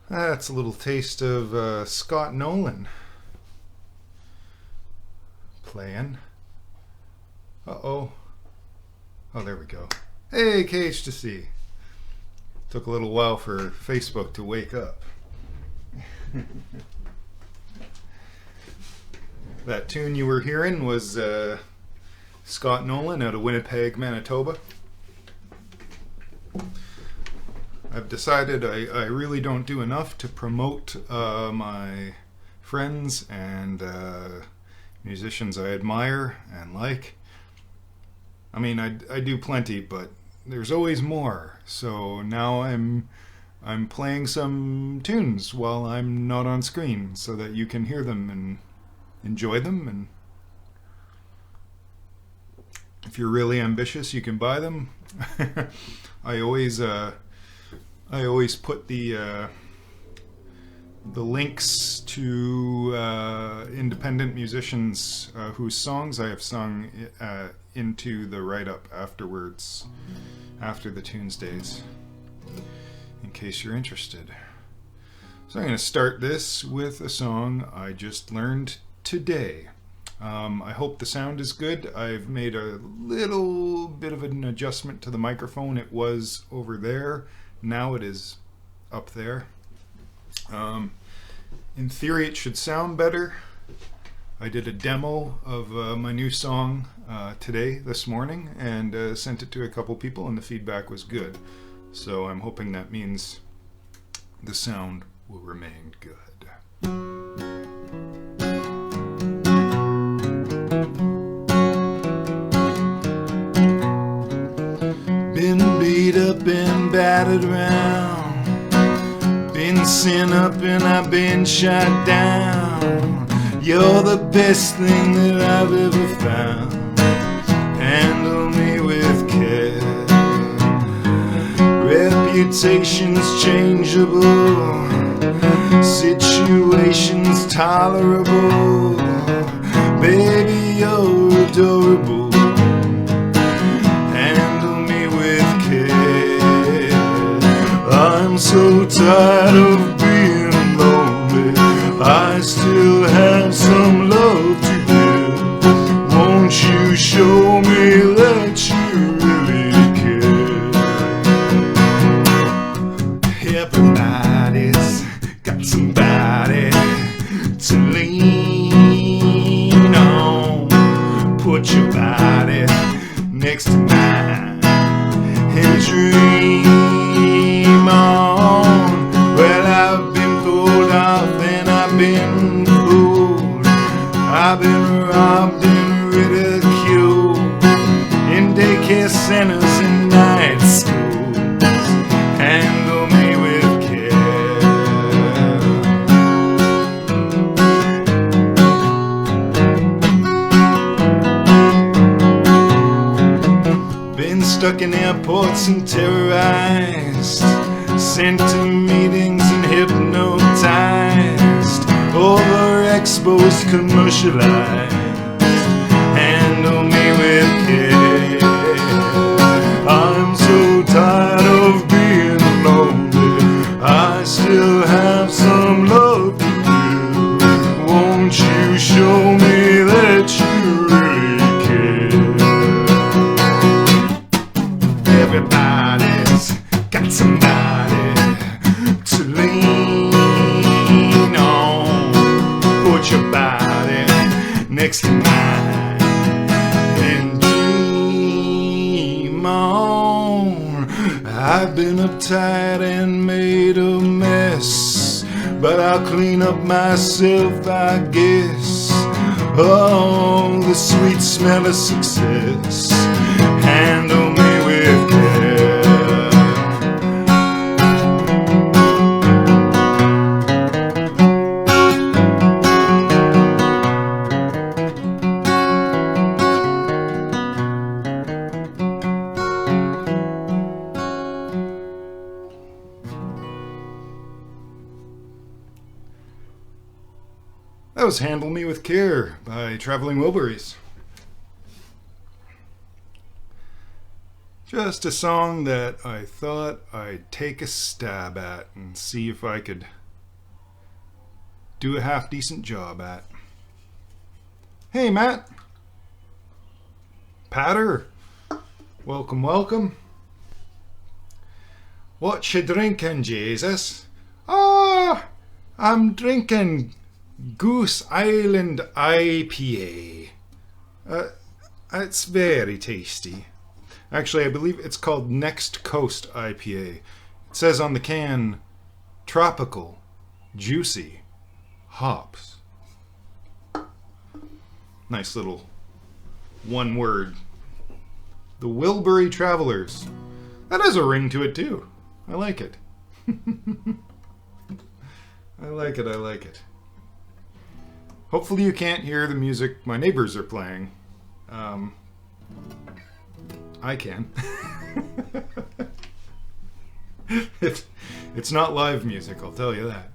That's a little taste of Scott Nolan playing. Uh-oh. Oh, there we go. Hey, KH2C. Took a little while for Facebook to wake up. That tune you were hearing was Scott Nolan out of Winnipeg, Manitoba. I've decided I really don't do enough to promote my friends and musicians I admire and like. I mean, I do plenty, but there's always more. So now I'm playing some tunes while I'm not on screen so that you can hear them and enjoy them. And if you're really ambitious, you can buy them. I always put the links to independent musicians whose songs I have sung into the write-up afterwards, after the Tunesdays, in case you're interested. So I'm going to start this with a song I just learned today. I hope the sound is good. I've made a little bit of an adjustment to the microphone. It was over there. Now it is up there. In theory, it should sound better. I did a demo of my new song this morning, and sent it to a couple people, and the feedback was good. So I'm hoping that means the sound will remain good. Been beat up and battered around, been sent up and I've been shot down. You're the best thing that I've ever found. Handle me with care. Reputation's changeable, situation's tolerable. Baby, you're adorable. Handle me with care. I'm so tired of being lonely. I still have some love to give. Won't you show me that you really care? Everybody's got somebody to lean on. Put your body next to mine and dream on. Well, I've been pulled off and I've been fooled. I've been robbed and ridiculed in daycare centers and night schools. Handle me with care. Been stuck in airports and terrorized, sent to meetings and hypnotized, overexposed, commercialized. Handle me with care. I'm so tired of being lonely. I still have some love to give. Won't you show me that you really care? Everybody's got somebody to lean on. Put your body next to mine and dream on. I've been uptight and made a mess, but I'll clean up myself, I guess. Oh, the sweet smell of success. Handle me with care. That was Handle Me With Care by Traveling Wilburys. Just a song that I thought I'd take a stab at and see if I could do a half-decent job at. Hey, Matt. Peader. Welcome, welcome. What you drinking, Jesus? Ah, I'm drinking Goose Island IPA. It's very tasty. Actually, I believe it's called Next Coast IPA. It says on the can, tropical, juicy, hops. Nice little one word. The Wilbury Travelers. That has a ring to it too. I like it. I like it, I like it. Hopefully you can't hear the music my neighbors are playing. I can. It's not live music, I'll tell you that.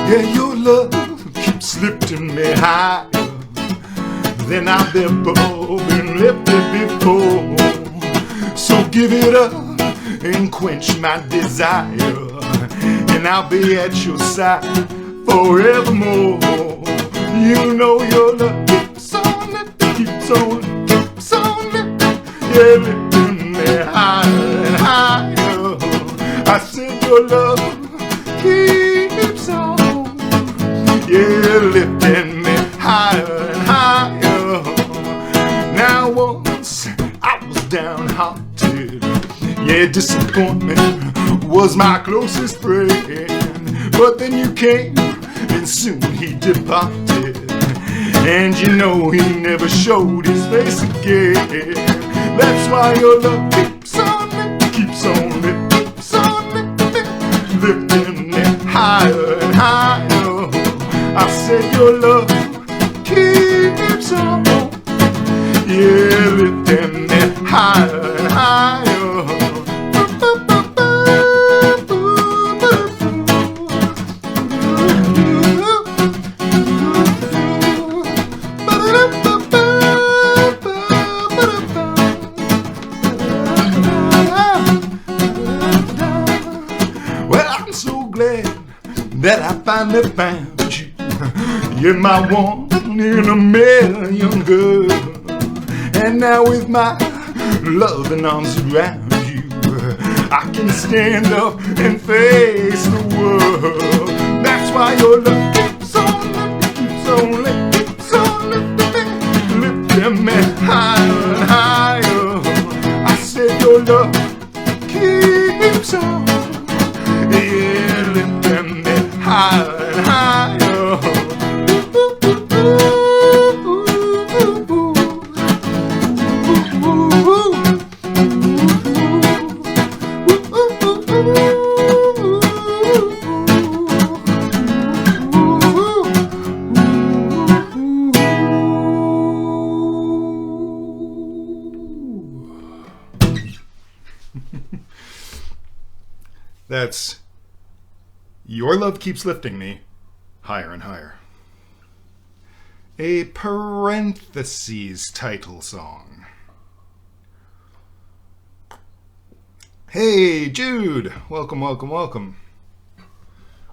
Yeah, your love keeps lifting me higher than I've ever been lifted before. So give it up and quench my desire, and I'll be at your side forevermore. You know your love keeps on lifting, keeps on lifting, yeah, lifting me higher and higher. I said your love keeps on, yeah, lifting me higher and higher. Now once I was downhearted, yeah, disappointment was my closest friend. But then you came and soon he departed, and you know he never showed his face again. That's why your love keeps on lifting, keeps on lifting, keeps on lifting, lifting me higher and higher. I said your love keeps on, yeah, lifting me higher and higher. Well, I'm so glad that I finally found you. You're my one in a million, girl. And now with my loving arms around you, I can stand up and face the world. That's why your love keeps on lifting, keeps on lifting, keeps on lifting, lifting me higher and higher. I said your love keeps on, yeah, lifting me higher and higher. That's Your Love Keeps Lifting Me Higher and Higher. A parentheses title song. Hey, Jude. Welcome, welcome, welcome.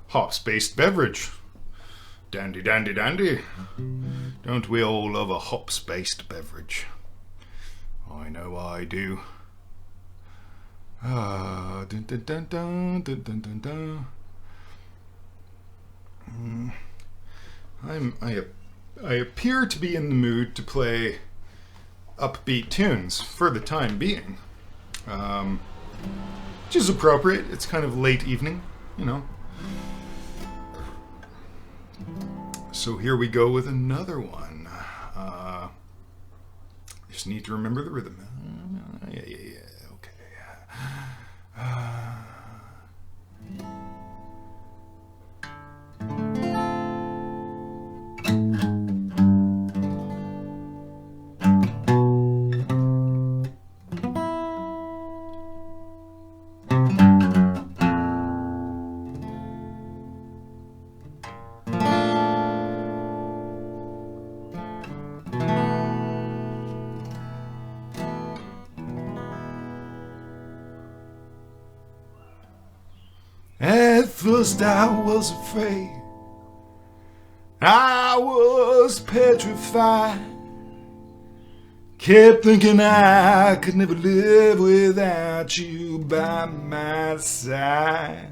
Hops-based beverage. Dandy, dandy, dandy. Don't we all love a hops-based beverage? I know I do. Dun, dun, dun, dun, dun, dun, dun, dun. I appear to be in the mood to play upbeat tunes for the time being, which is appropriate. It's kind of late evening, you know. So here we go with another one. Just need to remember the rhythm. Yeah. first I was afraid. I was petrified. Kept thinking I could never live without you by my side.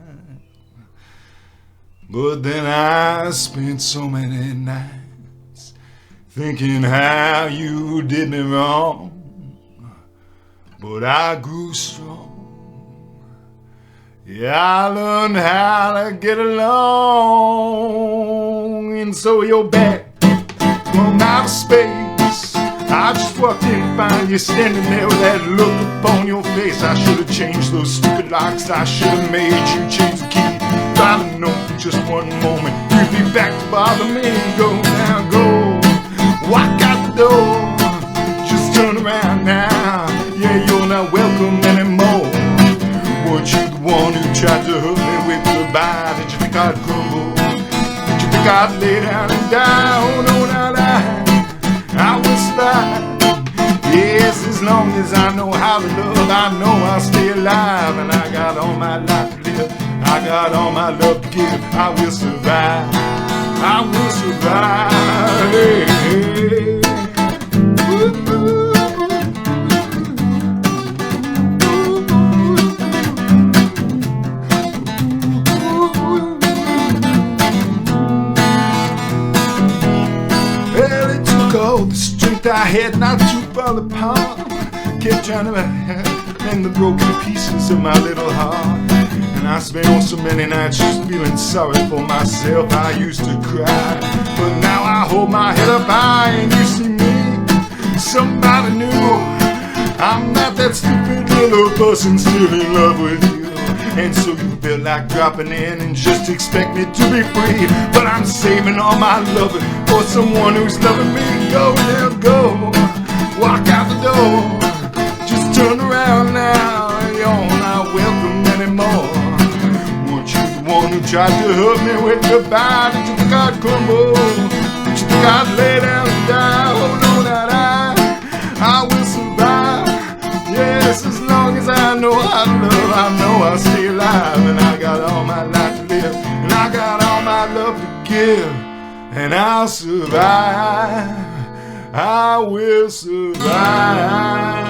But then I spent so many nights thinking how you did me wrong. But I grew strong. Yeah, I learned how to get along. And so you're back from outer space. I just walked in to find you standing there with that look upon your face. I should have changed those stupid locks. I should have made you change the key. If I'd have known for just one moment you'd be back to bother me. Go now, go. Walk out the door. Just turn around now. Yeah, you're not welcome anymore. Weren't you the one who tried to hurt me with goodbye? Did you think I'd crumble? Did you think I'd lay down and die? Oh no, not I will survive. Yes, as long as I know how to love, I know I'll stay alive. And I got all my life to live, I got all my love to give. I will survive, I will survive. Hey, hey. All the strength I had not to fall apart. Kept trying to mend the broken pieces of my little heart. And I spent so many nights just feeling sorry for myself. I used to cry, but now I hold my head up high. And you see me, somebody new. I'm not that stupid little person still in love with you. And so you feel like dropping in and just expect me to be free. But I'm saving all my loving for someone who's loving me. Go, now go, walk out the door. Just turn around now, you're not welcome anymore. Weren't you the one who tried to hurt me with goodbye? Did you think I'd crumble? Did you think I'd lay down and die? Oh no, not I will survive. Yes, as long as I know how to love, I know I'll stay alive. And I got all my life to live, and I got all my love to give. And I'll survive, I will survive.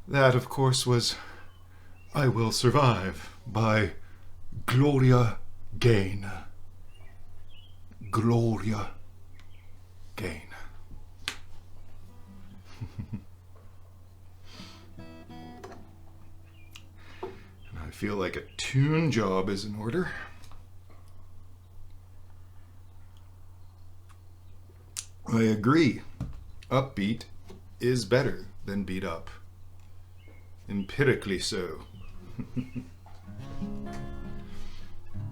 That, of course, was I Will Survive by Gloria Gaynor. Gloria Gaynor. And I feel like a tune job is in order. I agree. Upbeat is better than beat up. Empirically so.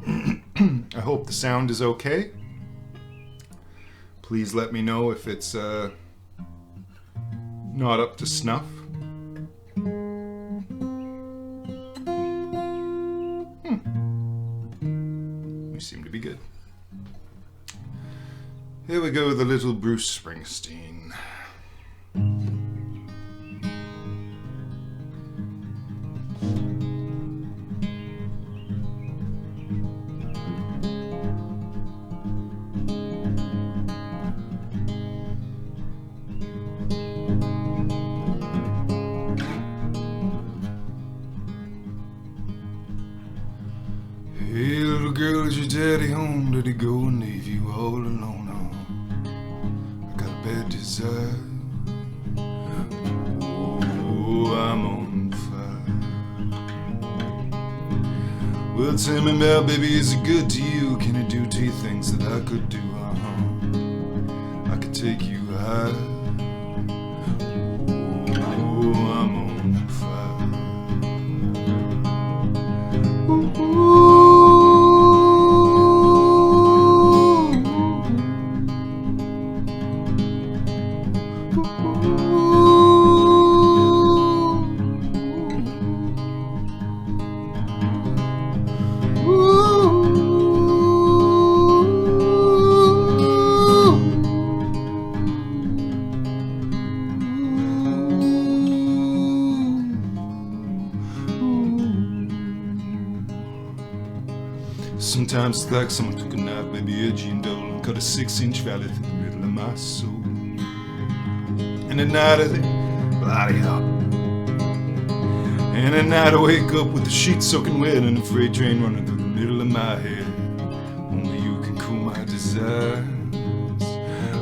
I hope the sound is okay. Please let me know if it's not up to snuff. We seem to be good. Here we go with a little Bruce Springsteen. Hey little girl, is your daddy home? Did he go and leave you all alone? Oh, I got a bad desire. Oh, I'm on fire. Well, tell me about, baby, is it good to you? Can it do to you things that I could do? I could take you high. Oh, I'm on fire. Ooh. Sometimes it's like someone took a knife, maybe edgy and dull, and cut a 6-inch valley through the middle of my soul. And at night I think, bloody hell. And at night I wake up with the sheets soaking wet and a freight train running through the middle of my head. Only you can cool my desires.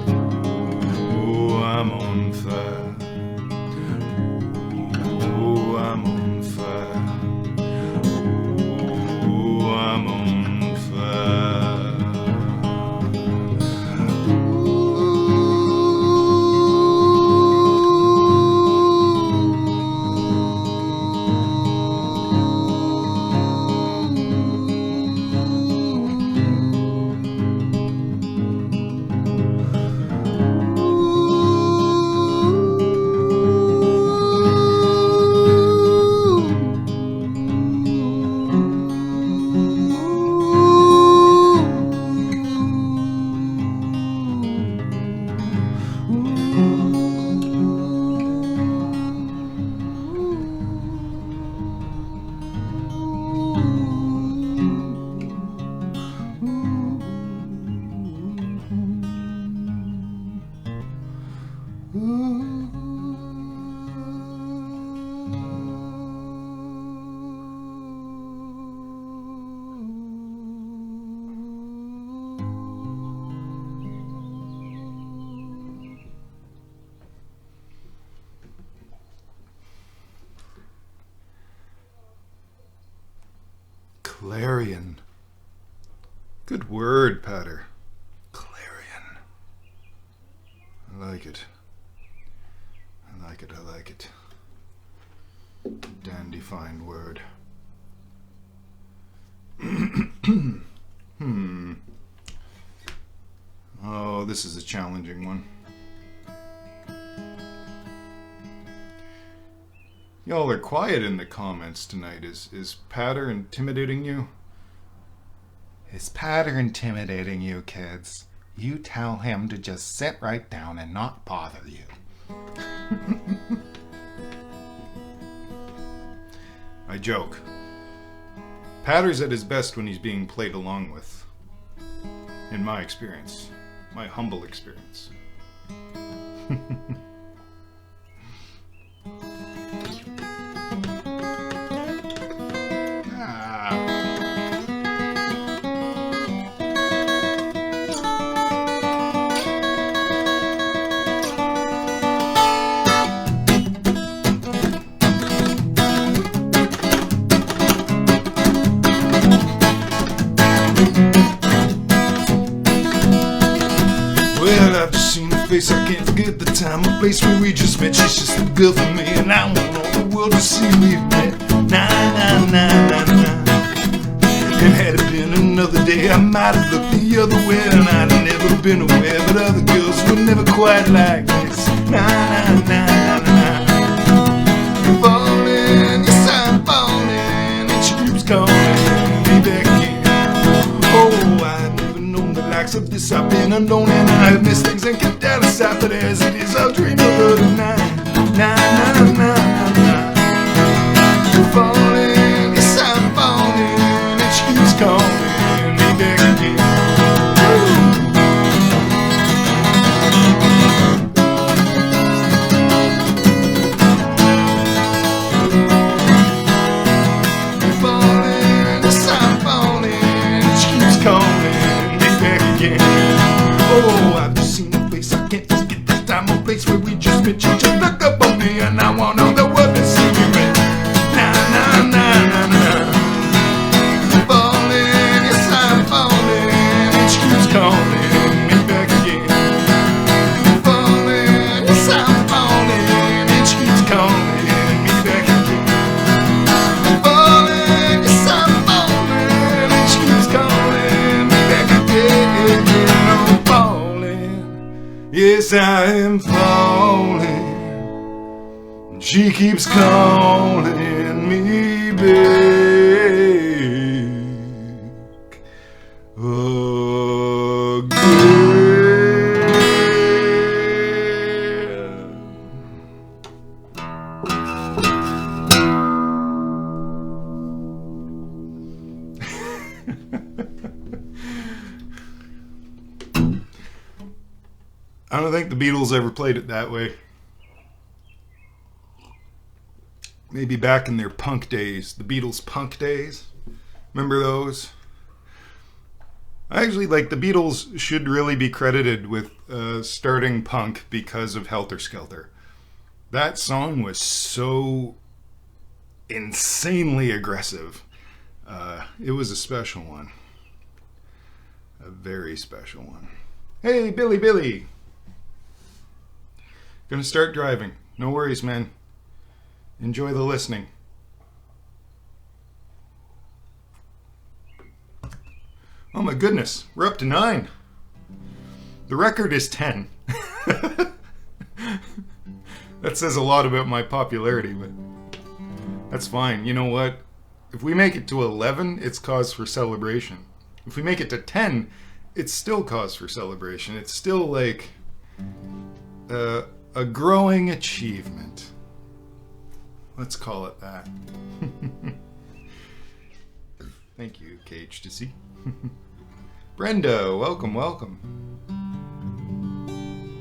Oh, I'm on fire. Oh, I'm on fire. Oh, I'm on fire. Clarion. Good word, Peader. Clarion. I like it. I like it, I like it. Dandy fine word. Oh, this is a challenging one. Y'all are quiet in the comments tonight. Is Peader intimidating you? Is Peader intimidating you, kids? You tell him to just sit right down and not bother you. I joke. Peader's at his best when he's being played along with. In my experience. My humble experience. I can't forget the time and place where we just met. She's just the girl for me, and I want all the world to see we've met. Nah, nah, nah, nah, nah. And had it been another day, I might have looked the other way, and I'd never been aware, but other girls were never quite like this. Nah, nah, nah, nah, nah. You're falling, yes I'm falling, and she keeps calling me back in. Oh, I never known the likes of this. I've been alone and I have missed things and kept out of sight, but as it is, I'll dream of her tonight. Nah, nah, nah, nah, nah. You're falling, yes I'm falling, and she keeps calling me back again. You're falling, yes I'm falling, and she keeps calling me back again. Oh, I've just seen a face, I can't forget the time or place where we just met. You just looked up on me and I want all the world to see me red. Nah, nah, nah, nah, nah. I'm falling, yes I'm falling, and she keeps calling me back again. I'm falling, yes I'm falling, and she keeps calling me back again. I'm falling, yes I'm falling, and she keeps calling me back again. I'm falling, yes I am falling. She keeps calling me back again. I don't think the Beatles ever played it that way. Maybe back in their punk days, the Beatles punk days. Remember those? Actually, like, the Beatles should really be credited with starting punk because of Helter Skelter. That song was so insanely aggressive. It was a special one. A very special one. Hey, Billy! Gonna start driving. No worries, man. Enjoy the listening. Oh my goodness, we're up to 9. The record is 10. That says a lot about my popularity, but that's fine. You know what? If we make it to 11, it's cause for celebration. If we make it to 10, it's still cause for celebration. It's still like a growing achievement. Let's call it that. Thank you, Cage to see. Brenda, welcome.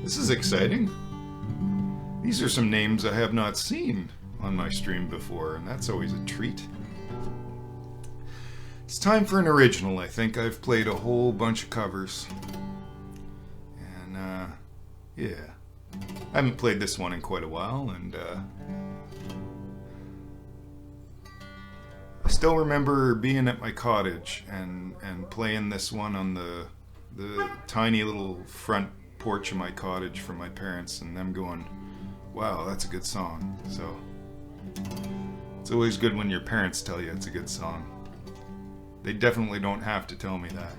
This is exciting. These are some names I have not seen on my stream before, and that's always a treat. It's time for an original, I think. I've played a whole bunch of covers. And, yeah. I haven't played this one in quite a while, and, I still remember being at my cottage and playing this one on the tiny little front porch of my cottage for my parents, and them going, wow, that's a good song. So it's always good when your parents tell you it's a good song. They definitely don't have to tell me that.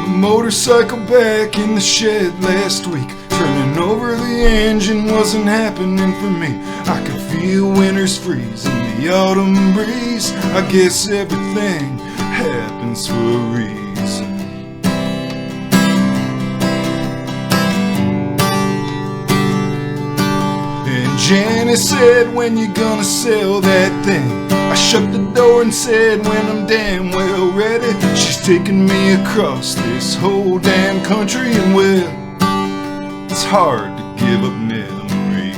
Motorcycle back in the shed last week. Turning over the engine wasn't happening for me. I could feel winter's freeze in the autumn breeze. I guess everything happens for a reason. And Jenny said, when you gonna sell that thing? I shut the door and said, when I'm damn well ready. She's taking me across this whole damn country, and well, it's hard to give up memories.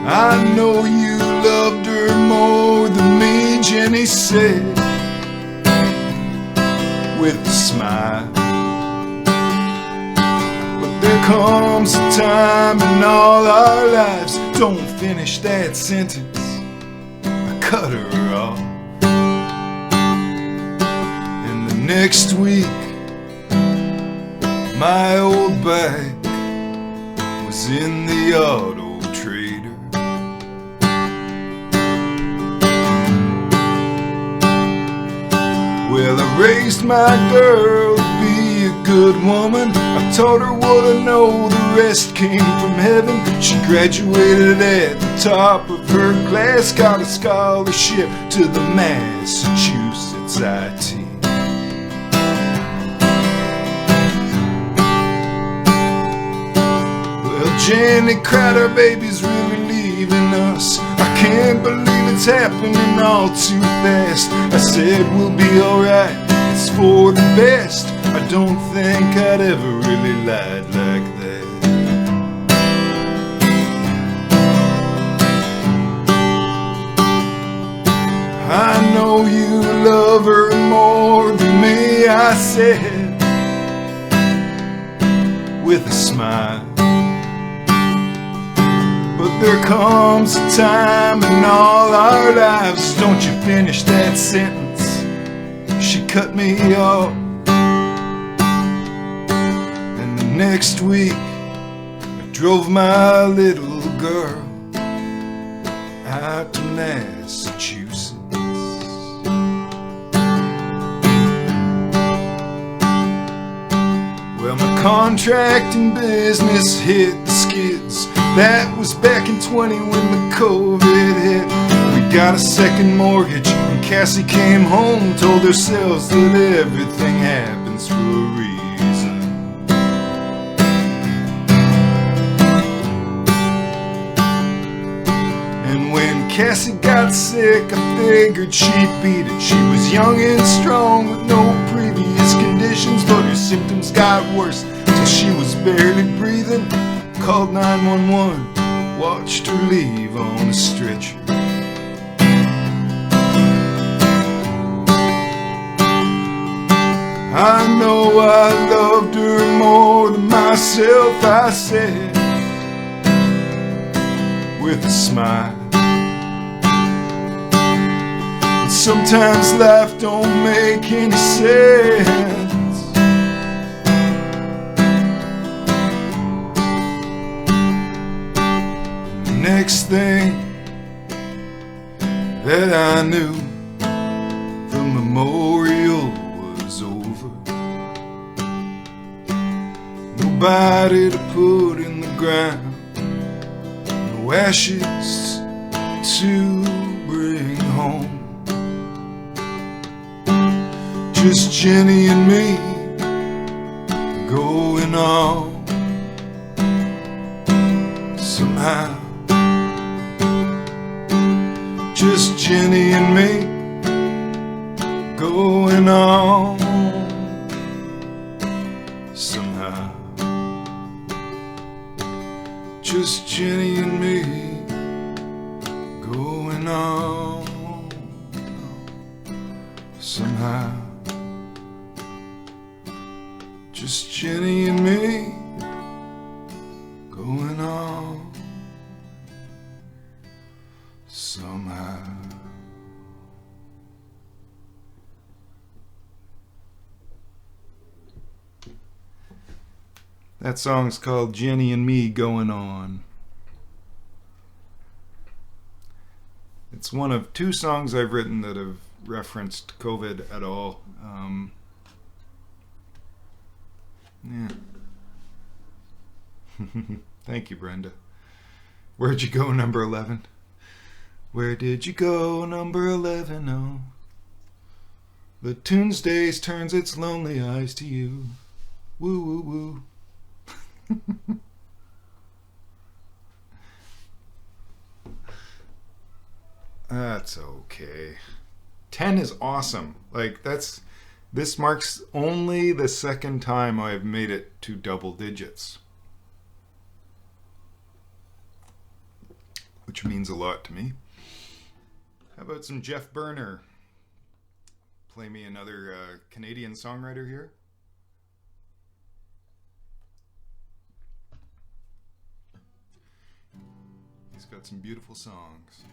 I know you loved her more than me, Jenny said, with a smile. There comes a time in all our lives. Don't finish that sentence, I cut her off. And the next week, my old bike was in the auto trader. Well, I raised my girl to be a good woman. I taught her what I know, the rest came from heaven. She graduated at the top of her class, got a scholarship to the Massachusetts IT. Well, Jenny cried, our baby's really leaving us. I can't believe it's happening all too fast. I said, we'll be alright, it's for the best. I don't think I'd ever really lied like that. I know you love her more than me, I said, with a smile. But there comes a time in all our lives. Don't you finish that sentence, she cut me off. Next week, I drove my little girl out to Massachusetts. Well, my contracting business hit the skids. That was back in 20 when the COVID hit. We got a second mortgage in Cassie came home, told ourselves that everything happens for a reason. And when Cassie got sick, I figured she'd beat it. She was young and strong with no previous conditions, but her symptoms got worse till she was barely breathing. Called 911, watched her leave on a stretcher. I know I loved her more than myself, I said, with a smile. And sometimes life don't make any sense. The next thing that I knew, the memorial was over. Nobody to put in the ground, no ashes to bring home. Just Jenny and me going on somehow. Just Jenny and me going on somehow. Just Jenny and me going on somehow. Just Jenny and me going on somehow. That song's called Jenny and Me Going On. It's one of two songs I've written that have referenced COVID at all. Yeah. Thank you, Brenda. Where'd you go, number 11? Where did you go, number 11? Oh, the Tunesdays turns its lonely eyes to you. Woo, woo, woo. That's okay. 10 is awesome. Like, this marks only the second time I've made it to double digits, which means a lot to me. How about some Geoff Berner? Play me another Canadian songwriter here. He's got some beautiful songs.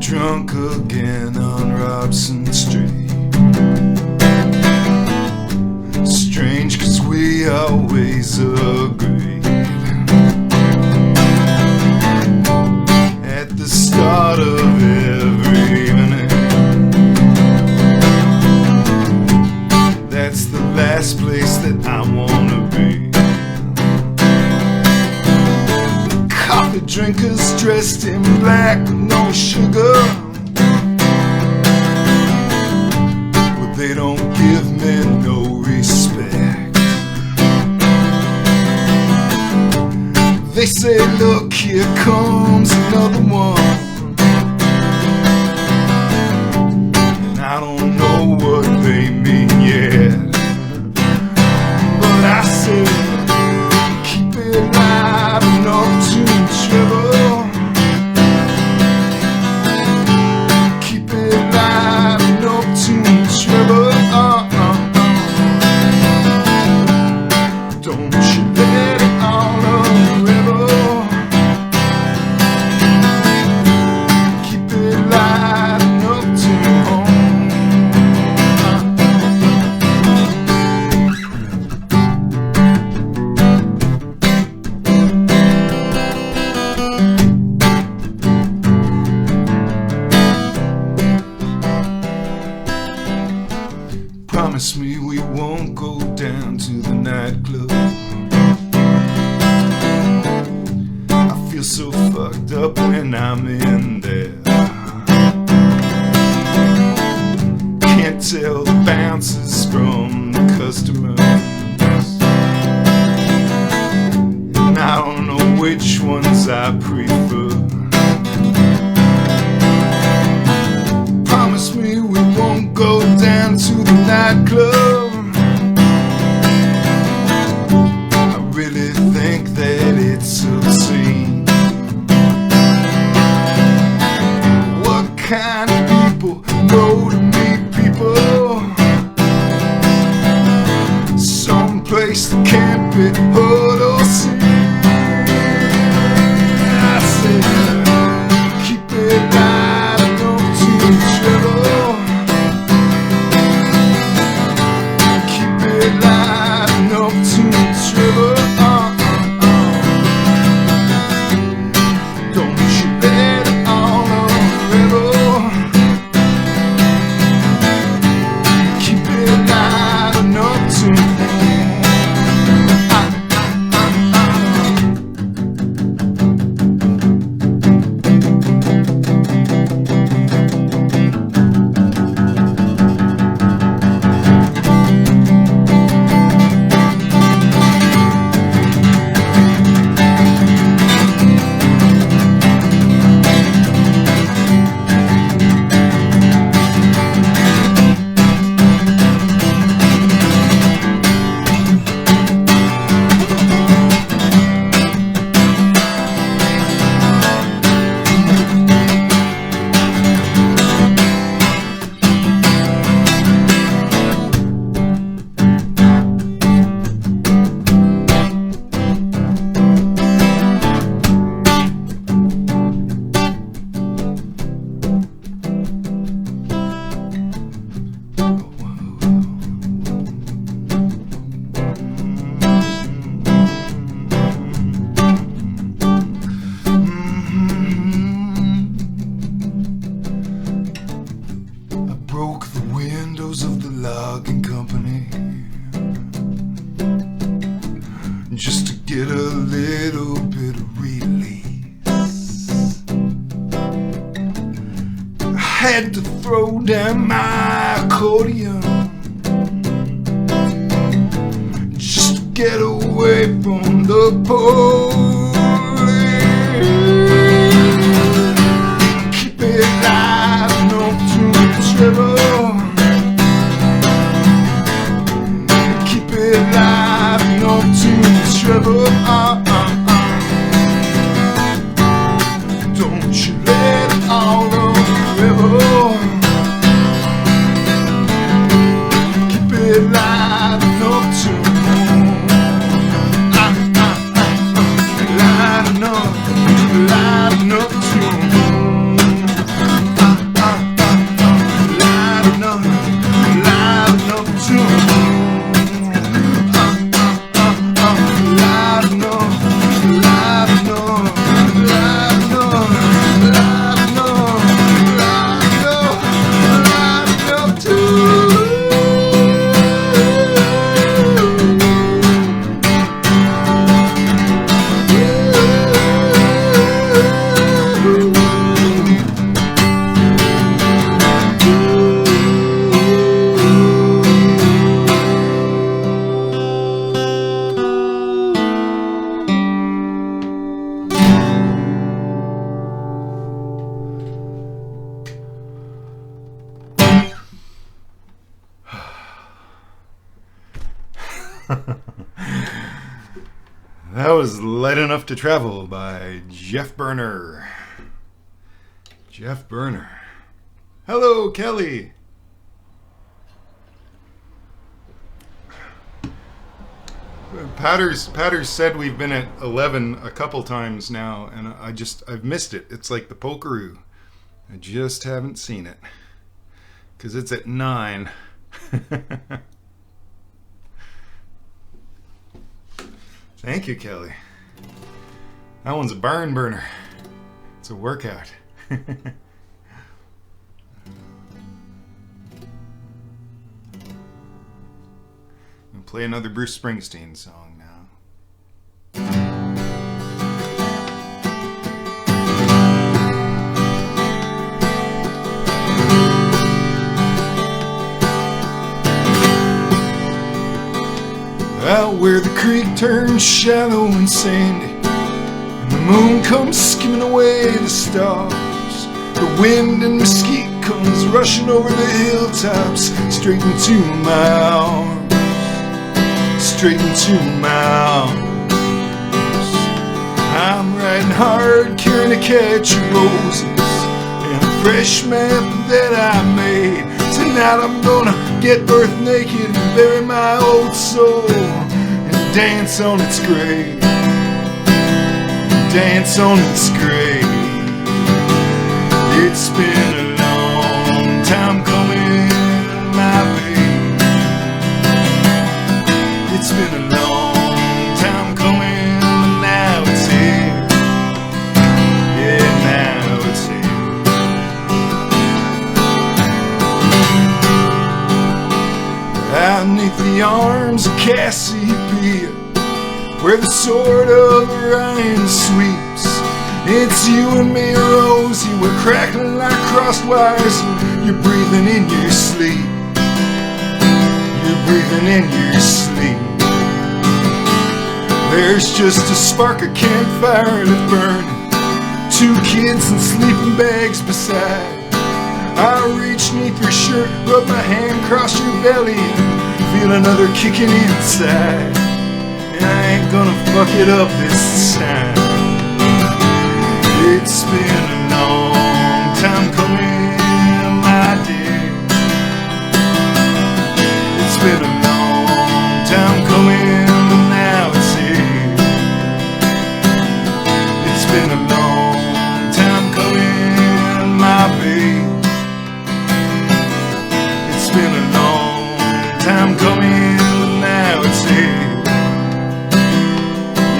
Drunk again on Robson Street. Strange, 'cause we always agreed at the start of every evening. That's the last place that I wanna be. Coffee drinkers dressed in black with no sugar. Well, they don't give me no respect. They say, look, here comes another one. And I don't know what they mean yet, but I say, keep it alive and up to trouble. we won't go down to the nightclub. I feel so fucked up when I'm in there. Can't tell the bouncers from the customers. And I don't know which ones I prefer. Promise me we won't go down to the nightclub. I really think that it's obscene. What kind of people go to meet people? Someplace that can't be heard or seen. I said, keep it light enough to travel. Keep it light enough to travel. Don't you let it all unravel. Keep it light enough to had to throw down my accordion just to get away from the police. Keep it light enough to travel. Keep it light enough to travel. Don't you let it all unravel. Keep it light enough to light enough to That was Light Enough to Travel by Geoff Berner. Geoff Berner. Hello, Kelly. Patters said we've been at 11 a couple times now, and I've missed it. It's like the Pokeroo. I just haven't seen it. Because it's at 9. Thank you, Kelly. That one's a barn burner. It's a workout. I'll play another Bruce Springsteen song now. Out where the creek turns shallow and sandy, and the moon comes skimming away the stars, the wind and mesquite comes rushing over the hilltops, straight into my arms, straight into my arms. I'm riding hard, carrying a catch of roses and a fresh map that I made. Tonight I'm gonna get earth naked and bury my old soul and dance on its grave, dance on its grave. It's been a long time coming, my babe. It's been a long time coming, but now it's here. Yeah, now it's here. Out beneath the arms of Cassiopeia, where the sword of Orion sweeps, it's you and me, Rosie, we're crackling like crossed wires, and you're breathing in your sleep, you're breathing in your sleep. There's just a spark of campfire to burn, 2 kids and sleeping bags beside. I reach neath your shirt, rub my hand across your belly, and feel another kicking inside. And I ain't gonna fuck it up this time. It's been a long time coming, my dear. It's been a long time coming, but now it's here. It's been a long time coming, my babe. It's been a long time coming, but now it's here.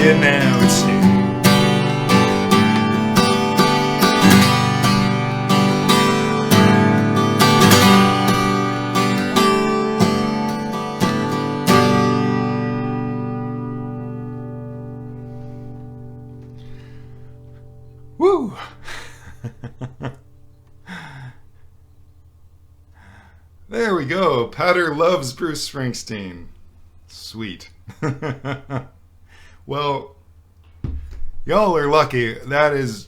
Yeah, now it's here. Woo! There we go. Peader loves Bruce Springsteen. Sweet. Well, y'all are lucky. That is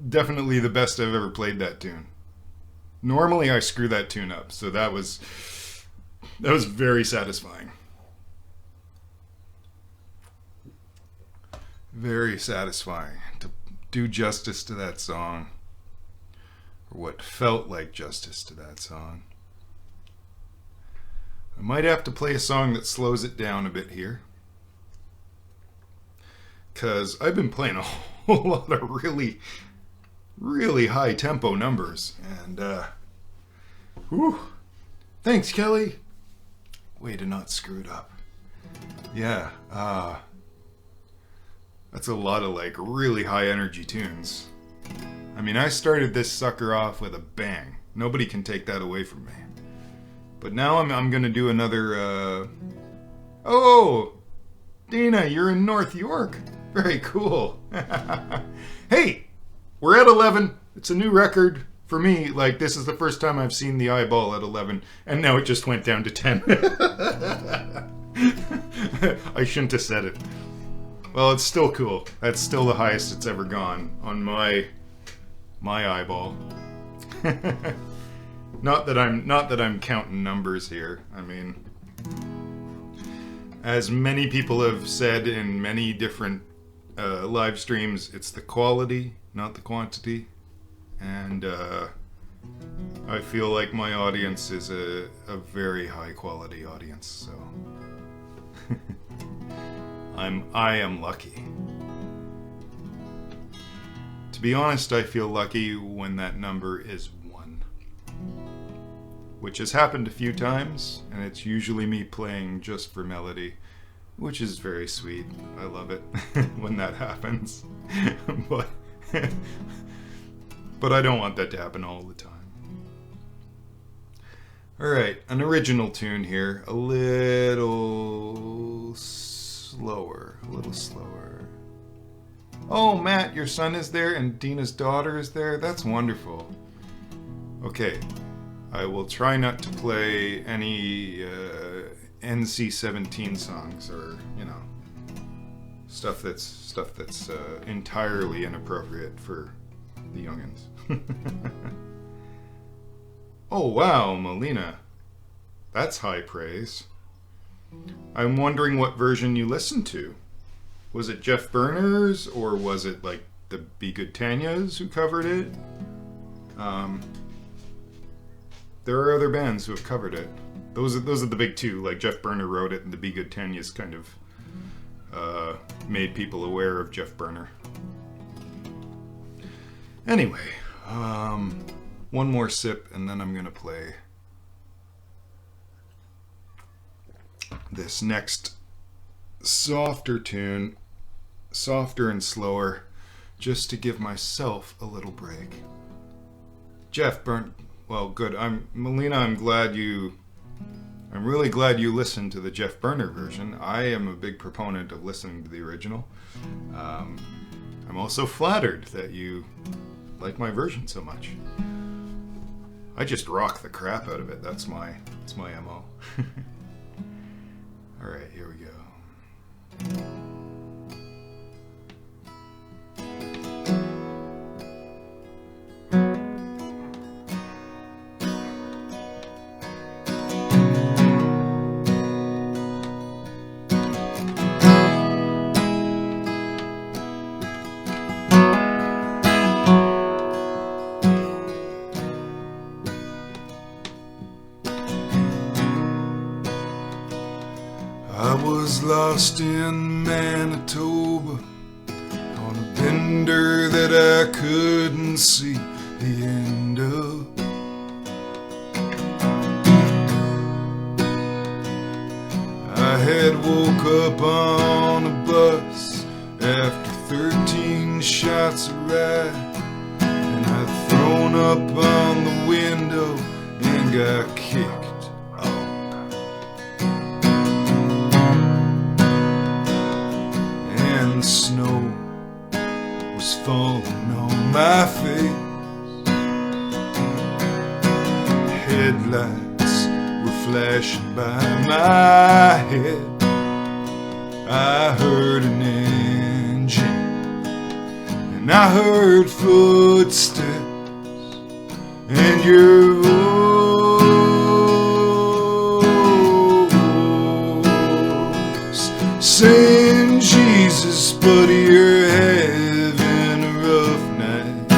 definitely the best I've ever played that tune. Normally I screw that tune up, so that was very satisfying. Very satisfying to do justice to that song, or what felt like justice to that song. I might have to play a song that slows it down a bit here, because I've been playing a whole lot of really, really high tempo numbers, and whew. Thanks, Kelly. Way to not screw it up. Yeah, that's a lot of like really high energy tunes. I mean, I started this sucker off with a bang. Nobody can take that away from me. But now I'm gonna do another, oh! Dana, you're in North York. Very cool. Hey! We're at 11. It's a new record for me. Like, this is the first time I've seen the eyeball at 11. And now it just went down to 10. I shouldn't have said it. Well, it's still cool. That's still the highest it's ever gone on my eyeball. Not that I'm counting numbers here. I mean, as many people have said in many different live streams, it's the quality, not the quantity. And I feel like my audience is a very high quality audience, so I am lucky. To be honest, I feel lucky when that number is 1. Which has happened a few times, and it's usually me playing just for melody, which is very sweet. I love it when that happens. But I don't want that to happen all the time. Alright, an original tune here. A little your son is there and Dina's daughter is there. That's wonderful. Okay, I will try not to play any NC-17 songs or, you know, stuff that's entirely inappropriate for the youngins. Oh wow, Melina. That's high praise. I'm wondering what version you listened to. Was it Jeff Berner's, or was it like the Be Good Tanyas who covered it? There are other bands who have covered it. Those are the big two. Like Jeff Berner wrote it, and the Be Good Tanyas kind of made people aware of Jeff Berner. Anyway, one more sip, and then I'm gonna play this next softer tune, softer and slower, just to give myself a little break. Jeff Bern, well, good. Melina, I'm really glad you listened to the Jeff Berner version. I am a big proponent of listening to the original. I'm also flattered that you like my version so much. I just rock the crap out of it. That's my MO. All right, here we go. Lost in Manitoba on a bender that I couldn't see the end of. I had woke up on a bus after 13 shots of rye, and I'd thrown up on the window and got kicked. Snow was falling on my face. Headlights were flashing by my head. I heard an engine and I heard footsteps and your voice saying, Jesus, buddy, you're having a rough night.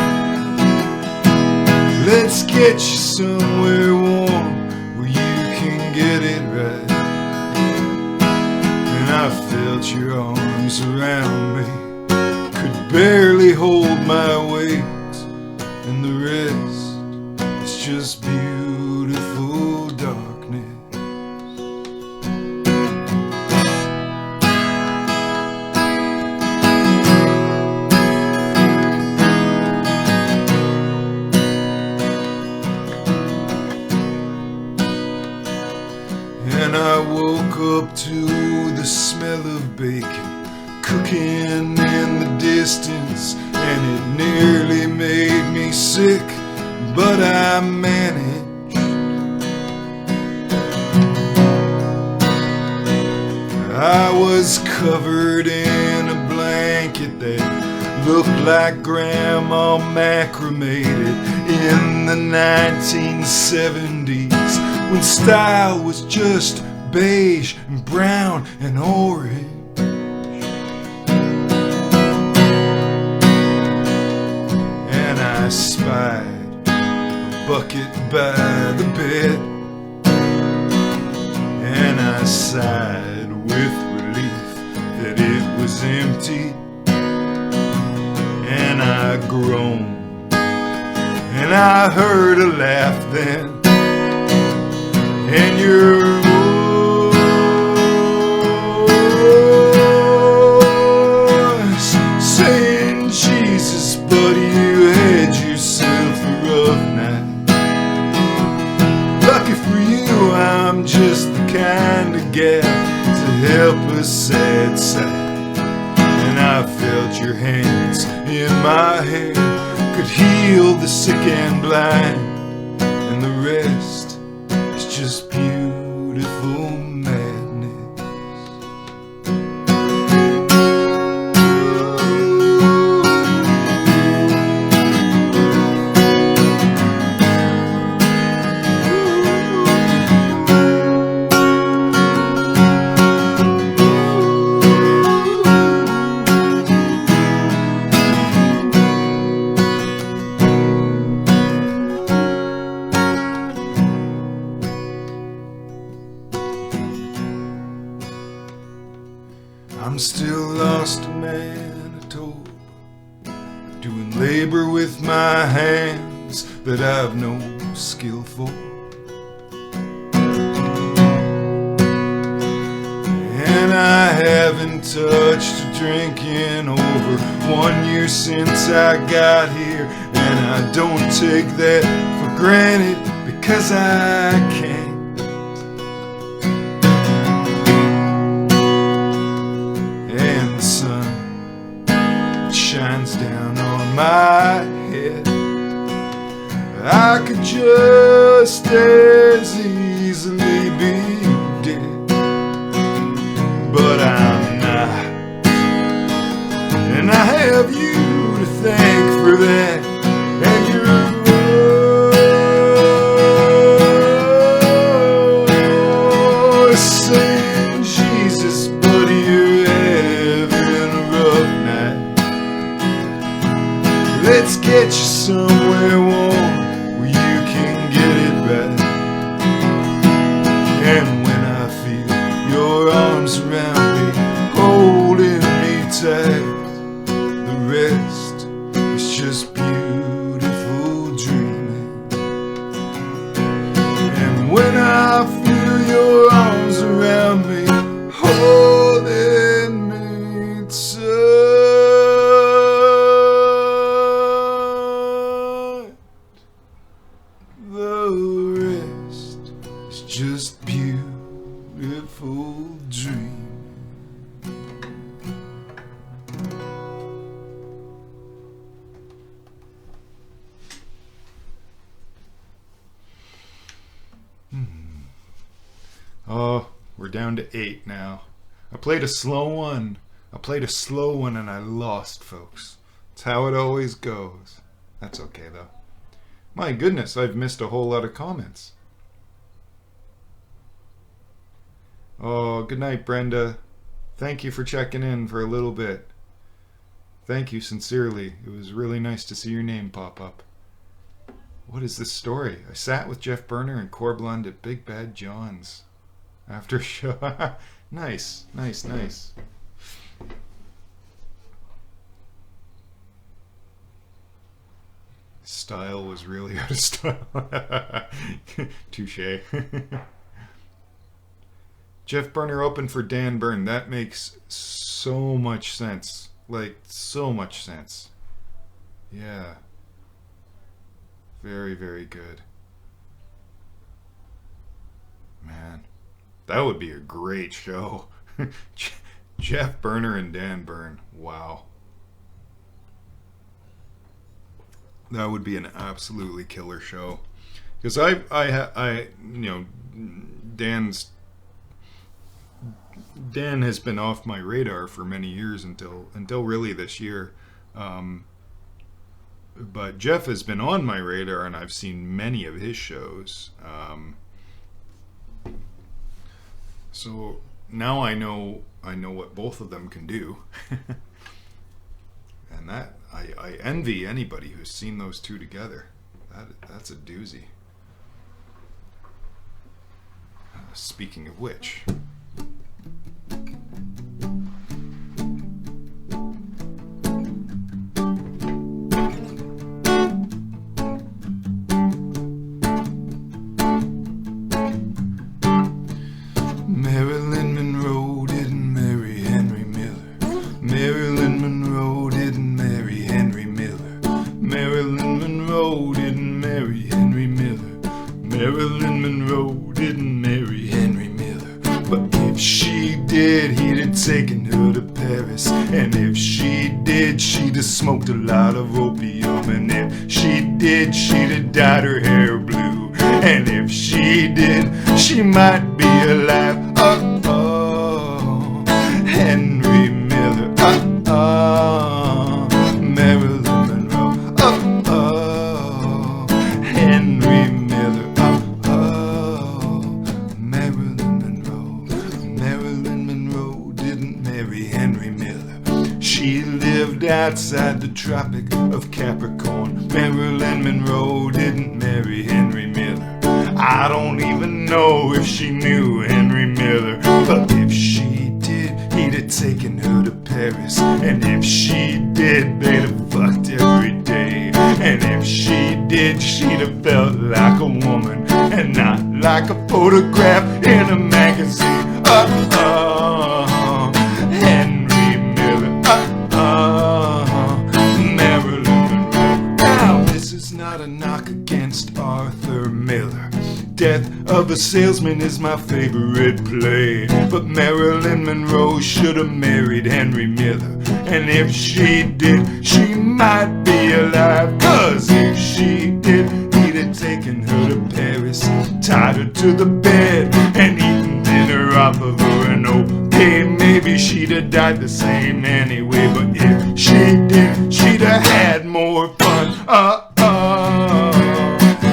Let's get you somewhere warm where you can get it right. And I felt your arms around me, could barely hold my weight, and the rest is just beautiful darkness. I woke up to the smell of bacon cooking in the distance, and it nearly made me sick, but I managed. I was covered in a blanket that looked like Grandma macramated in the 1970s, when style was just beige and brown and orange. And I spied a bucket by the bed, and I sighed with relief that it was empty. And I groaned, and I heard a laugh then, and your voice saying, Jesus, buddy, you had yourself a rough night. Lucky for you, I'm just the kind of gal to help a sad sight. And I I felt your hands in my hair, could heal the sick and blind, and the rest is just beautiful madness. I'm still lost in Manitoba, doing labor with my hands that I've no skill for. And I haven't touched a drink in over 1 year since I got here, and I don't take that for granted because I can't. Shines down on my head. I could just as easily be dead, but I'm not, and I have you to thank for that, and your voice saying Jesus, buddy, you're having a rough night. Let's get you somewhere warm where you can get it right. And when I feel your arms around me, holding me tight, the rest is just beautiful dreaming. And when I feel your arms around me, holding me tight, just beautiful dream. Oh, we're down to 8 now. I played a slow one. And I lost, folks. It's how it always goes. That's okay, though. My goodness, I've missed a whole lot of comments. Oh, good night, Brenda. Thank you for checking in for a little bit. Thank you sincerely. It was really nice to see your name pop up. What is this story? I sat with Geoff Berner and Corblund at Big Bad John's after show. Nice. Style was really out of style. Touche. Geoff Berner opened for Dan Bern. That makes so much sense. Like, so much sense. Yeah. Very, very good. Man, that would be a great show. Geoff Berner and Dan Bern. Wow. That would be an absolutely killer show. Because I Dan has been off my radar for many years until really this year. But Geoff has been on my radar, and I've seen many of his shows. So now I know what both of them can do. And that I envy anybody who's seen those two together. That's a doozy. Speaking of which, Marilyn Monroe didn't marry Henry Miller. Marilyn Monroe didn't marry Henry Miller. Marilyn Monroe didn't marry Henry Miller. Marilyn Monroe didn't marry Henry Miller. But if she she did, he'd have taken her to Paris. And if she did, she'd have smoked a lot of opium. And if she did, she'd have dyed her hair blue. And if she did, she might be alive. Oh, Henry Miller. Marilyn Monroe. Henry Miller. Marilyn Monroe. Marilyn Monroe didn't marry Henry Miller. She lived outside the Tropic of Capricorn. Marilyn Monroe didn't marry Henry Miller. I don't even know if she knew Henry Miller. But if she did, he'd have taken her to Paris. And if she did, they'd have fucked every day. And if she did, she'd have felt like a woman and not like a photograph in a magazine. Henry Miller. Marilyn Monroe. Now, this is not a knock against Arthur Miller. Death of a Salesman is my favorite play. But Marilyn Monroe should have married Henry Miller. And if she did, she might be alive. 'Cause if she did, he'd have taken her to Paris, tied her to the bed, and eaten dinner off of her. And okay, maybe she'd have died the same anyway. But if she did, she'd have had more fun.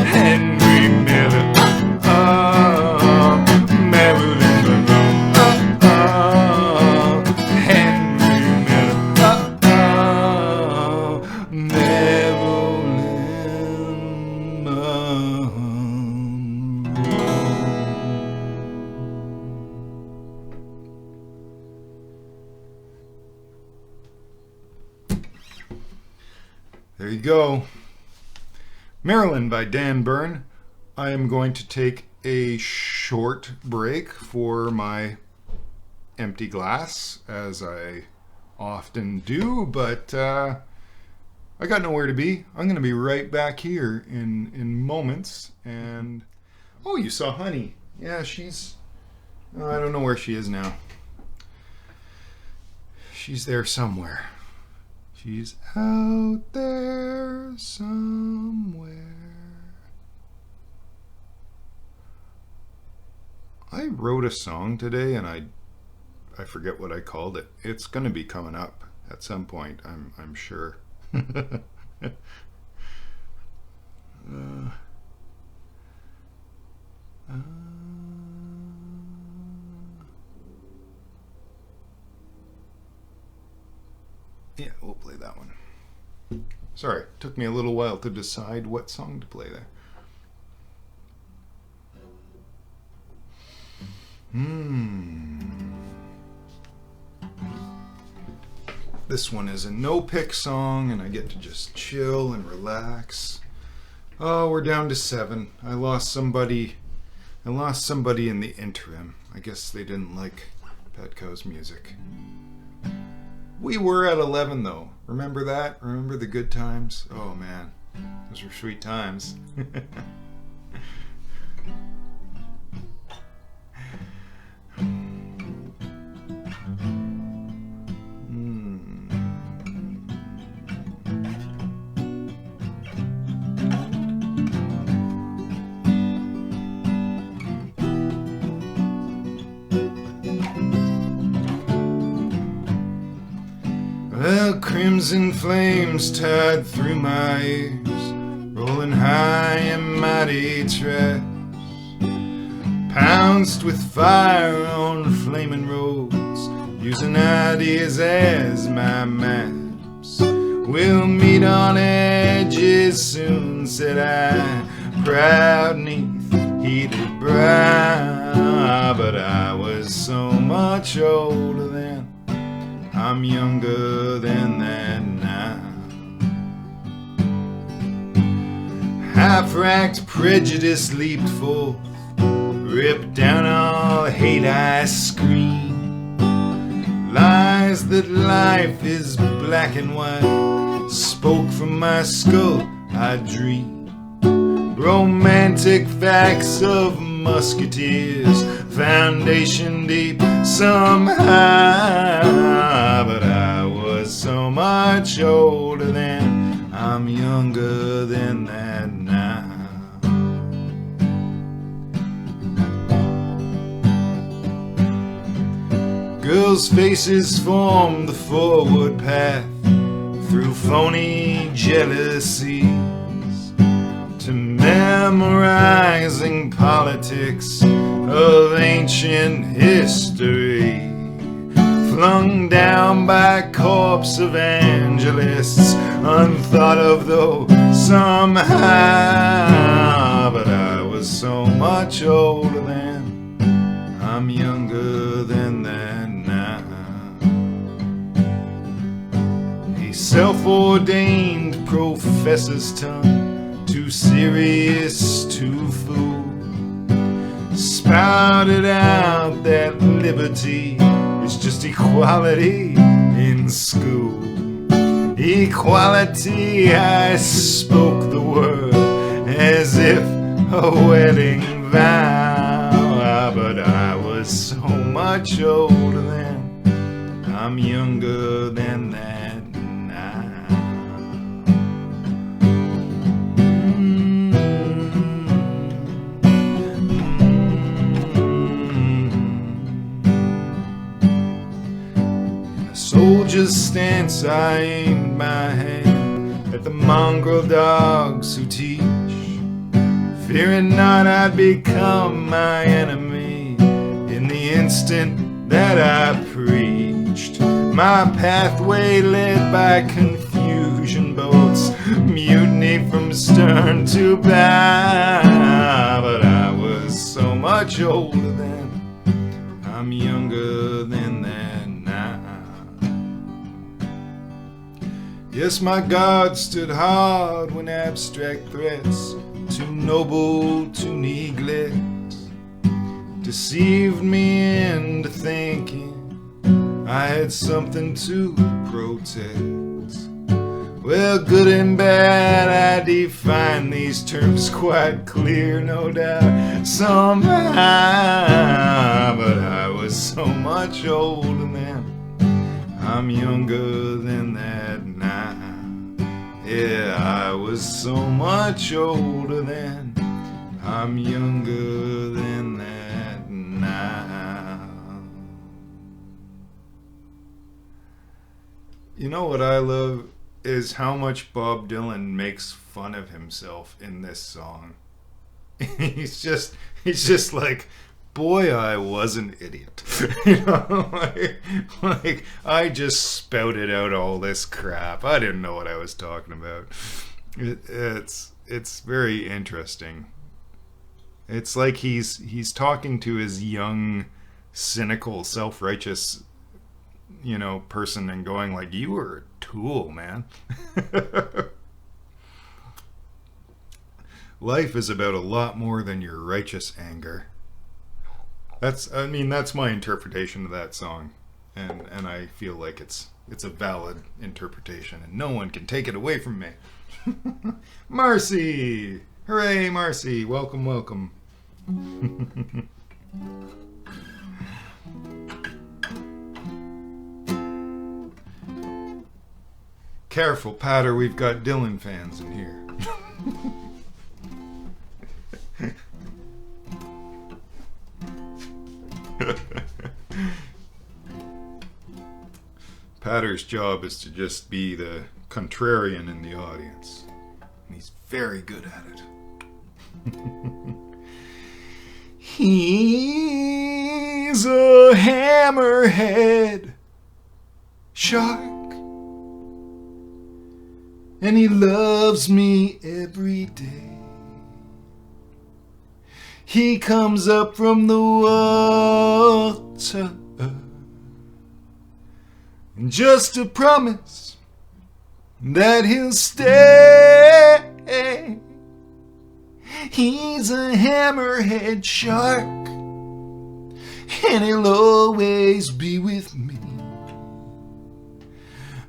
Henry Miller. Marilyn Monroe. Henry Miller. Marilyn Monroe. There you go. Marilyn by Dan Bern. I am going to take a short break for my empty glass, as I often do, but I got nowhere to be. I'm going to be right back here in moments. And oh, you saw Honey. Yeah, she's... Oh, I don't know where she is now. She's there somewhere. She's out there somewhere. I wrote a song today and I forget what I called it. It's going to be coming up at some point, I'm sure. Yeah, we'll play that one. Sorry, it took me a little while to decide what song to play there. This one is a no-pick song, and I get to just chill and relax. Oh, we're down to 7. I lost somebody in the interim. I guess they didn't like Petco's music. We were at 11, though. Remember that? Remember the good times? Oh, man. Those were sweet times. Well, crimson flames tied through my ears, rolling high and mighty tracks, pounced with fire on flaming roads, using ideas as my maps. We'll meet on edges soon, said I, proud neath heated brow. But I was so much older then, I'm younger than that now. Half-racked prejudice leaped forth, ripped down all hate I scream. Lies that life is black and white spoke from my skull I dream. Romantic facts of musketeers, foundation deep, somehow. But I was so much older then, I'm younger than that now. Girls' faces form the forward path through phony jealousies to memorizing politics of ancient history, flung down by corpse evangelists, unthought of though somehow. But I was so much older then, I'm younger than that now. A self-ordained professor's tongue, too serious to fool, spouted out that liberty is just equality in school. Equality, I spoke the word as if a wedding vow. But I was so much older then, I'm younger than that now. Soldier's stance, I aimed my hand at the mongrel dogs who teach, fearing not I'd become my enemy in the instant that I preached. My pathway led by confusion boats, mutiny from stern to bow. But I was so much older then, I'm younger than that. Yes, my God stood hard when abstract threats, too noble to neglect, deceived me into thinking I had something to protect. Well, good and bad, I define these terms quite clear, no doubt, somehow. But I was so much older then, I'm younger than that now. Yeah, I was so much older then, I'm younger than that now. You know what I love is how much Bob Dylan makes fun of himself in this song. He's just like, boy, I was an idiot. You know, like I just spouted out all this crap. I didn't know what I was talking about. It's very interesting. It's like he's talking to his young, cynical, self-righteous, person and going like, you were a tool, man. Life is about a lot more than your righteous anger. That's my interpretation of that song, and I feel like it's a valid interpretation, and no one can take it away from me. Marcy! Hooray, Marcy! Welcome, welcome. Careful, Patter, we've got Dylan fans in here. Patter's job is to just be the contrarian in the audience. And he's very good at it. He's a hammerhead shark, and he loves me every day. He comes up from the water, just to promise that he'll stay. He's a hammerhead shark, and he'll always be with me.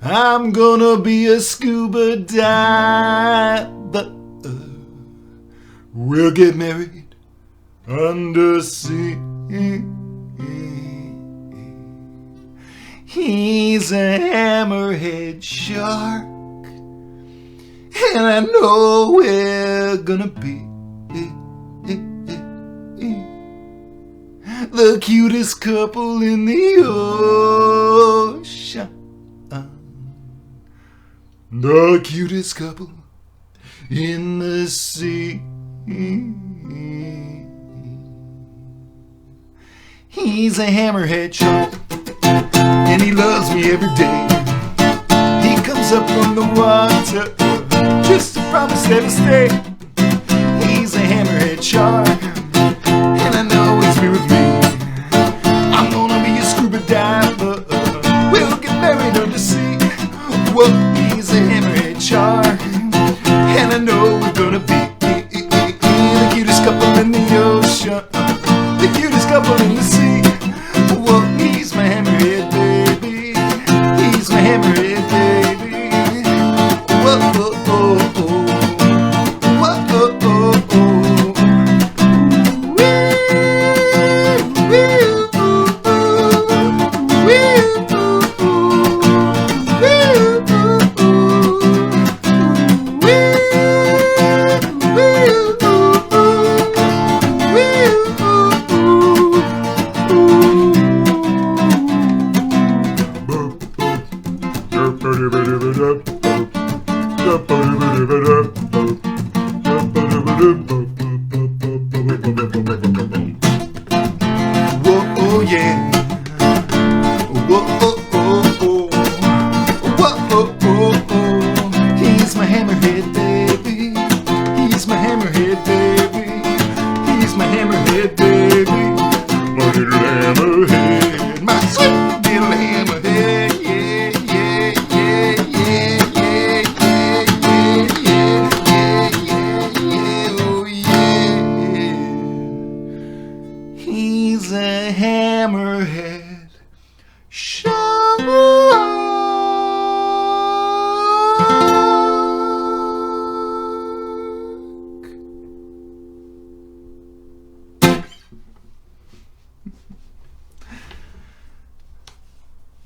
I'm gonna be a scuba diver. We'll get married undersea. He's a hammerhead shark, and I know we're gonna be the cutest couple in the ocean. The cutest couple in the sea. He's a hammerhead shark, and he loves me every day. He comes up from the water just to promise never stay. He's a hammerhead shark, and I know he's here with me. I'm gonna be a scuba diver, we'll get married under sea. Whoa, he's a hammerhead shark, and I know we're gonna be the cutest couple in the ocean, the cutest couple in the sea. Whoa, he's my hammerhead baby, he's my hammerhead baby. Whoa, oh, oh, oh. Whoa, oh, oh, oh.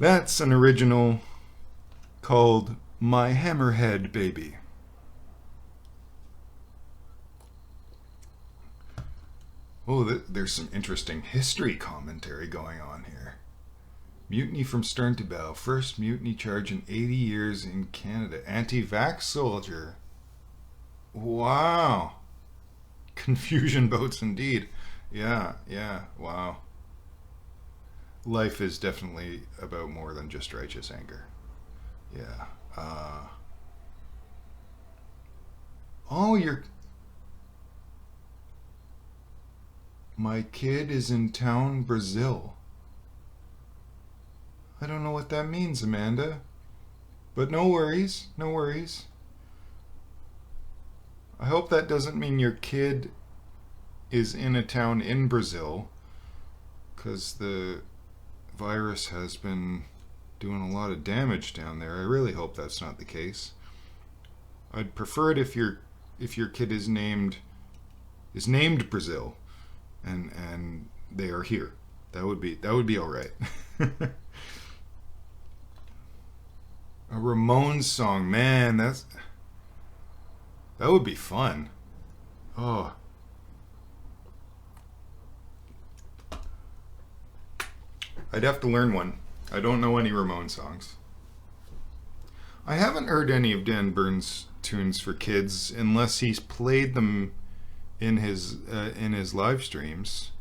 That's an original called My Hammerhead Baby. Oh, there's some interesting history commentary going on here. Mutiny from stern to bow. First mutiny charge in 80 years in Canada. Anti-vax soldier. Wow. Confusion boats indeed. Yeah, wow. Life is definitely about more than just righteous anger. Yeah. My kid is in town, Brazil. I don't know what that means, Amanda. But no worries, no worries. I hope that doesn't mean your kid is in a town in Brazil, because the virus has been doing a lot of damage down there. I really hope that's not the case. I'd prefer it if your kid is named Brazil, and they are here. That would be all right. A Ramones song, man, that would be fun. Oh. I'd have to learn one. I don't know any Ramones songs. I haven't heard any of Dan Byrne's tunes for kids unless he's played them in his live streams.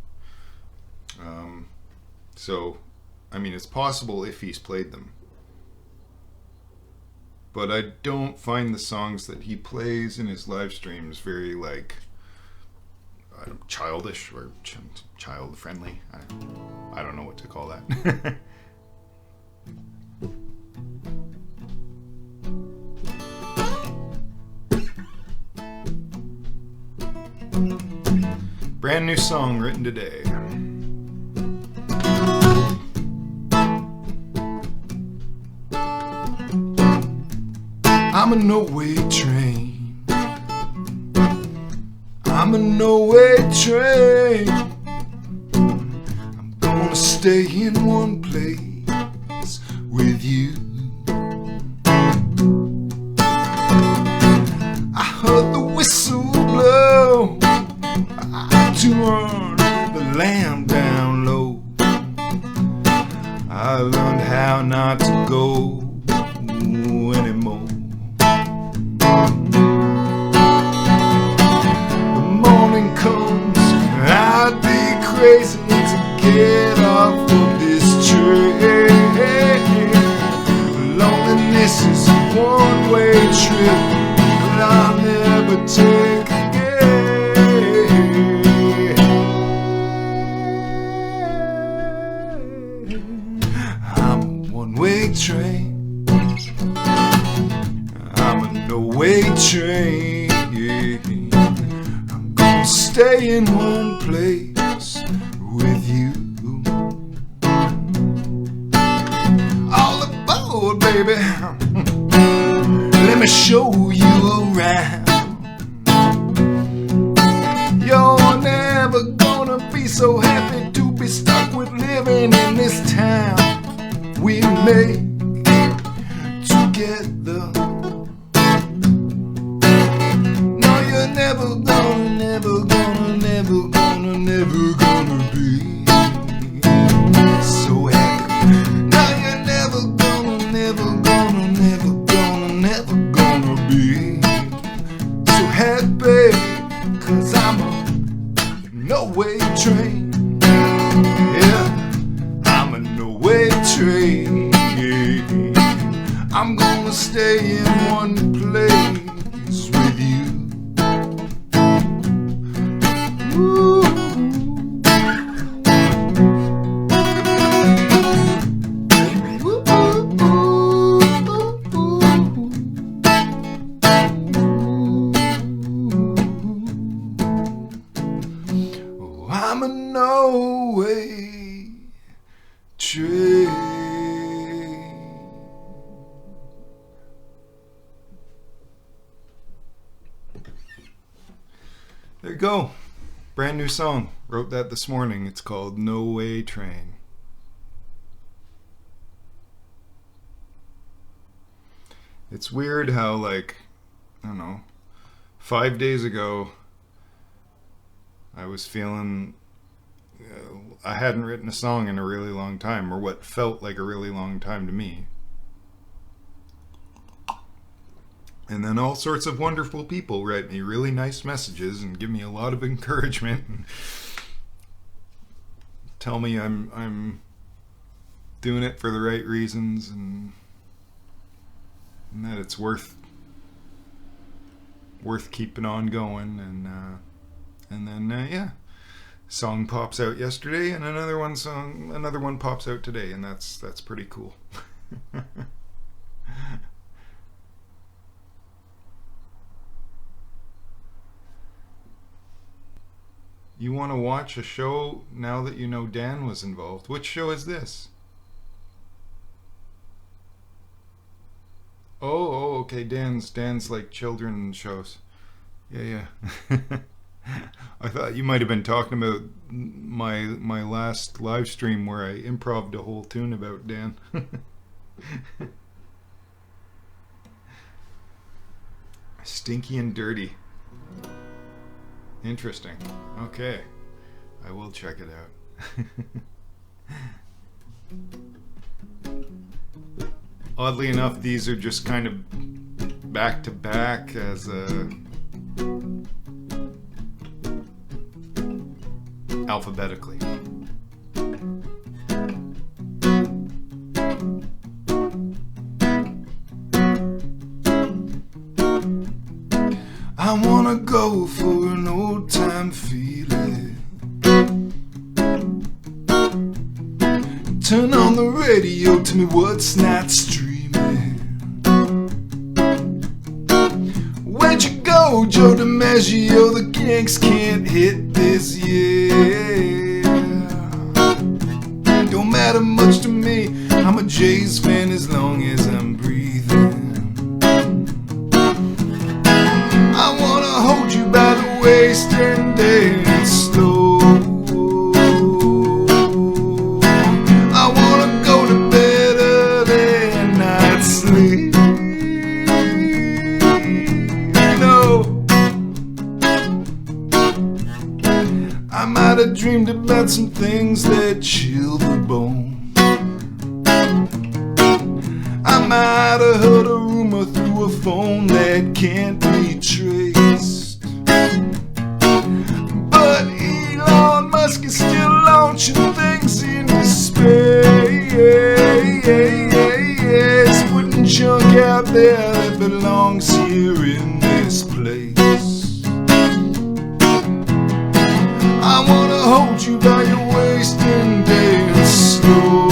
So, I mean, it's possible if he's played them. But I don't find the songs that he plays in his live streams very, like, childish or child friendly. I don't know what to call that. Brand new song written today. I'm a no-way train. I'm a no-way train. I'm gonna stay in one place with you. I heard the whistle blow, I turned the lamp down low. I learned how not to go anymore. The morning comes, I'd be crazy to get off of this train. Loneliness is a one-way trip, but I'll never take train. I'm a no-way train. I'm gonna stay in one place with you. All aboard, baby. Let me show you around. You're never gonna be so happy to be stuck with living in this town we made together. No, you're never gonna, never gonna, never gonna, never gonna be so happy. No, you're never gonna, never gonna, never gonna, never gonna be so happy. 'Cause I'm a no-way train. Yeah, I'm a no-way train. I'm gonna stay in one place with you. Ooh. Oh, I'm a no-way train. There you go. Brand new song. Wrote that this morning. It's called No Way Train. It's weird how, like, I don't know, 5 days ago I was feeling I hadn't written a song in a really long time, or what felt like a really long time to me. And then all sorts of wonderful people write me really nice messages and give me a lot of encouragement and tell me I'm doing it for the right reasons and that it's worth keeping on going. And then yeah, song pops out yesterday and another one pops out today, and that's pretty cool. You want to watch a show now that you know Dan was involved? Which show is this? Oh, okay. Dan's like children's shows. Yeah. I thought you might have been talking about my last live stream where I improv'd a whole tune about Dan. Stinky and Dirty. Interesting. Okay. I will check it out. Oddly enough, these are just kind of back to back as alphabetically. I wanna go for an old time feeling. Turn on the radio, tell me what's not streaming. Where'd you go, Joe DiMaggio? The Yanks can't hit this year. Don't matter much to me, I'm a Jays fan as long as I'm breathing. I wanna hold you by the waist and dance slow. I wanna go to bed early things that chill the bone. I might have heard a rumor through a phone that can't be traced, but Elon Musk is still launching things into space, putting junk out there that belongs here in this place. I wanna hold you by your waist and dance slow.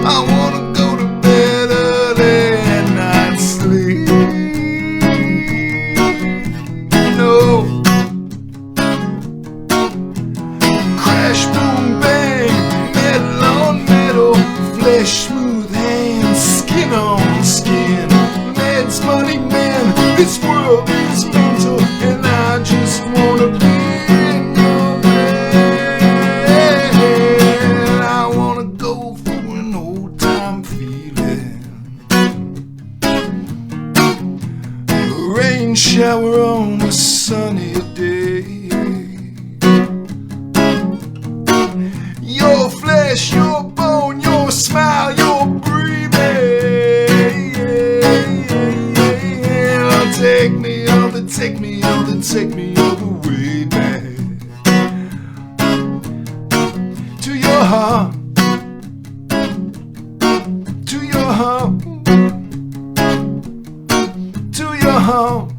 I wanna go to bed early and not sleep. No. Crash, boom, bang, metal on metal, flesh, smooth hands, skin on skin. Man's money, man, this world is mental, and I just wanna be in your bed. I wanna go for an old time feeling. A rain shower on a sunny day. Your flesh, your bone, your smile, your breathing. Take me all the, take me all the, take me all the way back to your heart, to your heart, to your heart,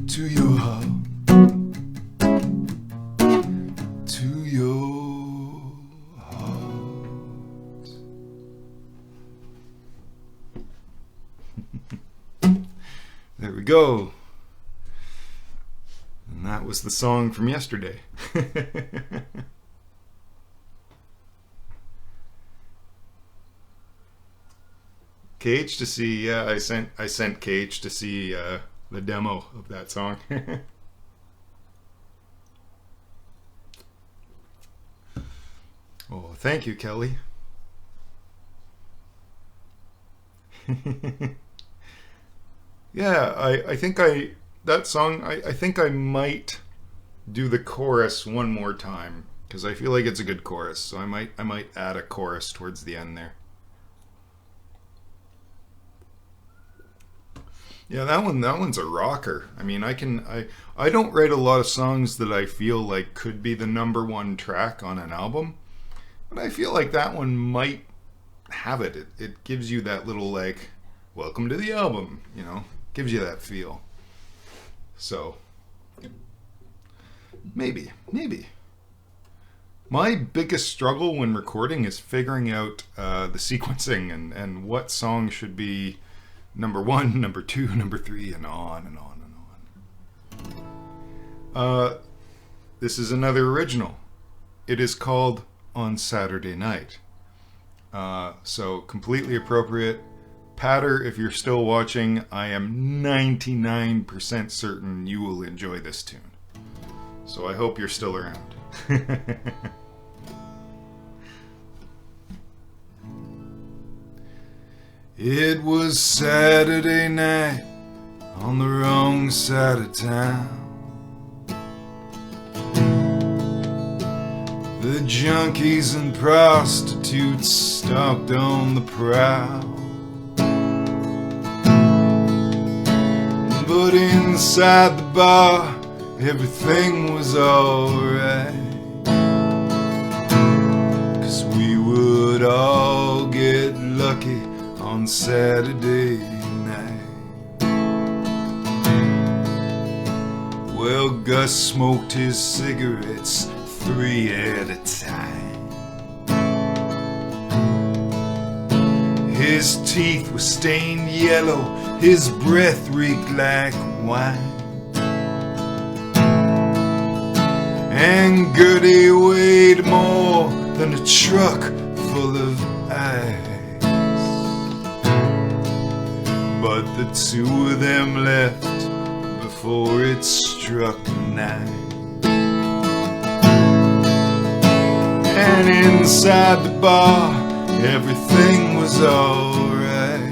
to your heart, to your heart. There we go. And that was the song from yesterday. Cage to see, yeah, I sent Cage to see the demo of that song. Oh, thank you, Kelly. Yeah, I think that song, I think I might do the chorus one more time, because I feel like it's a good chorus, so I might add a chorus towards the end there. Yeah, that one's a rocker. I mean, I don't write a lot of songs that I feel like could be the number one track on an album, but I feel like that one might have it. It gives you that little, like, welcome to the album, you know? Gives you that feel. So, maybe. My biggest struggle when recording is figuring out the sequencing and what song should be number 1, number 2, number 3, and on and on and on. This is another original. It is called On Saturday Night. So, completely appropriate. Peader, if you're still watching, I am 99% certain you will enjoy this tune. So I hope you're still around. It was Saturday night on the wrong side of town. The junkies and prostitutes stalked on the prowl. But inside the bar, everything was alright. 'Cause we would all get lucky on Saturday night. Well, Gus smoked his cigarettes 3 at a time. His teeth were stained yellow, his breath reeked like wine. And Gertie weighed more than a truck full of ice. But the two of them left before it struck 9. And inside the bar, everything was alright.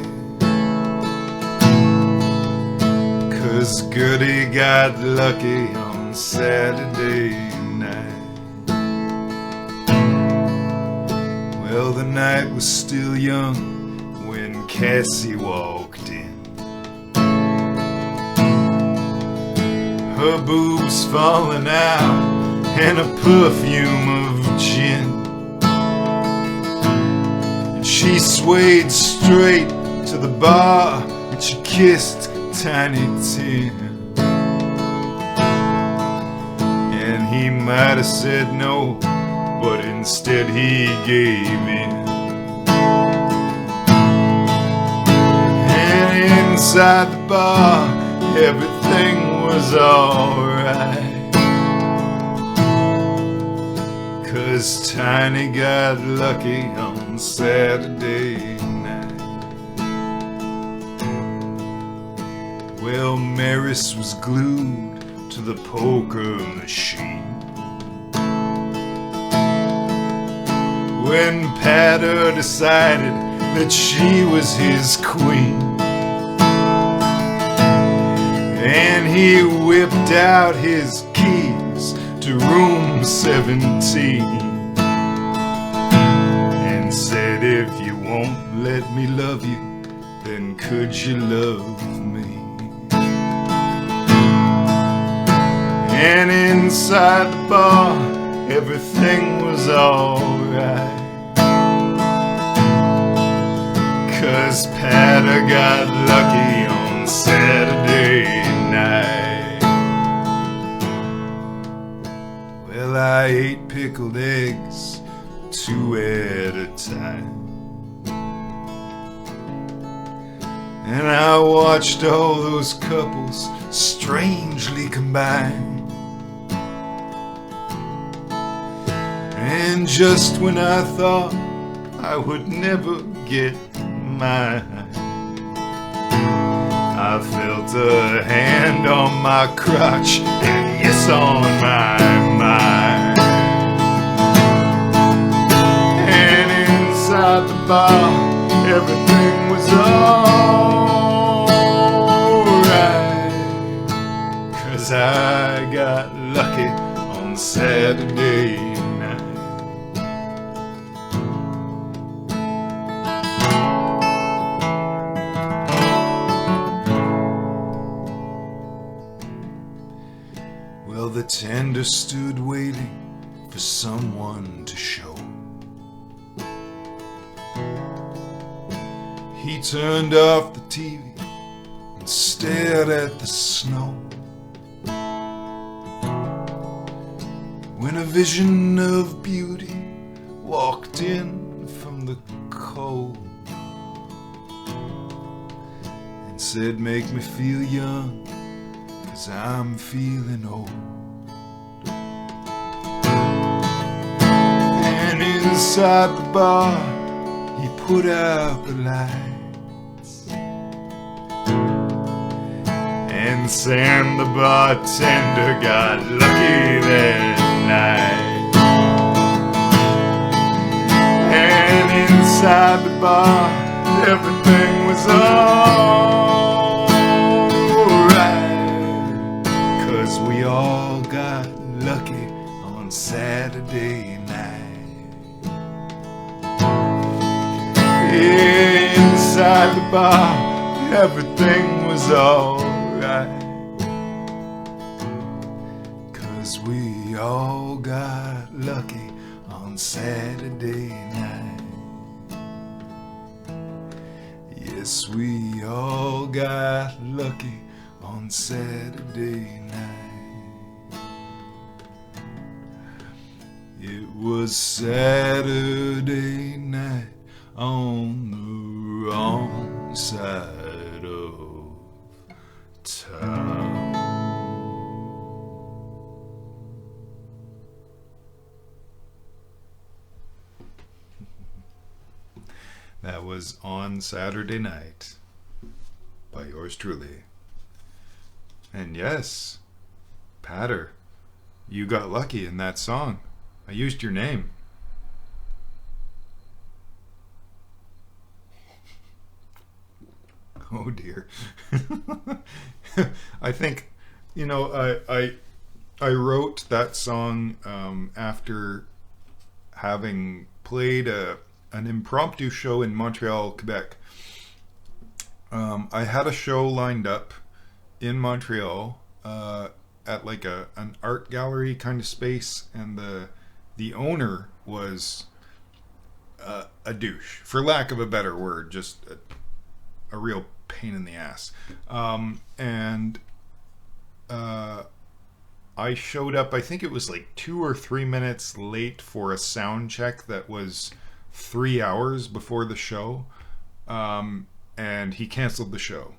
'Cause Gertie got lucky on on Saturday night. Well, the night was still young when Cassie walked in. Her boobs falling out and a perfume of gin. And she swayed straight to the bar and she kissed Tiny Tim. And he might have said no, but instead he gave in. And inside the bar, everything was alright, 'cause Tiny got lucky on Saturday night. Well, Maris was glued to the poker machine when Peader decided that she was his queen. And he whipped out his keys to room 17 and said, if you won't let me love you, then could you love me? And inside the bar, everything was alright, 'cause Peader got lucky on Saturday night. Well, I ate pickled eggs 2 at a time, and I watched all those couples strangely combine. And just when I thought I would never get mine, I felt a hand on my crotch and yes on my mind. And inside the bar, everything was alright, 'cause I got lucky on Saturday night. The tender stood waiting for someone to show. He turned off the TV and stared at the snow, when a vision of beauty walked in from the cold and said, make me feel young, 'cause I'm feeling old. Inside the bar, he put out the lights, and Sam the bartender got lucky that night. And inside the bar, everything was alright, 'cause we all got lucky on Saturday night. Inside the bar, everything was alright, 'cause we all got lucky on Saturday night. Yes, we all got lucky on Saturday night. It was Saturday night on the wrong side of town. That was On Saturday Night by yours truly. And yes, Peader, you got lucky in that song. I used your name. Oh dear. I think, I wrote that song after having played an impromptu show in Montreal, Quebec. I had a show lined up in Montreal at like an art gallery kind of space, and the owner was a douche, for lack of a better word, just a real pain in the ass. I showed up, I think it was like 2 or 3 minutes late for a sound check that was 3 hours before the show. And he canceled the show.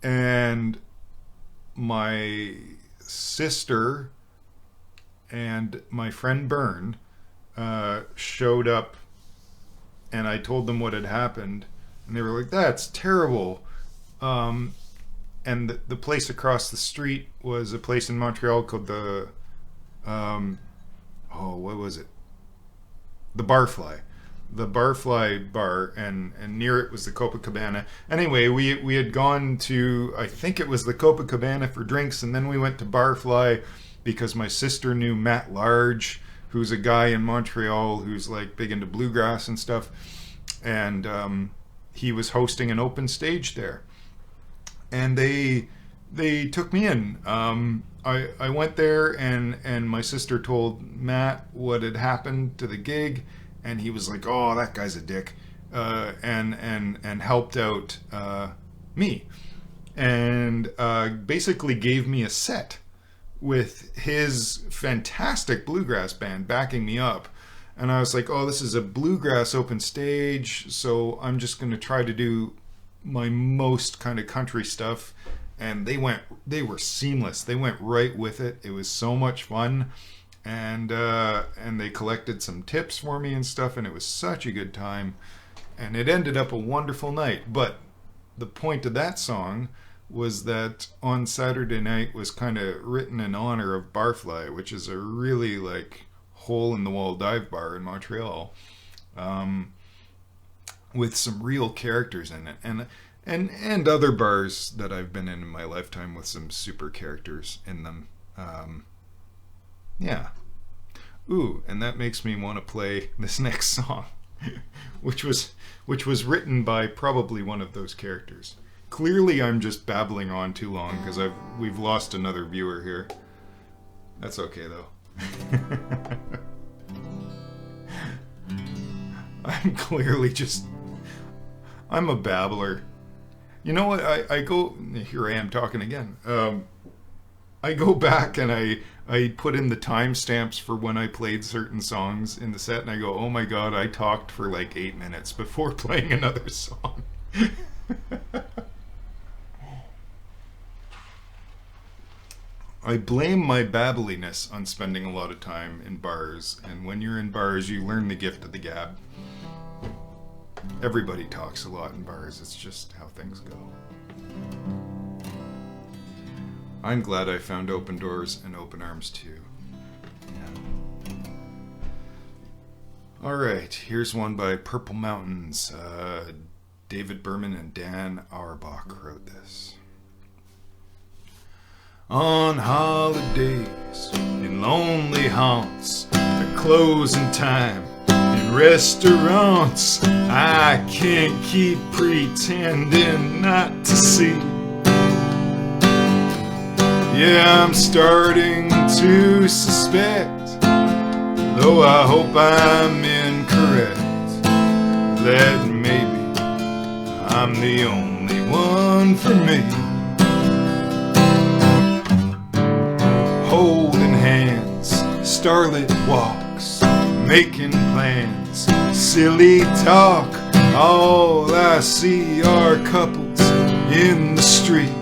And my sister and my friend Bern showed up, and I told them what had happened. And they were like, "That's terrible." And the place across the street was a place in Montreal called the, what was it? The Barfly. The Barfly bar, and near it was the Copacabana. Anyway, we had gone to, I think it was the Copacabana for drinks, and then we went to Barfly because my sister knew Matt Large, who's a guy in Montreal who's like big into bluegrass and stuff. And he was hosting an open stage there. And they took me in. I went there, and my sister told Matt what had happened to the gig, and he was like, "Oh, that guy's a dick," and helped out me, and basically gave me a set with his fantastic bluegrass band backing me up. And I was like, "Oh, this is a bluegrass open stage, so I'm just going to try to do my most kind of country stuff." And they were seamless. They went right with it. It was so much fun. And they collected some tips for me and stuff, and it was such a good time. And it ended up a wonderful night. But the point of that song was that On Saturday Night was kind of written in honor of Barfly, which is a really like hole-in-the-wall dive bar in Montreal, with some real characters in it, and other bars that I've been in my lifetime with some super characters in them. Yeah. Ooh, and that makes me want to play this next song, which was written by probably one of those characters. Clearly, I'm just babbling on too long because we've lost another viewer here. That's okay though. I'm a babbler. You know what? Here I am talking again. I go back and I put in the timestamps for when I played certain songs in the set, and I go, "Oh my god, I talked for like 8 minutes before playing another song." I blame my babbliness on spending a lot of time in bars, and when you're in bars, you learn the gift of the gab. Everybody talks a lot in bars, it's just how things go. I'm glad I found open doors and open arms too. Yeah. Alright, here's one by Purple Mountains. David Berman and Dan Auerbach wrote this. On holidays, in lonely haunts, at closing time, in restaurants, I can't keep pretending not to see. Yeah, I'm starting to suspect, though I hope I'm incorrect, that maybe I'm the only one for me. Holding hands, starlit walks, making plans, silly talk. All I see are couples in the street.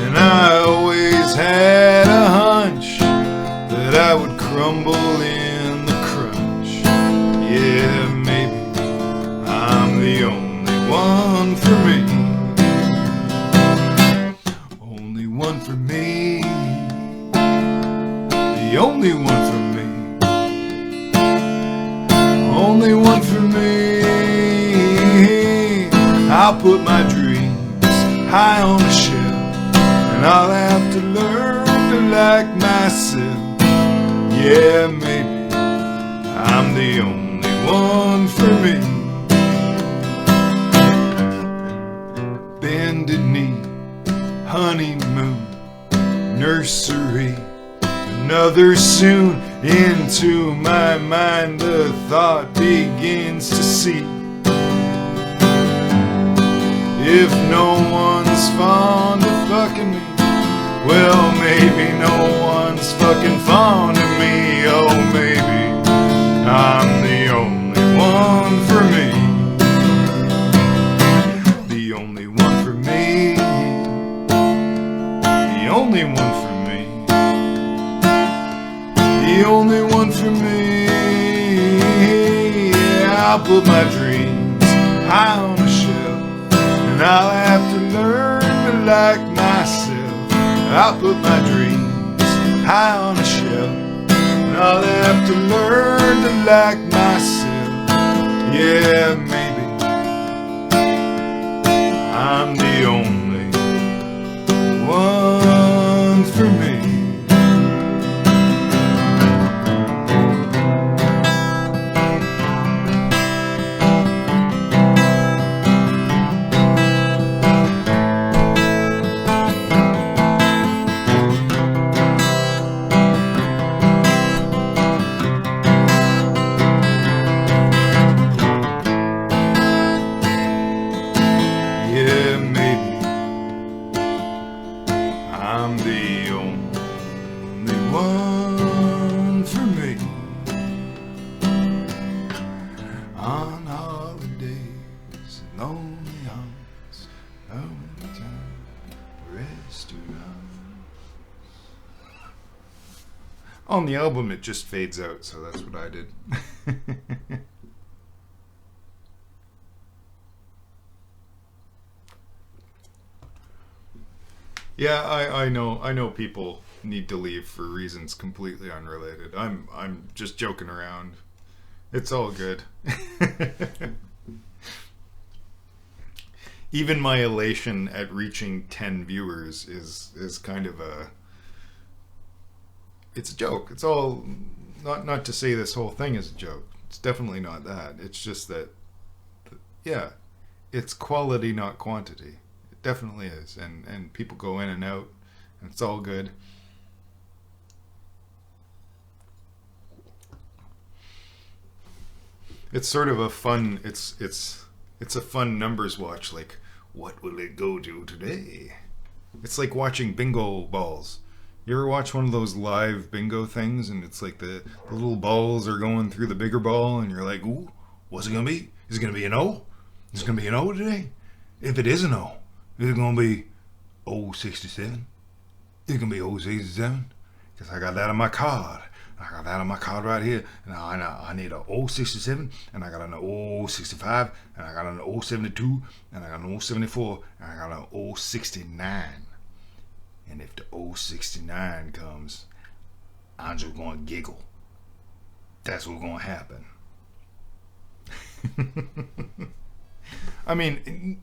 And I always had a hunch that I would crumble in the crunch. Yeah, maybe I'm the only one for me. Only one for me. The only one for me. Only one for me. I'll put my dreams high on a shelf, and I'll have to learn to like myself. Yeah, maybe I'm the only one for me. Bended knee, honeymoon, nursery, another soon. Into my mind the thought begins to see, if no one's fond of fucking me, well, maybe no one's fucking fond of me. Oh, maybe I'm the only one for me. The only one for me. The only one for me. The only one for me. Yeah, I'll put my dreams high on a shelf, and I'll have to learn to like myself. I'll put my dreams high on a shelf, and I'll have to learn to like myself. Yeah, maybe I'm the only one for me. On the album it just fades out, so that's what I did. Yeah, I know people need to leave for reasons completely unrelated. I'm just joking around. It's all good. Even my elation at reaching 10 viewers is kind of it's a joke. It's all not to say this whole thing is a joke. It's definitely not that. It's just that, yeah, it's quality, not quantity. It definitely is. And people go in and out, and it's all good. It's sort of a fun. It's a fun numbers watch. Like, what will it go to today? It's like watching bingo balls. You ever watch one of those live bingo things, and it's like the little balls are going through the bigger ball, and you're like, ooh, what's it going to be? Is it going to be an O? Is it going to be an O today? If it is an O, is it going to be 067? Is it going to be 067? Because I got that on my card. I got that on my card right here. And I need a 067, and I got an 065, and I got an 072, and I got an 074, and I got an 069. And if the 069 comes, I'm just going to giggle. That's what's going to happen. I mean,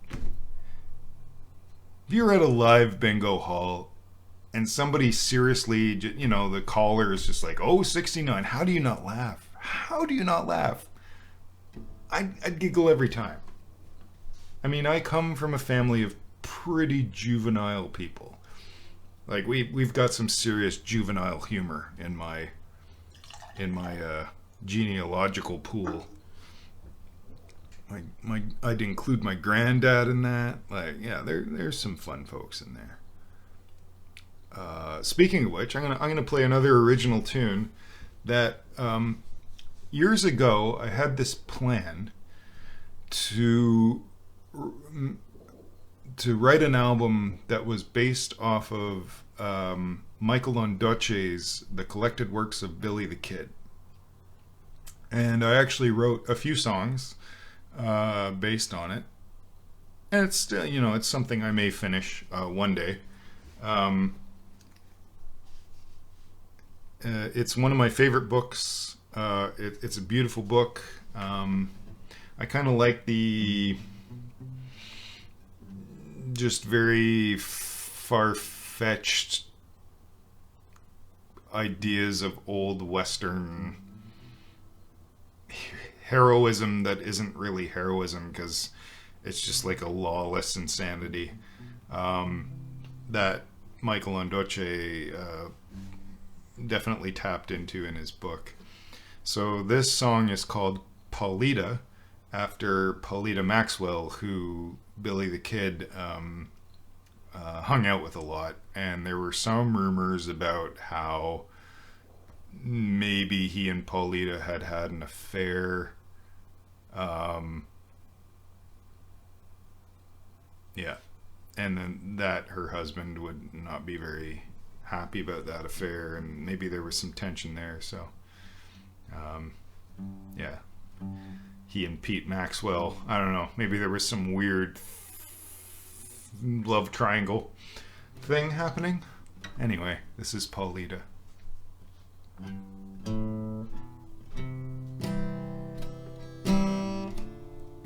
if you're at a live bingo hall and somebody seriously, the caller is just like, 069, how do you not laugh? How do you not laugh? I'd giggle every time. I mean, I come from a family of pretty juvenile people. Like we've got some serious juvenile humor in my genealogical pool. I'd include my granddad in that. Like, yeah, there's some fun folks in there. Speaking of which, I'm gonna play another original tune that years ago I had this plan to write an album that was based off of Michael Ondaatje's The Collected Works of Billy the Kid. And I actually wrote a few songs based on it. And it's still, it's something I may finish one day. It's one of my favorite books. It's a beautiful book. I kind of like the just very far-fetched ideas of old Western heroism that isn't really heroism, because it's just like a lawless insanity that Michael Ondoche definitely tapped into in his book. So this song is called Paulita, after Paulita Maxwell, who Billy the Kid hung out with a lot. And there were some rumors about how maybe he and Paulita had an affair. Yeah. And then that her husband would not be very happy about that affair, and maybe there was some tension there. So, yeah. He and Pete Maxwell, I don't know, maybe there was some weird love triangle thing happening. Anyway, this is Paulita.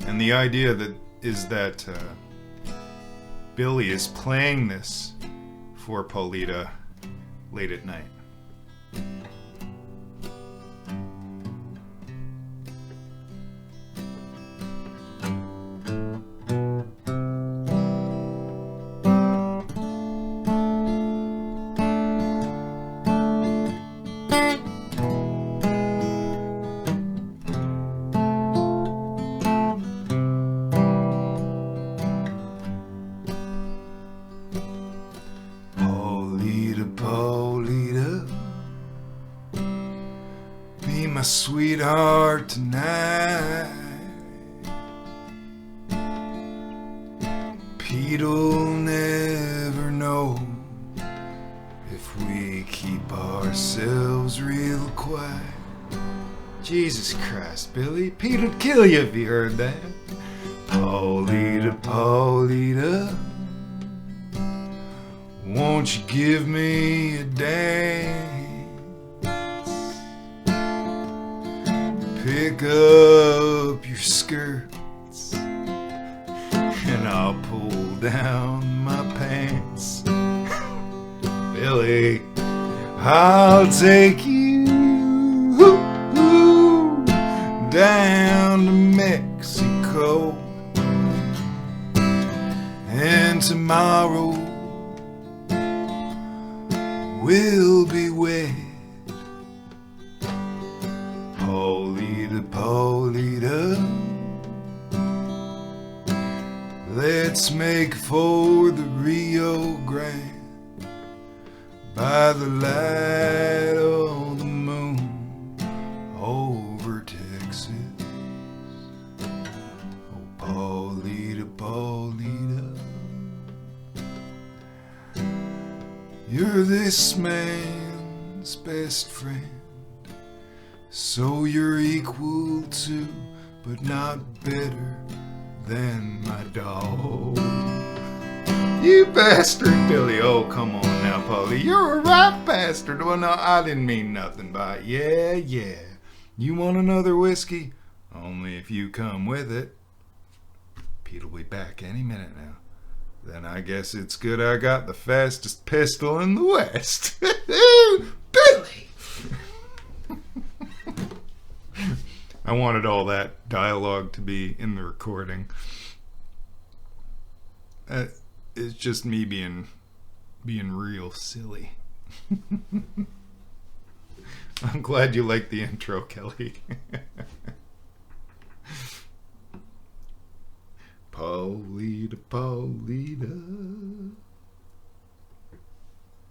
And the idea is that Billy is playing this for Paulita late at night. Sweetheart tonight, Pete'll never know if we keep ourselves real quiet. Jesus Christ, Billy, Pete'd kill you if he heard that. Paulita, Paulita, won't you give me a dance? Pick up your skirts and I'll pull down my pants. Billy, I'll take you down to Mexico, and tomorrow we'll be wed. Paulita, Paulita, let's make for the Rio Grande by the light of the moon over Texas. Oh, Paulita, Paulita, you're this man's best friend. So you're equal to, but not better than my dog. You bastard, Billy. Oh, come on now, Paulie. You're a right bastard. Well, no, I didn't mean nothing by it. Yeah. You want another whiskey? Only if you come with it. Pete'll be back any minute now. Then I guess it's good I got the fastest pistol in the West. Billy! I wanted all that dialogue to be in the recording. It's just me being real silly. I'm glad you liked the intro, Kelly. Paulita, Paulita.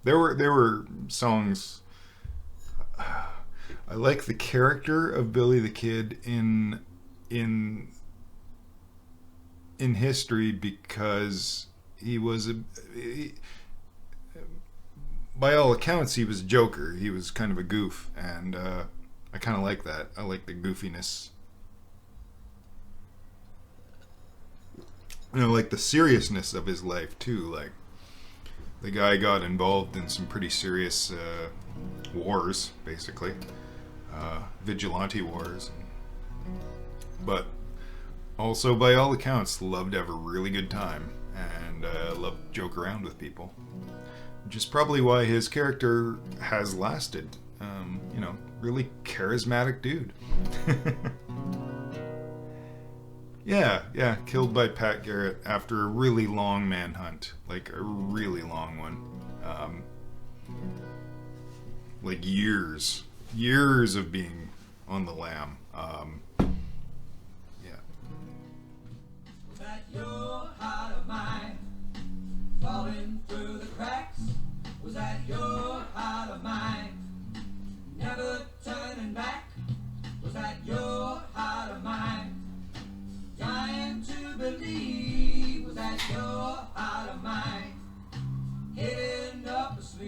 There were songs. I like the character of Billy the Kid in history, because by all accounts he was a joker. He was kind of a goof, and I kind of like that. I like the goofiness. And I like the seriousness of his life too. Like, the guy got involved in some pretty serious wars, basically. Vigilante wars. But also, by all accounts, loved to have a really good time, and loved to joke around with people. which is probably why his character has lasted. Really charismatic dude. Yeah, killed by Pat Garrett after a really long manhunt, like a really long one. Like years of being on the lam. Yeah. Was that your heart of mine falling through the cracks? Was that your heart of mine never turning back? Was that your heart of mine dying to believe? Was that your heart of mine hidden up asleep?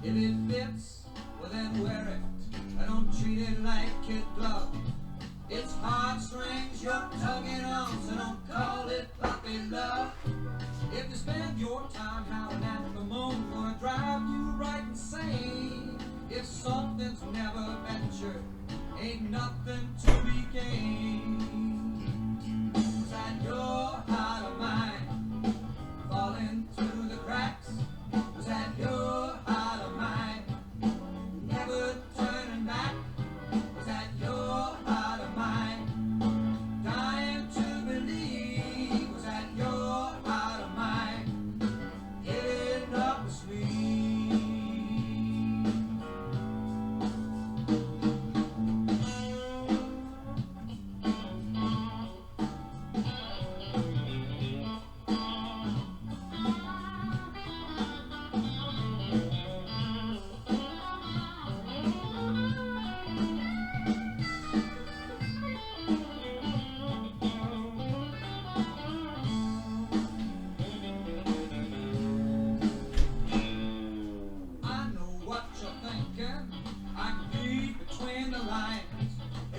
If it fits, well then wear it. I don't treat it like kid glove. It's heartstrings you're tugging on, so don't call it puppy love. If you spend your time howling at the moon, gonna drive you right insane. If something's never ventured, ain't nothing to be gained. Was that your heart of mine falling through the cracks? Was that your heart of mine never turning back? Was that your heart of mine dying to believe? Was that your heart of mine hidden up asleep?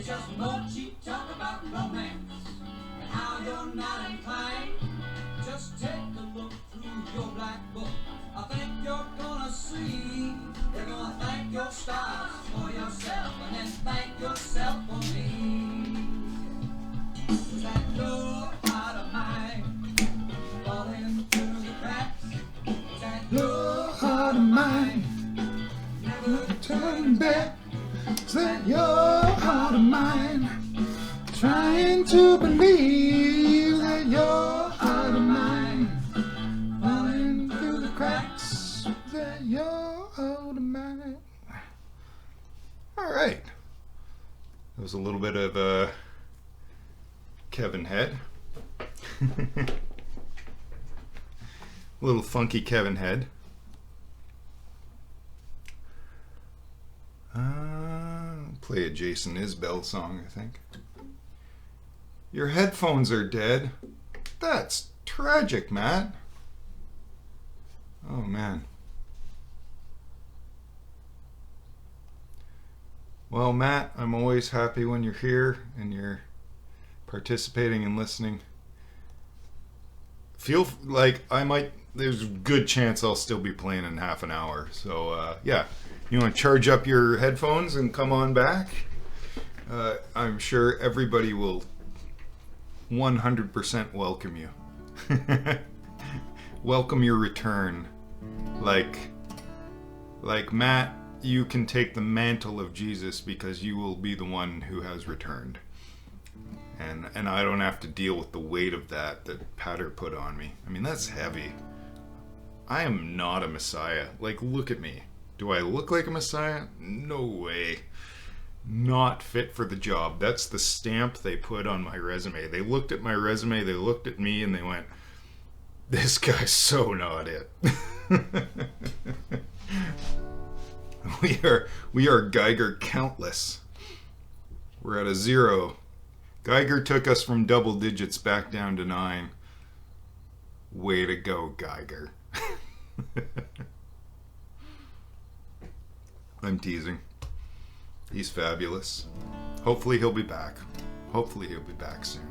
Just more cheap talk about romance and how you're not inclined. Just take a look through your black book. I think you're gonna see. You're gonna thank your stars for yourself and then thank yourself for me. Is that your heart of mine falling through the cracks? Is that your heart of mine never turning back? Is that your heart of mine trying to believe? That your heart of mine falling through the cracks? Is that your heart of mine? All right. That was a little bit of Kevin Head. A little funky Kevin Head. Play a Jason Isbell song, I think. Your headphones are dead. That's tragic, Matt. Oh, man. Well, Matt, I'm always happy when you're here and you're participating and listening. Feel like there's a good chance I'll still be playing in half an hour. So, yeah. You want to charge up your headphones and come on back? I'm sure everybody will 100% welcome you. Welcome your return. Like Matt, you can take the mantle of Jesus because you will be the one who has returned. And I don't have to deal with the weight of that Peader put on me. I mean, that's heavy. I am not a Messiah. Like, look at me. Do I look like a Messiah? No way. Not fit for the job. That's the stamp they put on my resume. They looked at my resume, they looked at me, and they went, this guy's so not it. We are Geiger countless. We're at a 0. Geiger took us from double digits back down to 9. Way to go, Geiger. I'm teasing. He's fabulous. Hopefully he'll be back. Hopefully he'll be back soon.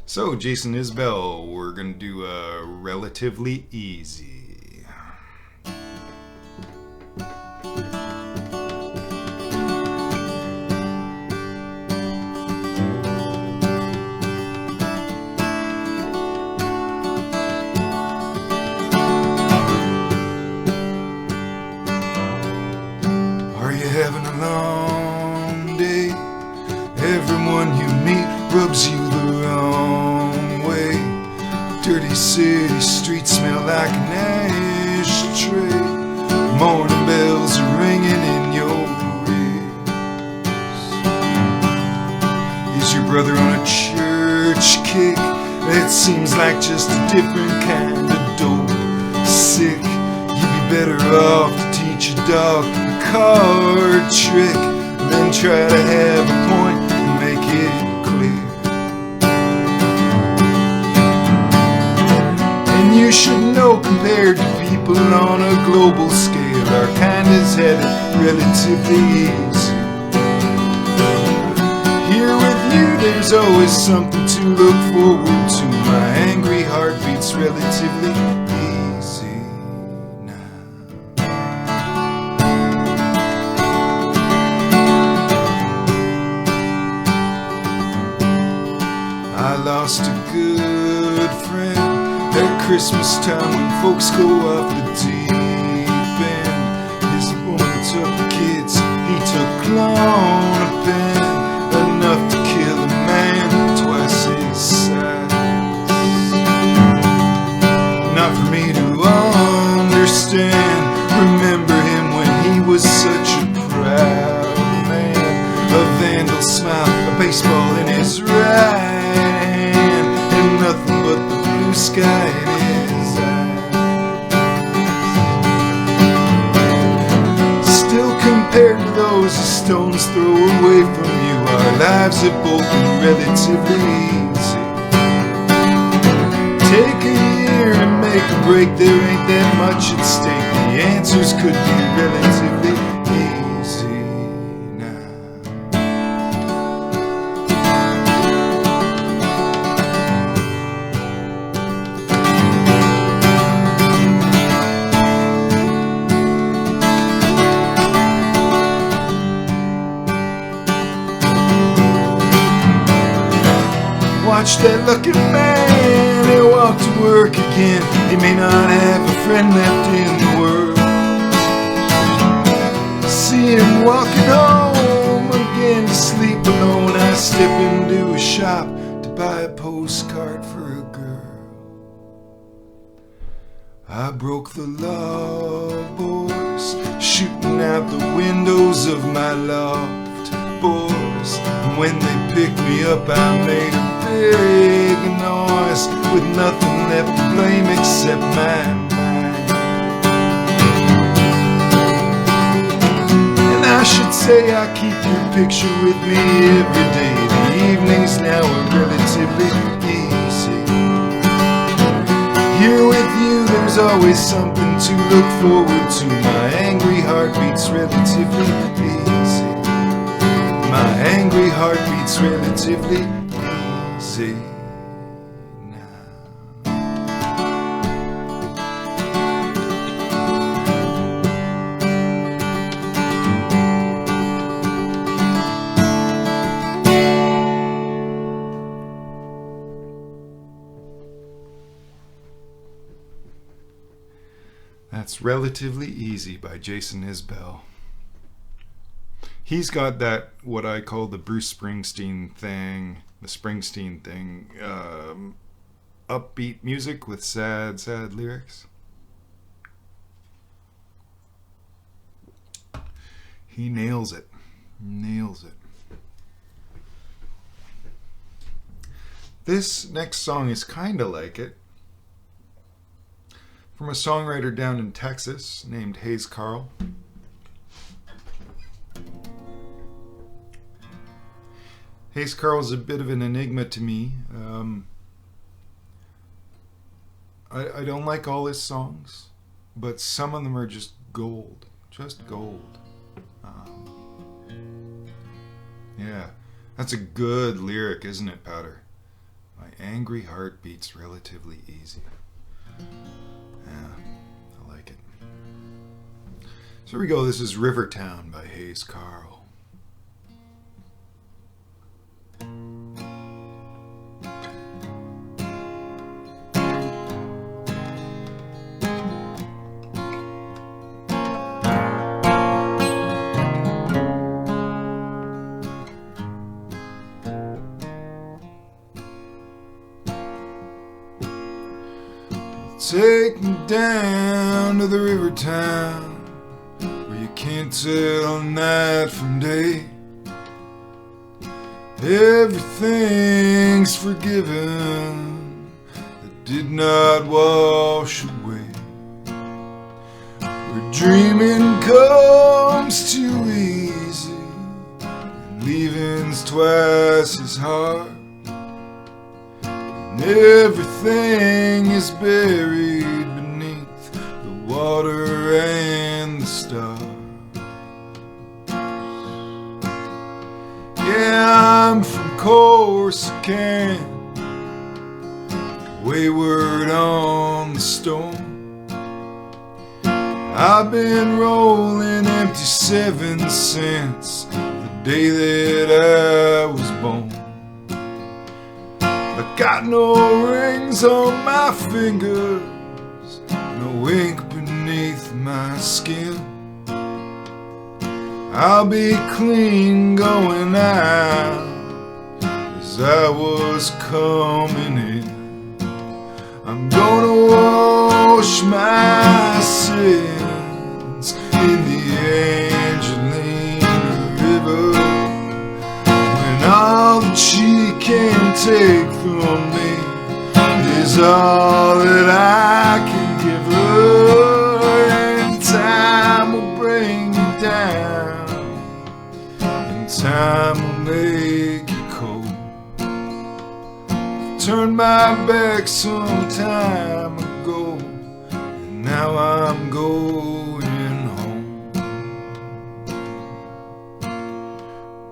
So, Jason Isbell, we're going to do a relatively easy. brother on a church kick. It seems like just a different kind of dope. Sick, you'd be better off to teach a dog a card trick than try to have a point and make it clear. And you should know, compared to people on a global scale, our kind has had it relatively easy. Here with you, there's always something to look forward to. My angry heart beats relatively easy now. I lost a good friend at Christmas time when folks go off the deep end. His woman took the kids, he took Klonopin. Enough to kill a man twice his size. Not for me to understand. Remember him when he was such a proud man. A vandal smile, a baseball in his right hand, and nothing but the blue sky in his eyes. Still compared to those a stone's throw away from you, our lives have both been relatively easy. Take a year to make a break, there ain't that much at stake. The answers could be relatively easy now. Watch that lucky man, he walked to work again. He may not have a friend left in the world. See him walking home again to sleep alone. I step into a shop to buy a postcard for a girl. I broke the law, boys, shooting out the windows of my loft, boys. And when they picked me up, I made a big noise with nothing left to blame except my mind. And I should say I keep your picture with me every day. The evenings now are relatively easy. Here with you, there's always something to look forward to. My angry heart beats relatively easy. My angry heart beats relatively easy now. That's Relatively Easy by Jason Isbell. He's got that, what I call the Bruce Springsteen thing, the Springsteen thing, upbeat music with sad lyrics. He nails it. This next song is kind of like it. From a songwriter down in Texas named Hayes Carll. Hayes Carll is a bit of an enigma to me. I don't like all his songs, but some of them are just gold. Just gold. Yeah, that's a good lyric, isn't it, Peader? My angry heart beats relatively easy. Yeah, I like it. So here we go. This is Rivertown by Hayes Carll. Take me down to the Rivertown, where you can't tell night from day. Everything's forgiven that did not wash away. Where dreaming comes too easy and leaving's twice as hard. And everything is buried beneath the water and the stars. Yeah, I'm from Corsican, wayward on the storm. I've been rolling empty 7 cents the day that I was born. I got no rings on my fingers, no ink beneath my skin. I'll be clean going out as I was coming in. I'm gonna wash my sins in the Angelina River. When all that she can take from me is all that I can give her, and time will bring you down, and time will make you cold. Turned my back some time ago, and now I'm going home.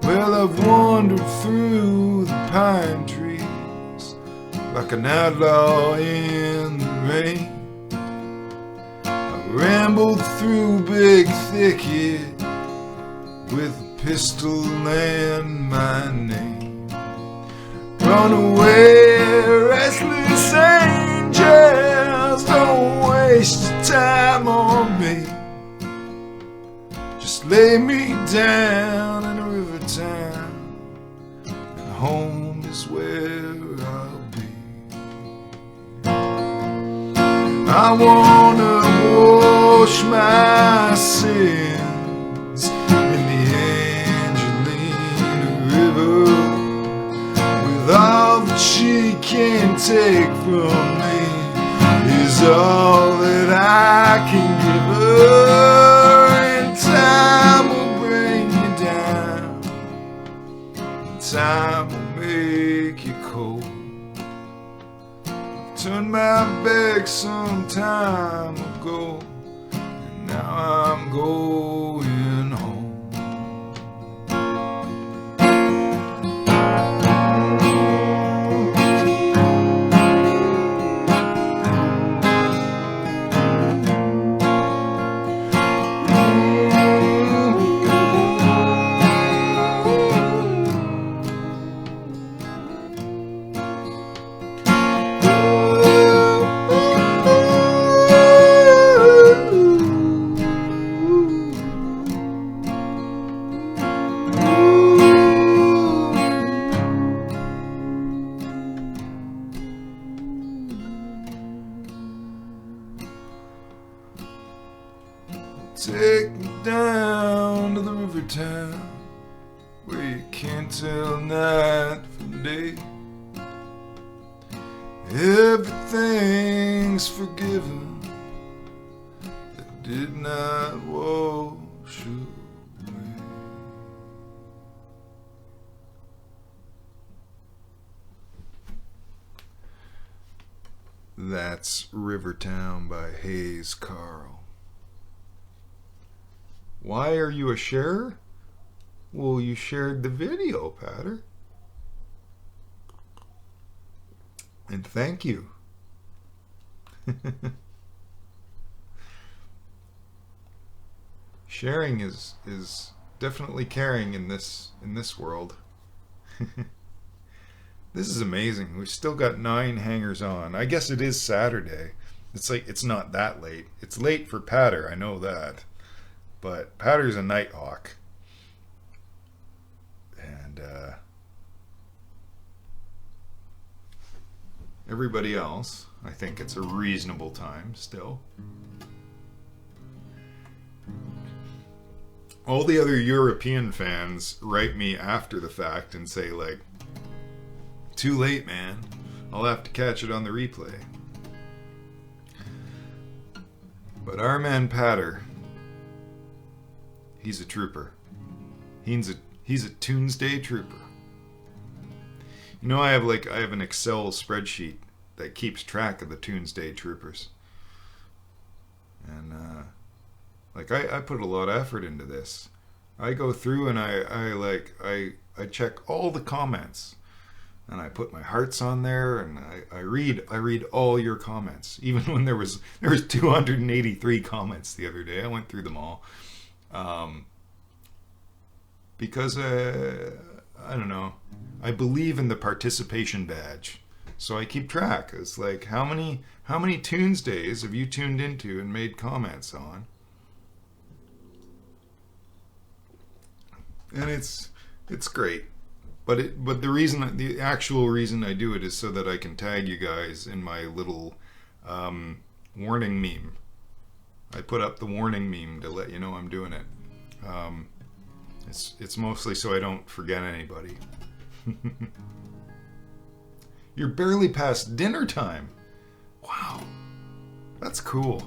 Well, I've wandered through the pine trees like an outlaw in the rain. I rambled through big thicket with a pistol and my name. Run away, restless angels, don't waste your time on me. Just lay me down in Rivertown, and home is where I'll be. I wanna wash my sins in the Angelina River. All that she can take from me is all that I can give her, and time will bring you down, and time will make you cold. I've turned my back some time ago, and now I'm going home. Take me down to the Rivertown, where you can't tell night from day. Everything's forgiven that did not wash away. That's Rivertown by Hayes Carll. Why are you a sharer? Well, you shared the video, Peader. And thank you. Sharing is definitely caring in this world. This is amazing. We've still got 9 hangers on. I guess it is Saturday. It's not that late. It's late for Peader, I know that. But Peader's a night hawk. And everybody else, I think it's a reasonable time still. all the other European fans write me after the fact and say, like, too late, man. I'll have to catch it on the replay. But our man Peader, he's a trooper. He's a Tunesday trooper. You know, I have an Excel spreadsheet that keeps track of the Tunesday troopers. And I put a lot of effort into this. I go through and I check all the comments. And I put my hearts on there, and I read all your comments. Even when there was 283 comments the other day, I went through them all. Because I don't know, I believe in the participation badge, so I keep track. It's like, how many Tunesdays have you tuned into and made comments on? And it's great. But the actual reason I do it is so that I can tag you guys in my little warning meme. I put up the warning meme to let you know I'm doing it. It's mostly so I don't forget anybody. You're barely past dinner time. Wow, that's cool.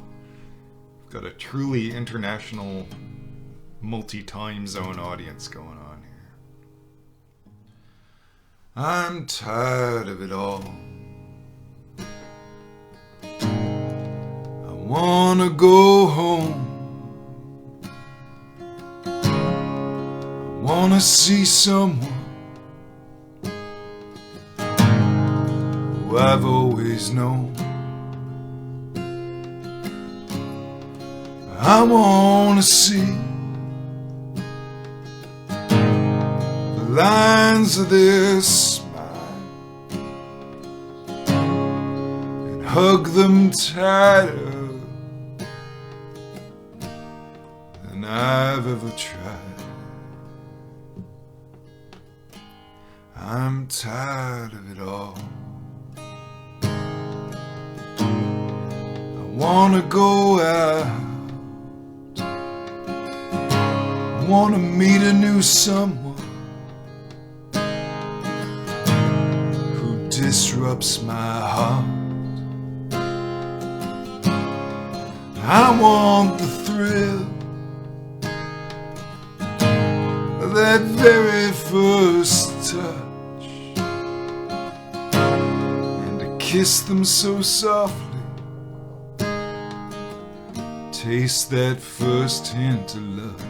We've got a truly international, multi-time zone audience going on. I'm tired of it all. I wanna go home. I wanna see someone who I've always known. I wanna see lines of their smile and hug them tighter than I've ever tried. I'm tired of it all. I wanna go out. I wanna meet a new someone disrupts my heart. I want the thrill of that very first touch, and to kiss them so softly, taste that first hint of love.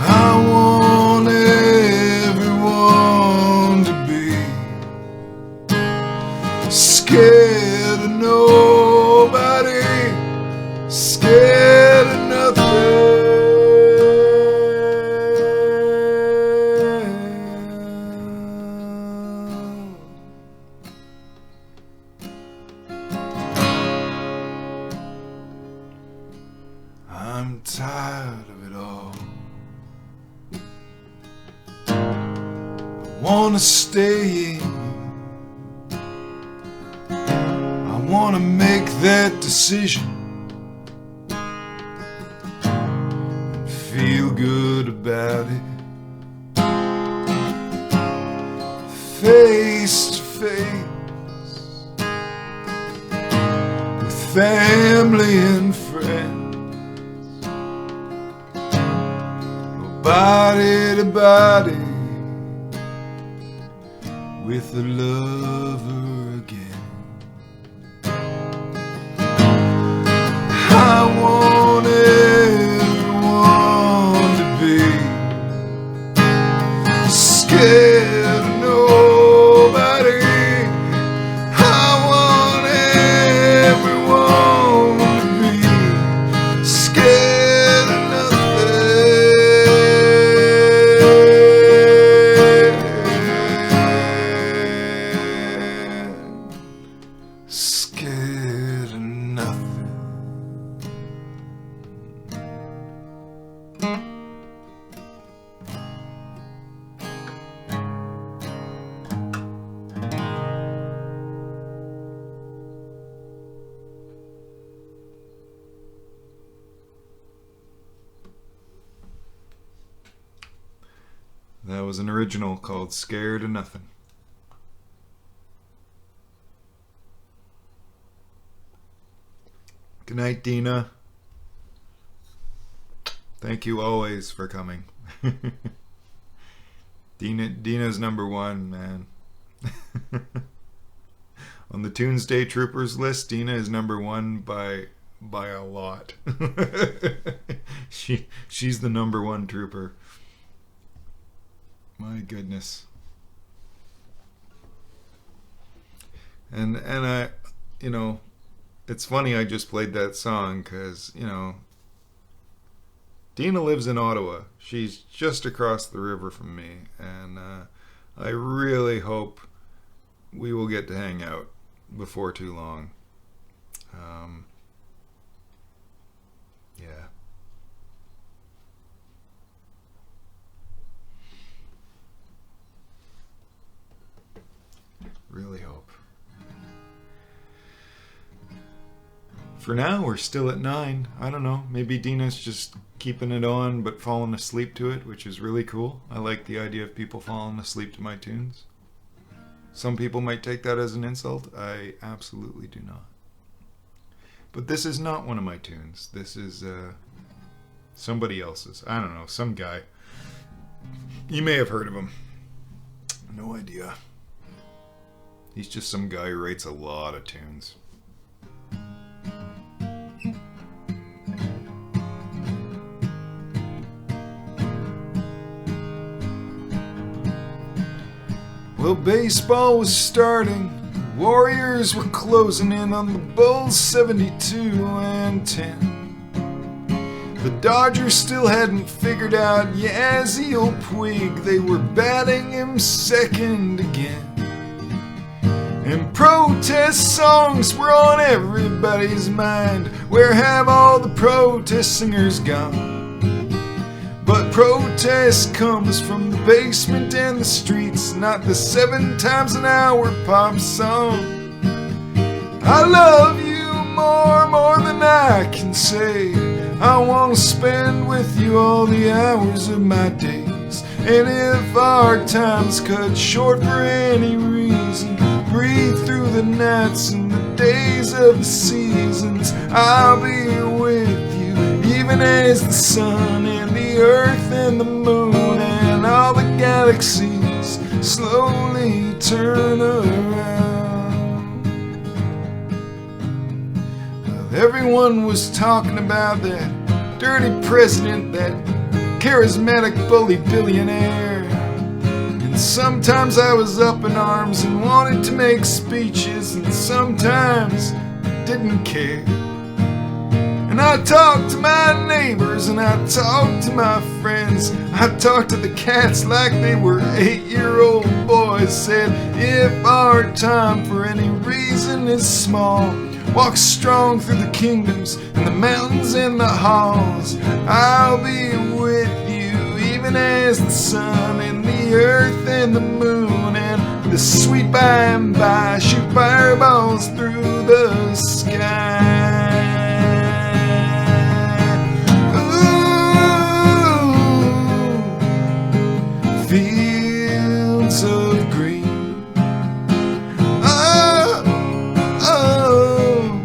I want everyone to be scared of nobody, scared of nothing. I'm tired of it all. I wanna stay in. I wanna make that decision and feel good about it. Face to face with family and friends, body to body with a lover again. I want everyone to be scared of nobody. I want everyone to be scared of nothing. That was an original called Scared of Nothing. Good night, Dina. Thank you always for coming. Dina's number one, man. On the Tunesday Troopers list, Dina is number one by a lot. She's the number one trooper. My goodness. And I, you know, it's funny I just played that song because, you know, Dina lives in Ottawa. She's just across the river from me, and I really hope we will get to hang out before too long. Yeah. Really hope. For now, we're still at 9. I don't know. Maybe Dina's just keeping it on but falling asleep to it, which is really cool. I like the idea of people falling asleep to my tunes. Some people might take that as an insult. I absolutely do not. But this is not one of my tunes. This is somebody else's. I don't know, some guy. You may have heard of him. No idea. He's just some guy who writes a lot of tunes. Well, baseball was starting. The Warriors were closing in on the Bulls 72-10. The Dodgers still hadn't figured out Yazzie old Puig. They were batting him second again. And protest songs were on everybody's mind. Where have all the protest singers gone? But protest comes from the basement and the streets, not the 7 times an hour pop song. I love you more than I can say. I want to spend with you all the hours of my days. And if our time's cut short for any reason, breathe through the nights and the days of the seasons. I'll be with you, even as the sun and the earth and the moon and all the galaxies slowly turn around. Well, everyone was talking about that dirty president, that charismatic bully billionaire. And sometimes I was up in arms and wanted to make speeches, and sometimes didn't care. And I talked to my neighbors and I talked to my friends. I talked to the cats like they were 8-year-old boys. Said, if our time for any reason is small, walk strong through the kingdoms and the mountains and the halls. I'll be with you, even as the sun and the earth and the moon and the sweet by and by shoot fireballs through the sky. Ooh, fields of green. Oh, oh,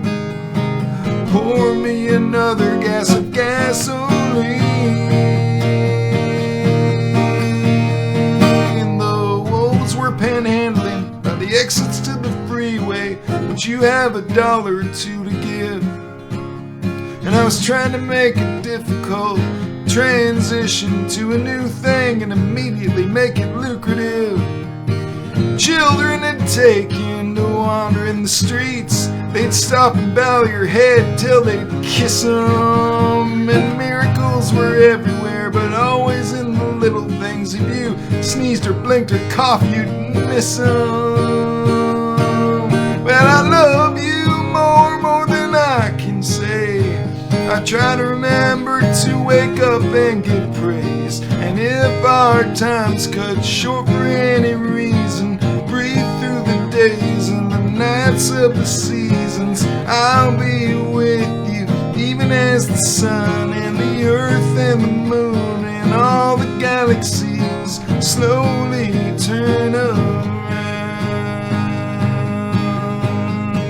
pour me another gas of gasoline. Panhandling by the exits to the freeway. Would you have $1 or $2 to give? And I was trying to make a difficult transition to a new thing and immediately make it lucrative. Children had taken to wander in the streets. They'd stop and bow your head till they'd kiss 'em. And miracles were everywhere, but always in the little things. If you sneezed or blinked or coughed, you'd miss 'em. Well, I love you more than I can say. I try to remember to wake up and give praise. And if our time's cut short for any reason, breathe through the days and the nights of the seasons. I'll be with you, even as the sun and the earth and the moon and all the galaxies slowly turn around.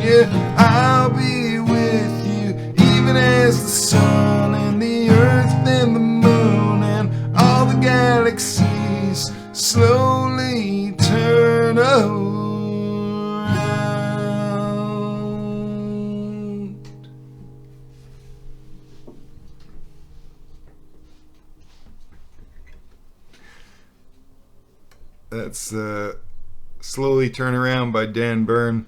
Yeah, I'll be with you, even as the sun and the earth and the moon and all the galaxies slowly turn around. That's Slowly Turn Around by Dan Bern.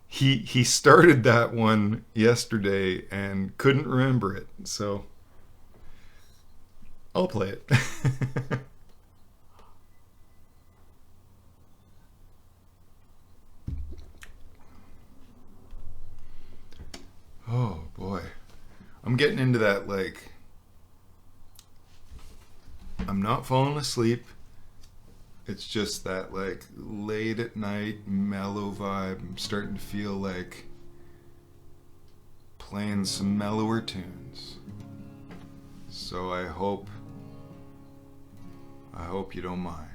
He started that one yesterday and couldn't remember it, so I'll play it. Oh boy, I'm getting into that, like, I'm not falling asleep. It's just that, like, late at night, mellow vibe. I'm starting to feel like playing some mellower tunes. So I hope you don't mind.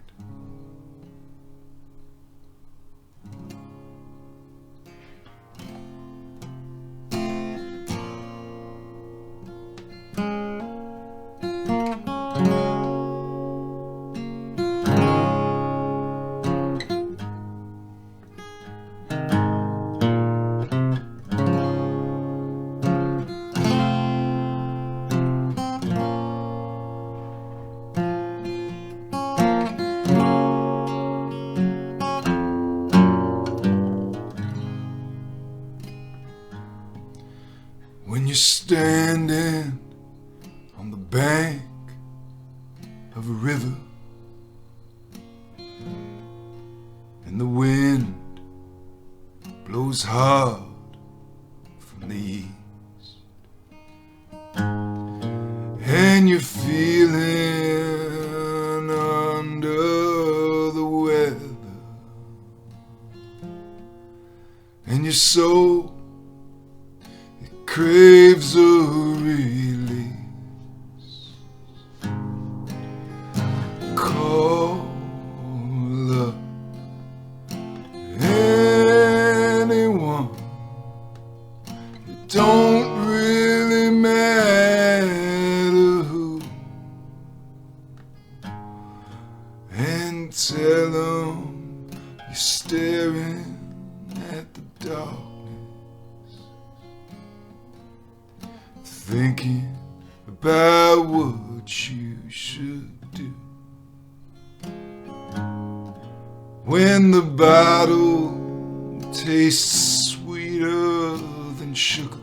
When you're standing on the bank of a river and the wind blows hard from the east and you're feeling under the weather and your soul craves a release. Call up anyone. It don't really matter who, and tell them you're staring at the dark, thinking about what you should do. When the bottle tastes sweeter than sugar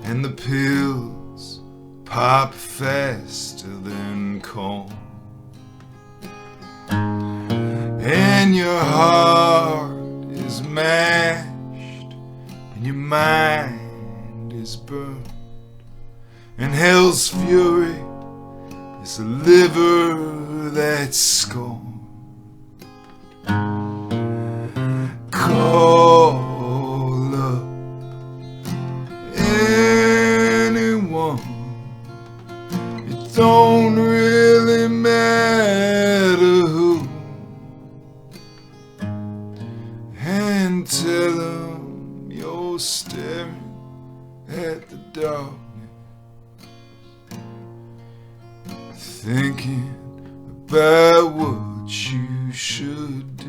and the pills pop faster than corn and your heart is mashed and your mind is burned, and hell's fury is a liver that's scorned. Call up anyone. It don't really matter who, and tell them you're staring at the darkness, thinking about what you should do.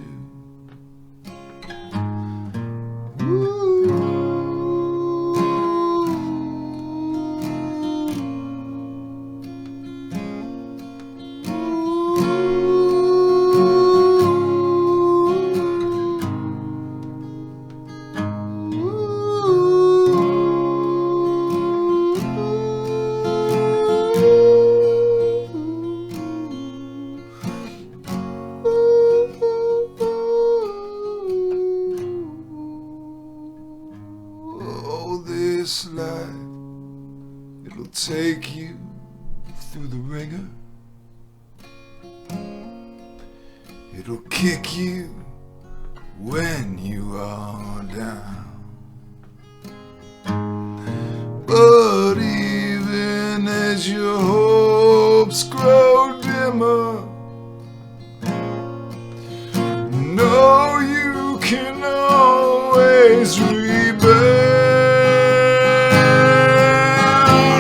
This life, it'll take you through the ringer. It'll kick you when you are down. But even as your hopes grow rebound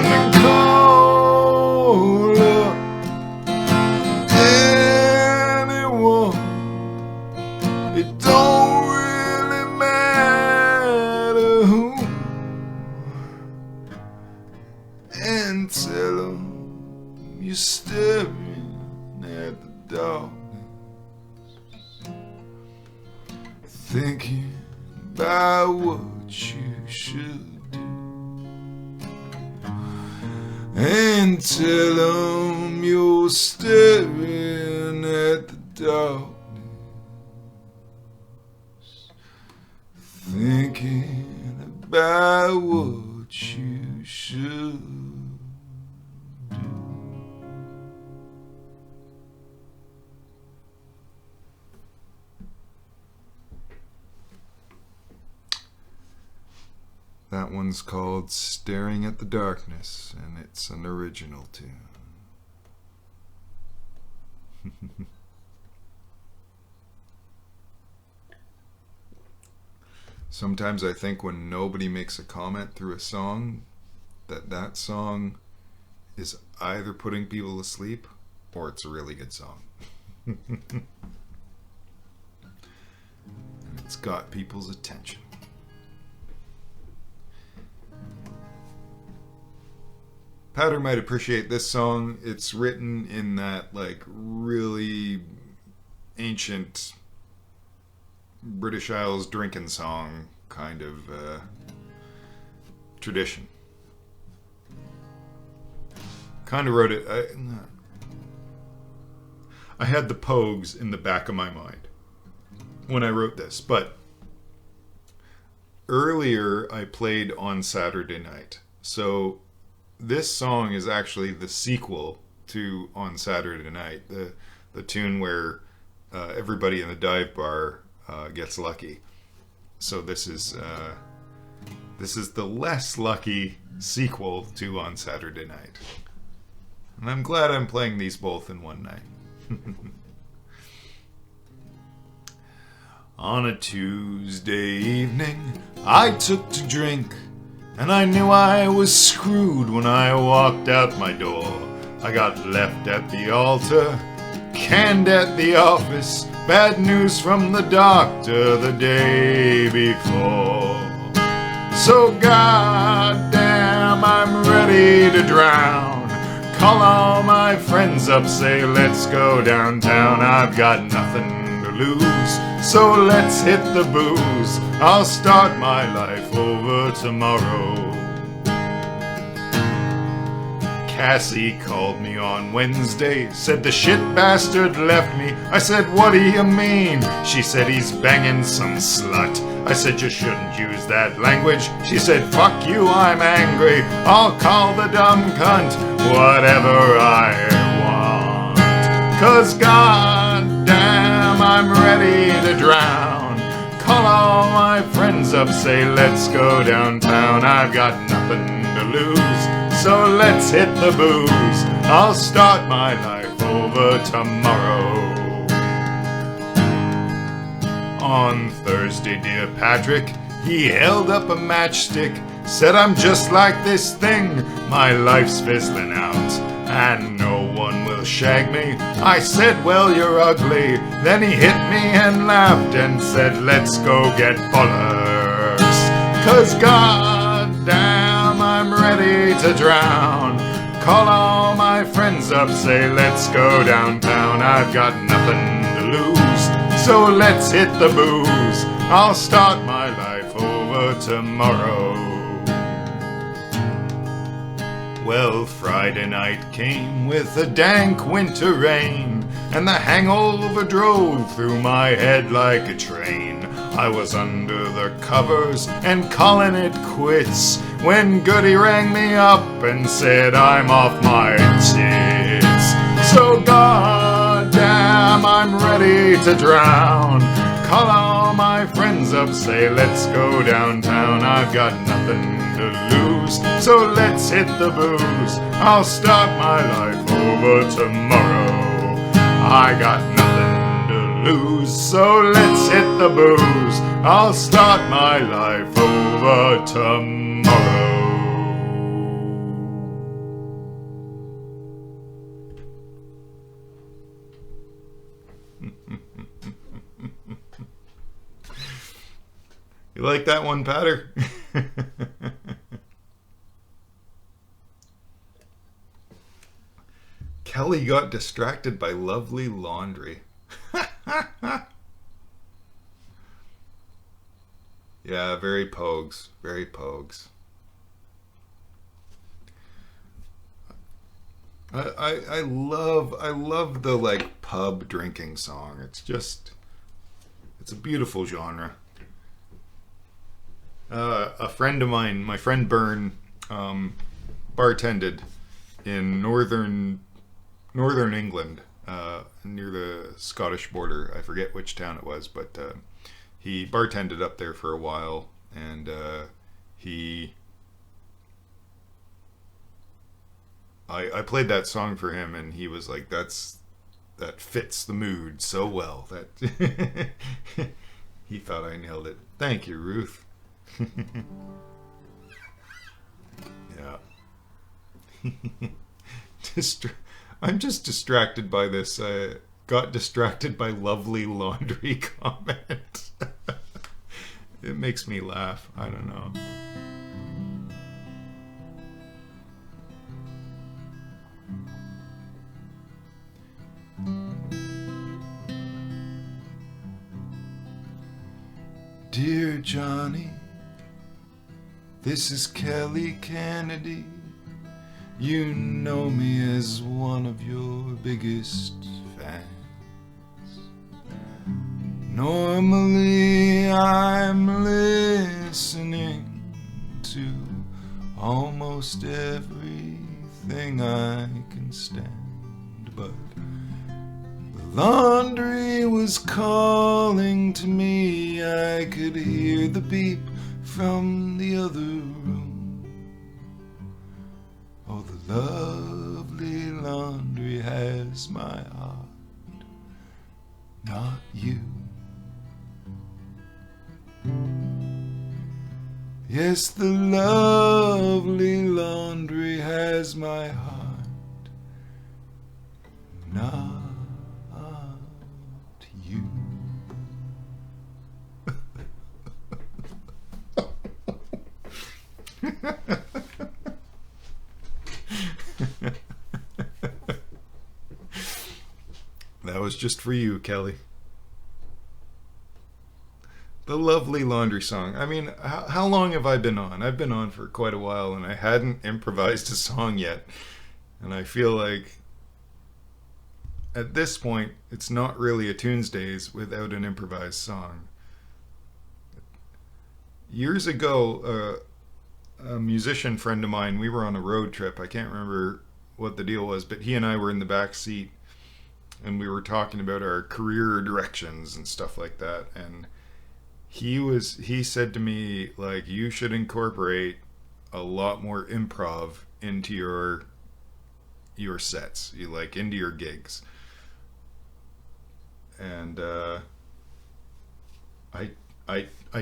and call up anyone. It don't really matter who, and tell them you're staring at the darkness, thinking about what you should do, and tell them you're staring at the darkness, thinking about what you should do. That one's called Staring at the Darkness, and it's an original tune. Sometimes I think when nobody makes a comment through a song, that song is either putting people to sleep or it's a really good song. And it's got people's attention. Peader might appreciate this song. It's written in that like really ancient British Isles drinking song kind of tradition. Kind of wrote it. I had the Pogues in the back of my mind when I wrote this, but earlier I played On Saturday Night. So this song is actually the sequel to On Saturday Night, the tune where everybody in the dive bar gets lucky. So this is the less lucky sequel to On Saturday Night. And I'm glad I'm playing these both in one night. On a Tuesday evening, I took to drink, and I knew I was screwed when I walked out my door. I got left at the altar, canned at the office, bad news from the doctor the day before. So goddamn, I'm ready to drown. Call all my friends up, say let's go downtown. I've got nothing to lose, so let's hit the booze. I'll start my life over tomorrow. Cassie called me on Wednesday, said the shit bastard left me. I said, what do you mean? She said, he's banging some slut. I said, you shouldn't use that language. She said, fuck you, I'm angry. I'll call the dumb cunt whatever I want. 'Cause goddamn, I'm ready to drown. Call all my friends up, say let's go downtown. I've got nothing to lose, so let's hit the booze. I'll start my life over tomorrow. On Thursday, dear Patrick, he held up a matchstick, said I'm just like this thing, my life's fizzling out, and no one will shag me. I said, well, you're ugly. Then he hit me and laughed and said, let's go get bollocks. 'Cause goddamn, I'm ready to drown. Call all my friends up, say let's go downtown. I've got nothing to lose, so let's hit the booze. I'll start my life over tomorrow. Well, Friday night came with a dank winter rain, and the hangover drove through my head like a train. I was under the covers and calling it quits when Goody rang me up and said I'm off my tits. So goddamn, I'm ready to drown. Call all my friends up, say let's go downtown. I've got nothing to lose, so let's hit the booze. I'll start my life over tomorrow. I got nothing to blues. So let's hit the booze. I'll start my life over tomorrow. You like that one, Peader? Kelly got distracted by lovely laundry. Yeah, very pogues. Very pogues. I love the like pub drinking song. It's a beautiful genre. A friend of mine, my friend Bern, bartended in northern England, near the Scottish border. I forget which town it was, but he bartended up there for a while, and I played that song for him, and he was like, that fits the mood so well. That he thought I nailed it. Thank you, Ruth. Yeah. I'm just distracted by this. I got distracted by lovely laundry comment. It makes me laugh. I don't know. Dear Johnny, this is Kelly Kennedy. You know me as one of your biggest fans. Normally I'm listening to almost everything I can stand, but the laundry was calling to me. I could hear the beep from the other room. Oh, the lovely laundry has my heart, not you. Yes, the lovely laundry has my heart, not you. That was just for you, Kelly. The lovely laundry song. I mean, how long have I been on? I've been on for quite a while, and I hadn't improvised a song yet. And I feel like at this point, it's not really a Tunesdays without an improvised song. Years ago, a musician friend of mine, we were on a road trip. I can't remember what the deal was, but he and I were in the back seat, and we were talking about our career directions and stuff like that. And he said to me, like, you should incorporate a lot more improv into your sets, into your gigs. And I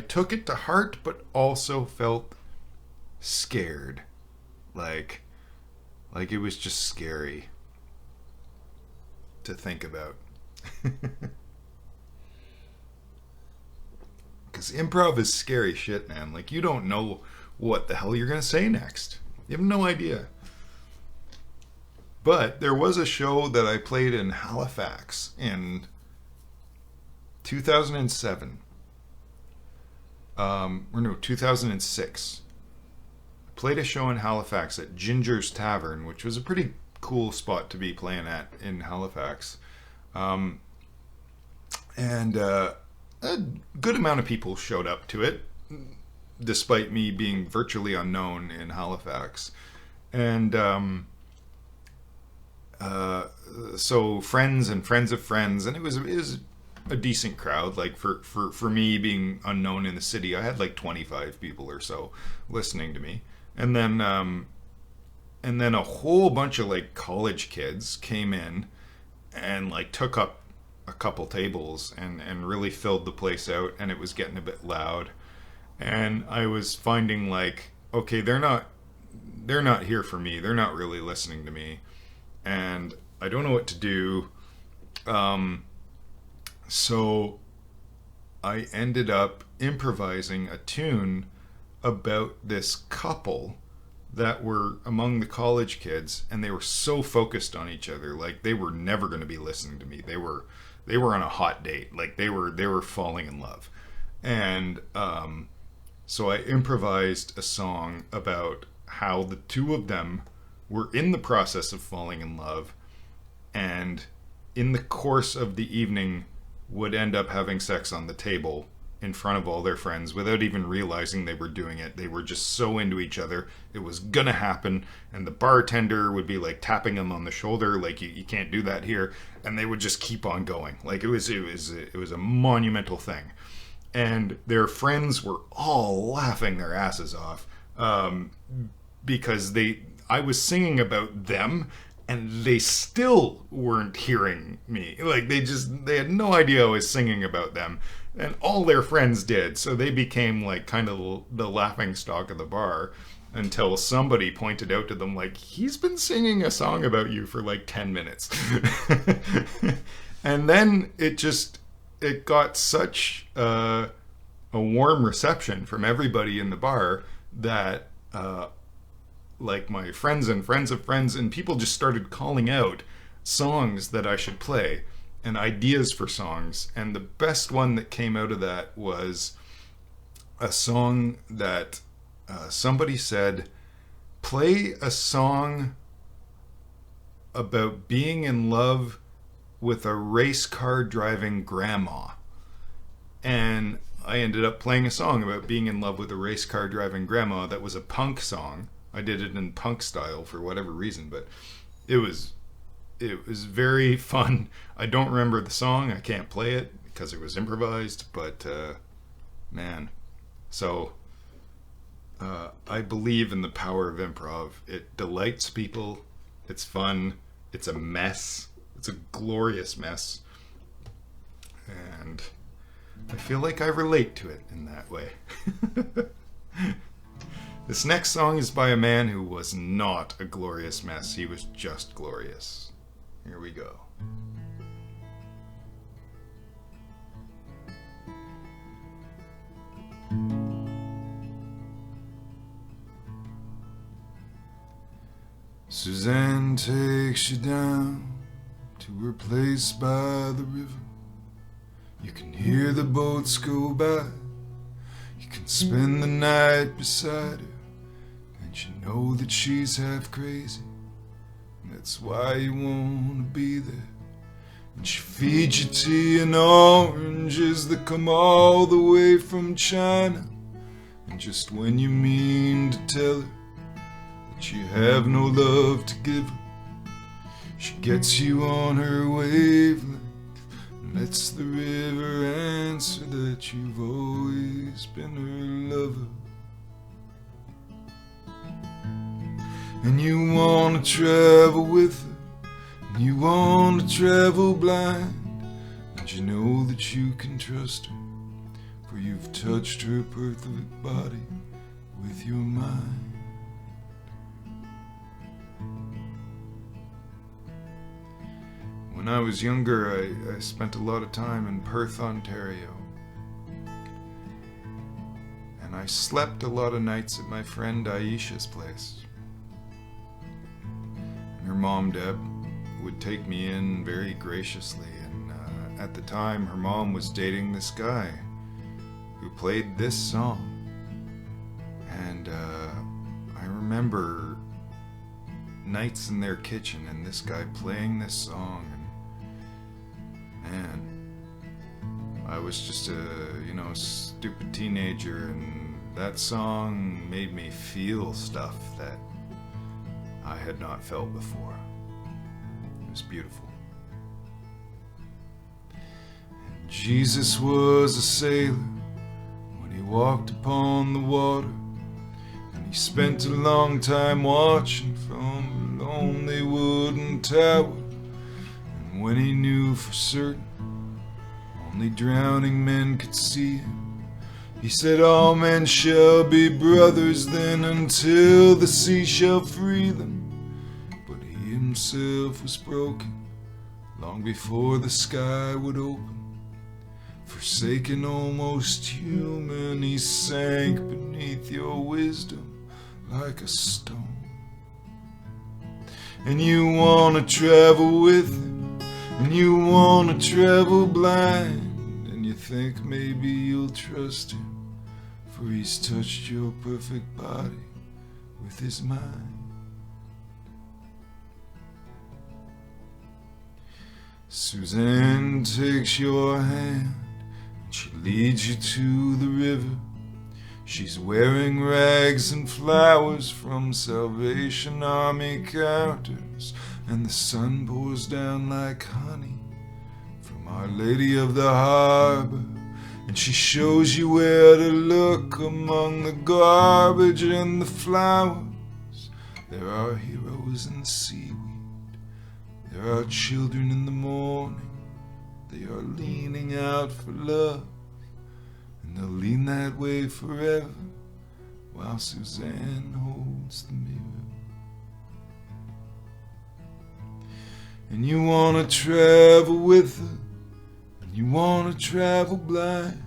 took it to heart, but also felt scared, like it was just scary to think about. Because improv is scary shit, man. Like, you don't know what the hell you're gonna say next. You have no idea. But there was a show that I played in Halifax in 2007. 2006. I played a show in Halifax at Ginger's Tavern, which was a pretty cool spot to be playing at in Halifax. And a good amount of people showed up to it, despite me being virtually unknown in Halifax. And so friends and friends of friends, and it was a decent crowd. Like for me being unknown in the city, I had like 25 people or so listening to me. And then a whole bunch of like college kids came in and like took up a couple tables and really filled the place out, and it was getting a bit loud. And I was finding like, okay, they're not here for me. They're not really listening to me. And I don't know what to do. So I ended up improvising a tune about this couple that were among the college kids, and they were so focused on each other, like they were never going to be listening to me. They were on a hot date, like they were falling in love. And so I improvised a song about how the two of them were in the process of falling in love, and in the course of the evening would end up having sex on the table in front of all their friends without even realizing they were doing it. They were just so into each other. It was gonna happen, and the bartender would be like tapping them on the shoulder, like you can't do that here, and they would just keep on going. Like it was a monumental thing. And their friends were all laughing their asses off because I was singing about them, and they still weren't hearing me. Like they had no idea I was singing about them, and all their friends did. So they became like kind of the laughing stock of the bar, until somebody pointed out to them, like, he's been singing a song about you for like 10 minutes. And then it got such a warm reception from everybody in the bar that like my friends and friends of friends and people just started calling out songs that I should play and ideas for songs. And the best one that came out of that was a song that somebody said, play a song about being in love with a race car driving grandma. And I ended up playing a song about being in love with a race car driving grandma that was a punk song. I did it in punk style for whatever reason, but it was very fun. I don't remember the song. I can't play it because it was improvised, but man. So I believe in the power of improv. It delights people. It's fun. It's a mess. It's a glorious mess. And I feel like I relate to it in that way. This next song is by a man who was not a glorious mess. He was just glorious. Here we go. Suzanne takes you down to her place by the river. You can hear the boats go by. You can spend the night beside her. And you know that she's half crazy. And that's why you want to be there. And she feeds you tea and oranges that come all the way from China. And just when you mean to tell her that you have no love to give her, she gets you on her wavelength and lets the river answer that you've always been her lover. And you want to travel with her, and you want to travel blind, and you know that you can trust her, for you've touched her perfect body with your mind. When I was younger, I spent a lot of time in Perth, Ontario. And I slept a lot of nights at my friend Aisha's place. And her mom, Deb, would take me in very graciously. And at the time, her mom was dating this guy who played this song. And I remember nights in their kitchen and this guy playing this song. Man, I was just a, stupid teenager, and that song made me feel stuff that I had not felt before. It was beautiful. And Jesus was a sailor when he walked upon the water, and he spent a long time watching from a lonely wooden tower. When he knew for certain only drowning men could see him. He said all men shall be brothers then until the sea shall free them. But he himself was broken long before the sky would open. Forsaken, almost human, he sank beneath your wisdom like a stone. And you wanna travel with him, and you wanna travel blind, and you think maybe you'll trust him, for he's touched your perfect body with his mind. Suzanne takes your hand, and she leads you to the river. She's wearing rags and flowers from Salvation Army counters, and the sun pours down like honey from Our Lady of the Harbor. And she shows you where to look among the garbage and the flowers. There are heroes in the seaweed. There are children in the morning. They are leaning out for love. And they'll lean that way forever while Suzanne holds the mirror. And you wanna travel with her, and you wanna travel blind,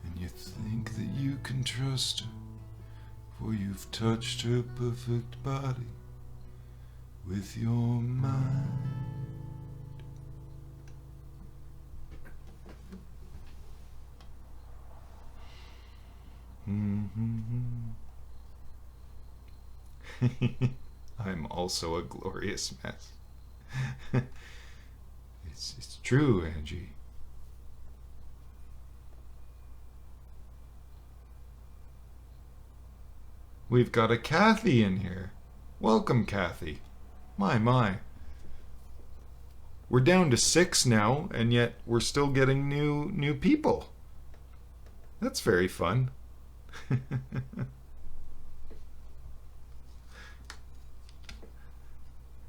and you think that you can trust her, for you've touched her perfect body with your mind. I'm also a glorious mess. It's true, Angie. We've got a Kathy in here. Welcome, Kathy. My. We're down to 6 now, and yet we're still getting new people. That's very fun.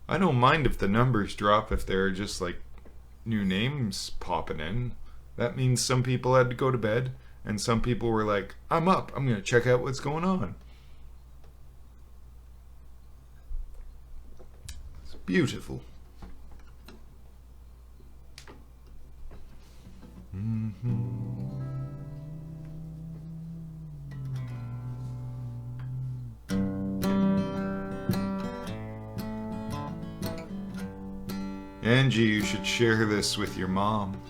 I don't mind if the numbers drop if there are just like new names popping in. That means some people had to go to bed and some people were like, I'm up, I'm going to check out what's going on. It's beautiful. Angie, you should share this with your mom.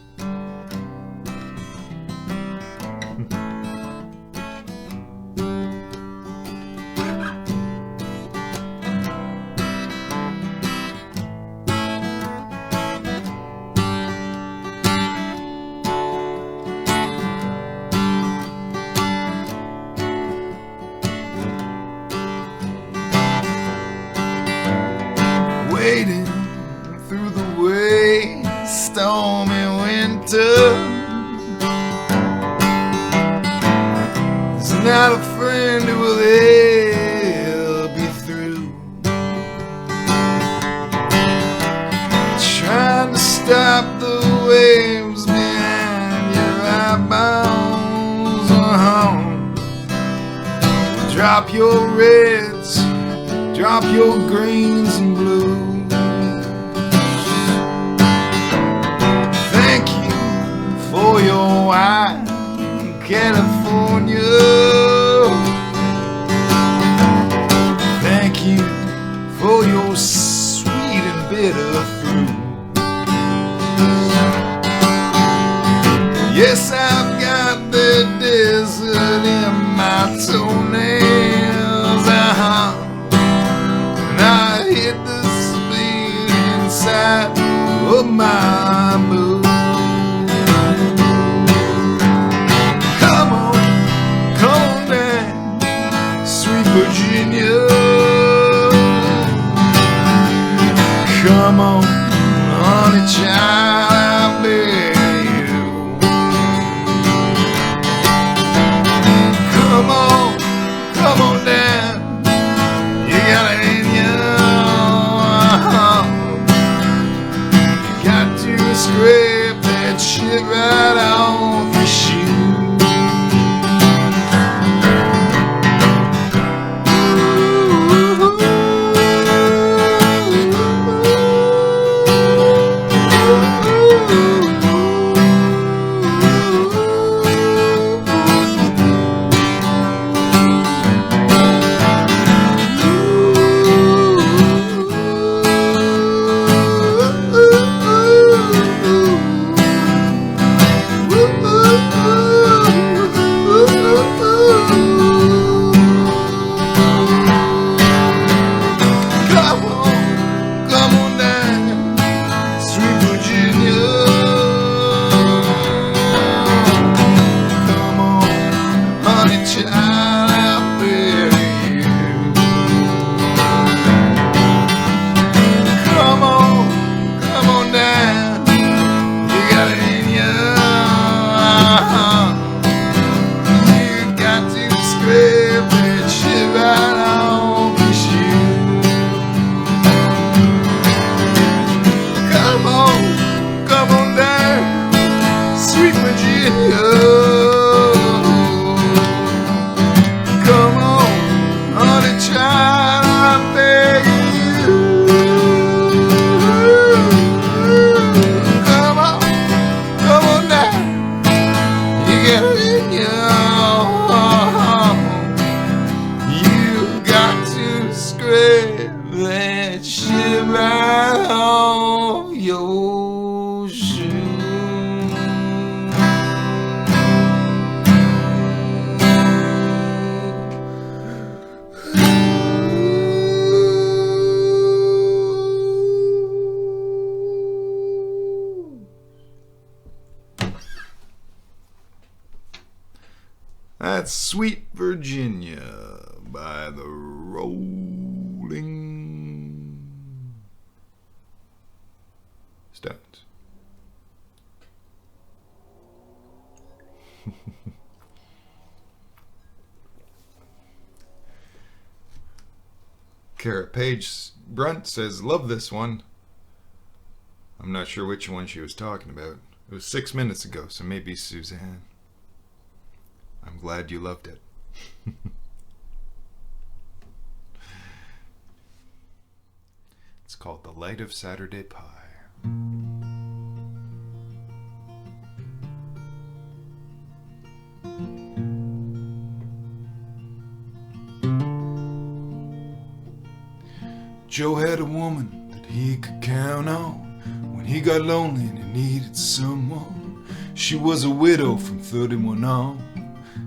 Waiting through the stormy winter, there's not a friend who will help you through. Trying to stop the waves behind your eyeballs. Drop your reds, drop your greens and blues. For your wine, California. Thank you for your sweet and bitter fruit. Yes, I've got the desert in my toenails. And I hit the speed inside of my boots. Virginia, come on, honey child, I beg you. Come on down, you got it in you. You got to scrape that shit right That's Sweet Virginia by the Rolling Stones. Kara Page Brunt says, love this one. I'm not sure which one she was talking about. It was 6 minutes ago, so maybe Suzanne. I'm glad you loved it. It's called The Light of Saturday Pie. Joe had a woman that he could count on when he got lonely and he needed someone. She was a widow from 31 on.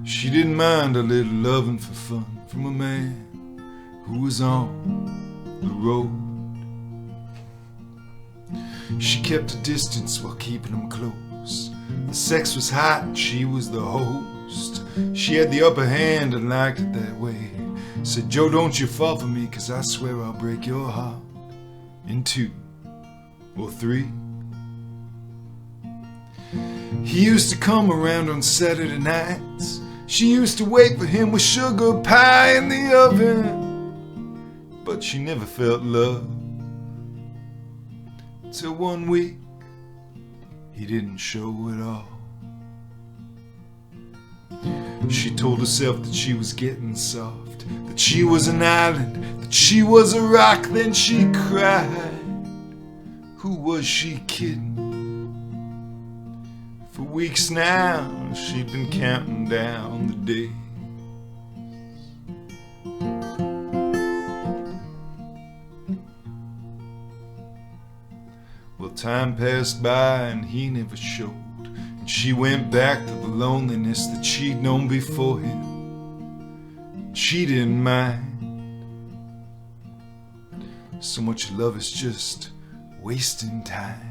She didn't mind a little loving for fun from a man who was on the road. She kept a distance while keeping him close. The sex was hot and she was the host. She had the upper hand and liked it that way. Said, Joe, don't you fall for me, 'cause I swear I'll break your heart in 2 or 3. He used to come around on Saturday nights. She used to wait for him with sugar pie in the oven. But she never felt love. Till one week, he didn't show at all. She told herself that she was getting soft, that she was an island, that she was a rock. Then she cried. Who was she kidding? For weeks now, she'd been counting down the days. Well, time passed by and he never showed. And she went back to the loneliness that she'd known before him. She didn't mind. So much love is just wasting time.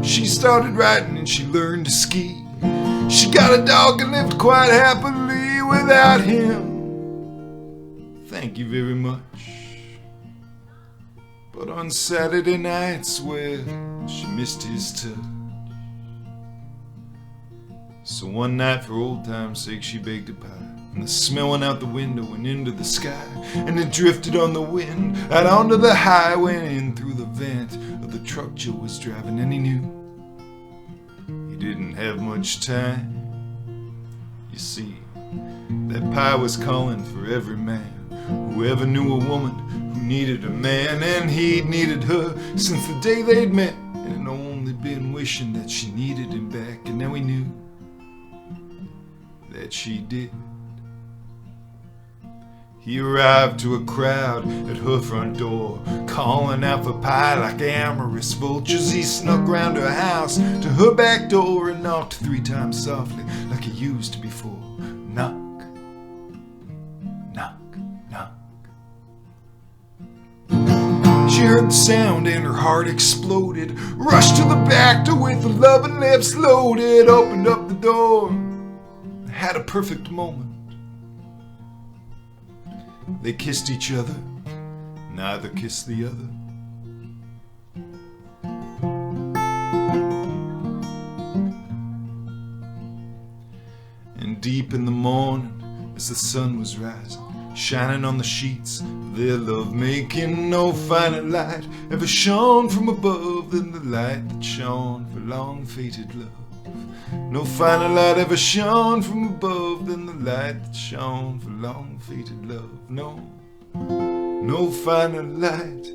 She started riding and she learned to ski. She got a dog and lived quite happily without him. Thank you very much. But on Saturday nights, well, she missed his touch. So one night, for old time's sake, she baked a pie. And the smell went out the window and into the sky. And it drifted on the wind out onto the highway and in through the vent of the truck Joe was driving. And he knew he didn't have much time. You see, that pie was calling for every man who ever knew a woman who needed a man. And he'd needed her since the day they'd met, and only been wishing that she needed him back. And now he knew that she did. He arrived to a crowd at her front door, calling out for pie like amorous vultures. He snuck round her house to her back door and knocked 3 times softly like he used to before. Knock, knock, knock. She heard the sound and her heart exploded. Rushed to the back door with the loving lips loaded. Opened up the door, had a perfect moment. They kissed each other, neither kissed the other. And deep in the morning, as the sun was rising, shining on the sheets of their love making, no finer light ever shone from above than the light that shone for long fated love. No finer light ever shone from above than the light that shone for long fated love. No, no finer light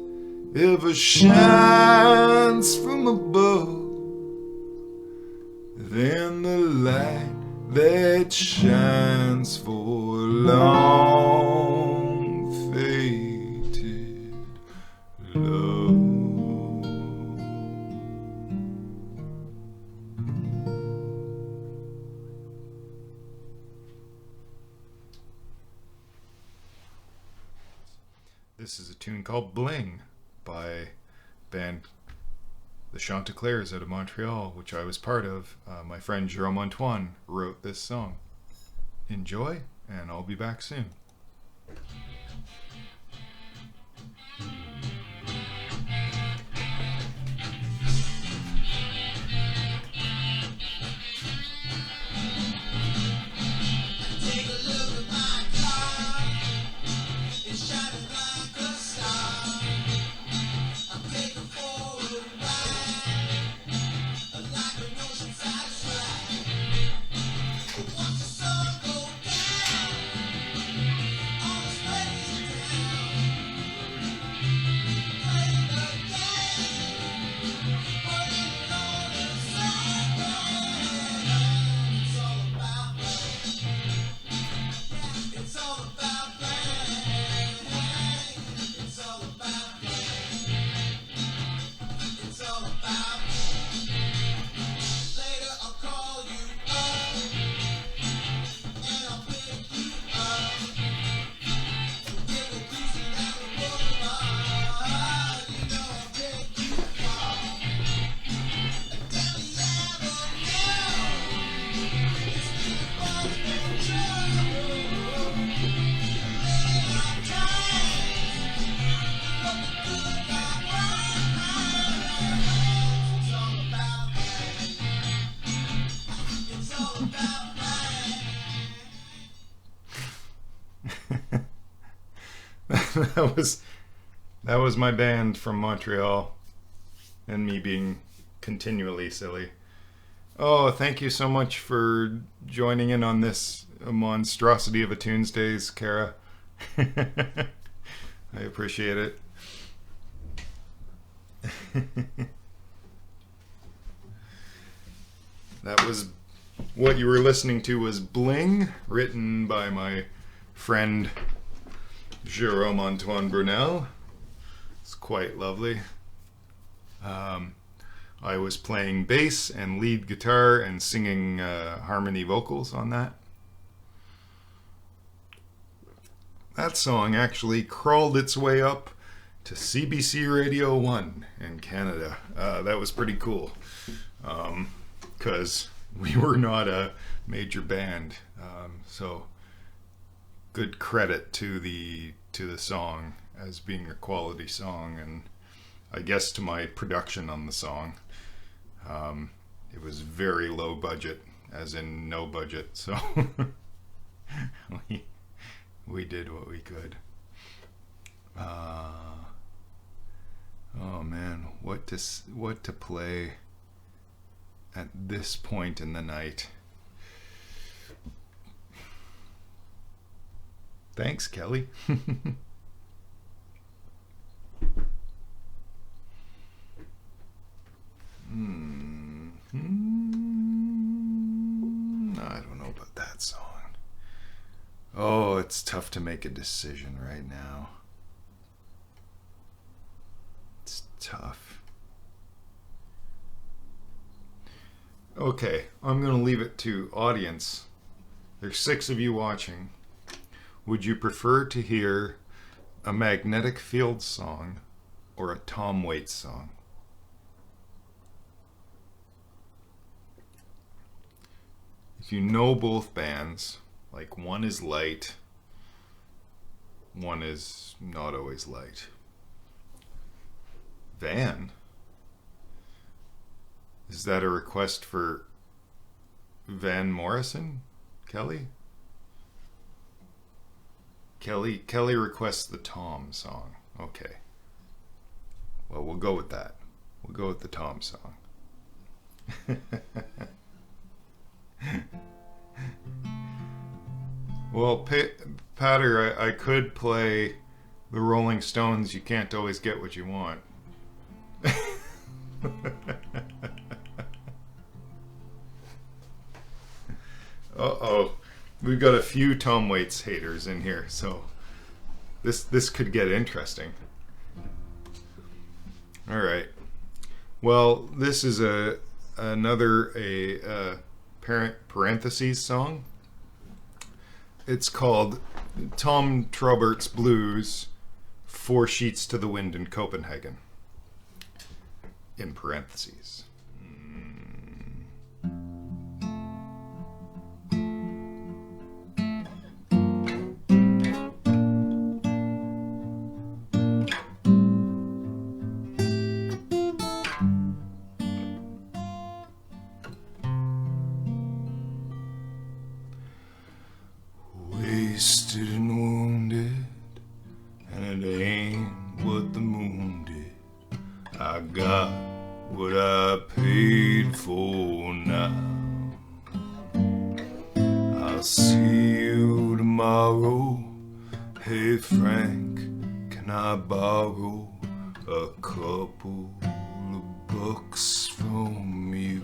ever shines from above than the light that shines for long fated love. This is a tune called Bling by a band the Chanticleers out of Montreal, which I was part of. My friend Jerome-Antoine wrote this song. Enjoy, and I'll be back soon. that was my band from Montreal, and me being continually silly. Oh, thank you so much for joining in on this monstrosity of a Tunesdays, Kara. I appreciate it. That was what you were listening to was Bling, written by my friend Jerome-Antoine Brunel. It's quite lovely. I was playing bass and lead guitar and singing harmony vocals on that. That song actually crawled its way up to CBC Radio 1 in Canada. That was pretty cool, because we were not a major band. So good credit to the song as being a quality song, and I guess to my production on the song. It was very low budget, as in no budget, so we did what we could. Oh man, what to play at this point in the night? Thanks, Kelly. I don't know about that song. Oh, it's tough to make a decision right now. It's tough. Okay, I'm going to leave it to audience. There's 6 of you watching. Would you prefer to hear a Magnetic Fields song or a Tom Waits song? If you know both bands, like one is light, one is not always light. Van? Is that a request for Van Morrison? Kelly? Kelly requests the Tom song. Okay. Well, we'll go with that. We'll go with the Tom song. Well, Peader, I could play the Rolling Stones' You Can't Always Get What You Want. Uh-oh. We've got a few Tom Waits haters in here, so this could get interesting. All right. Well, this is another parentheses song. It's called Tom Trobert's Blues, 4 Sheets to the Wind in Copenhagen. in parentheses. Wasted and wounded, and it ain't what the moon did. I got what I paid for now. I'll see you tomorrow. Hey Frank, can I borrow a couple of bucks from you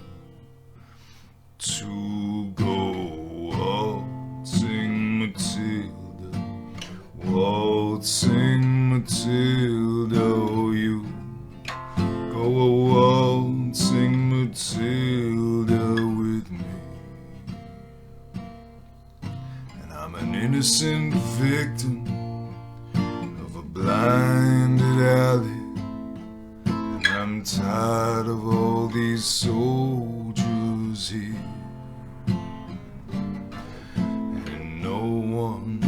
to go waltzing Matilda, waltzing Matilda, oh you go waltzing Matilda with me. And I'm an innocent victim of a blinded alley, and I'm tired of all these soldiers here.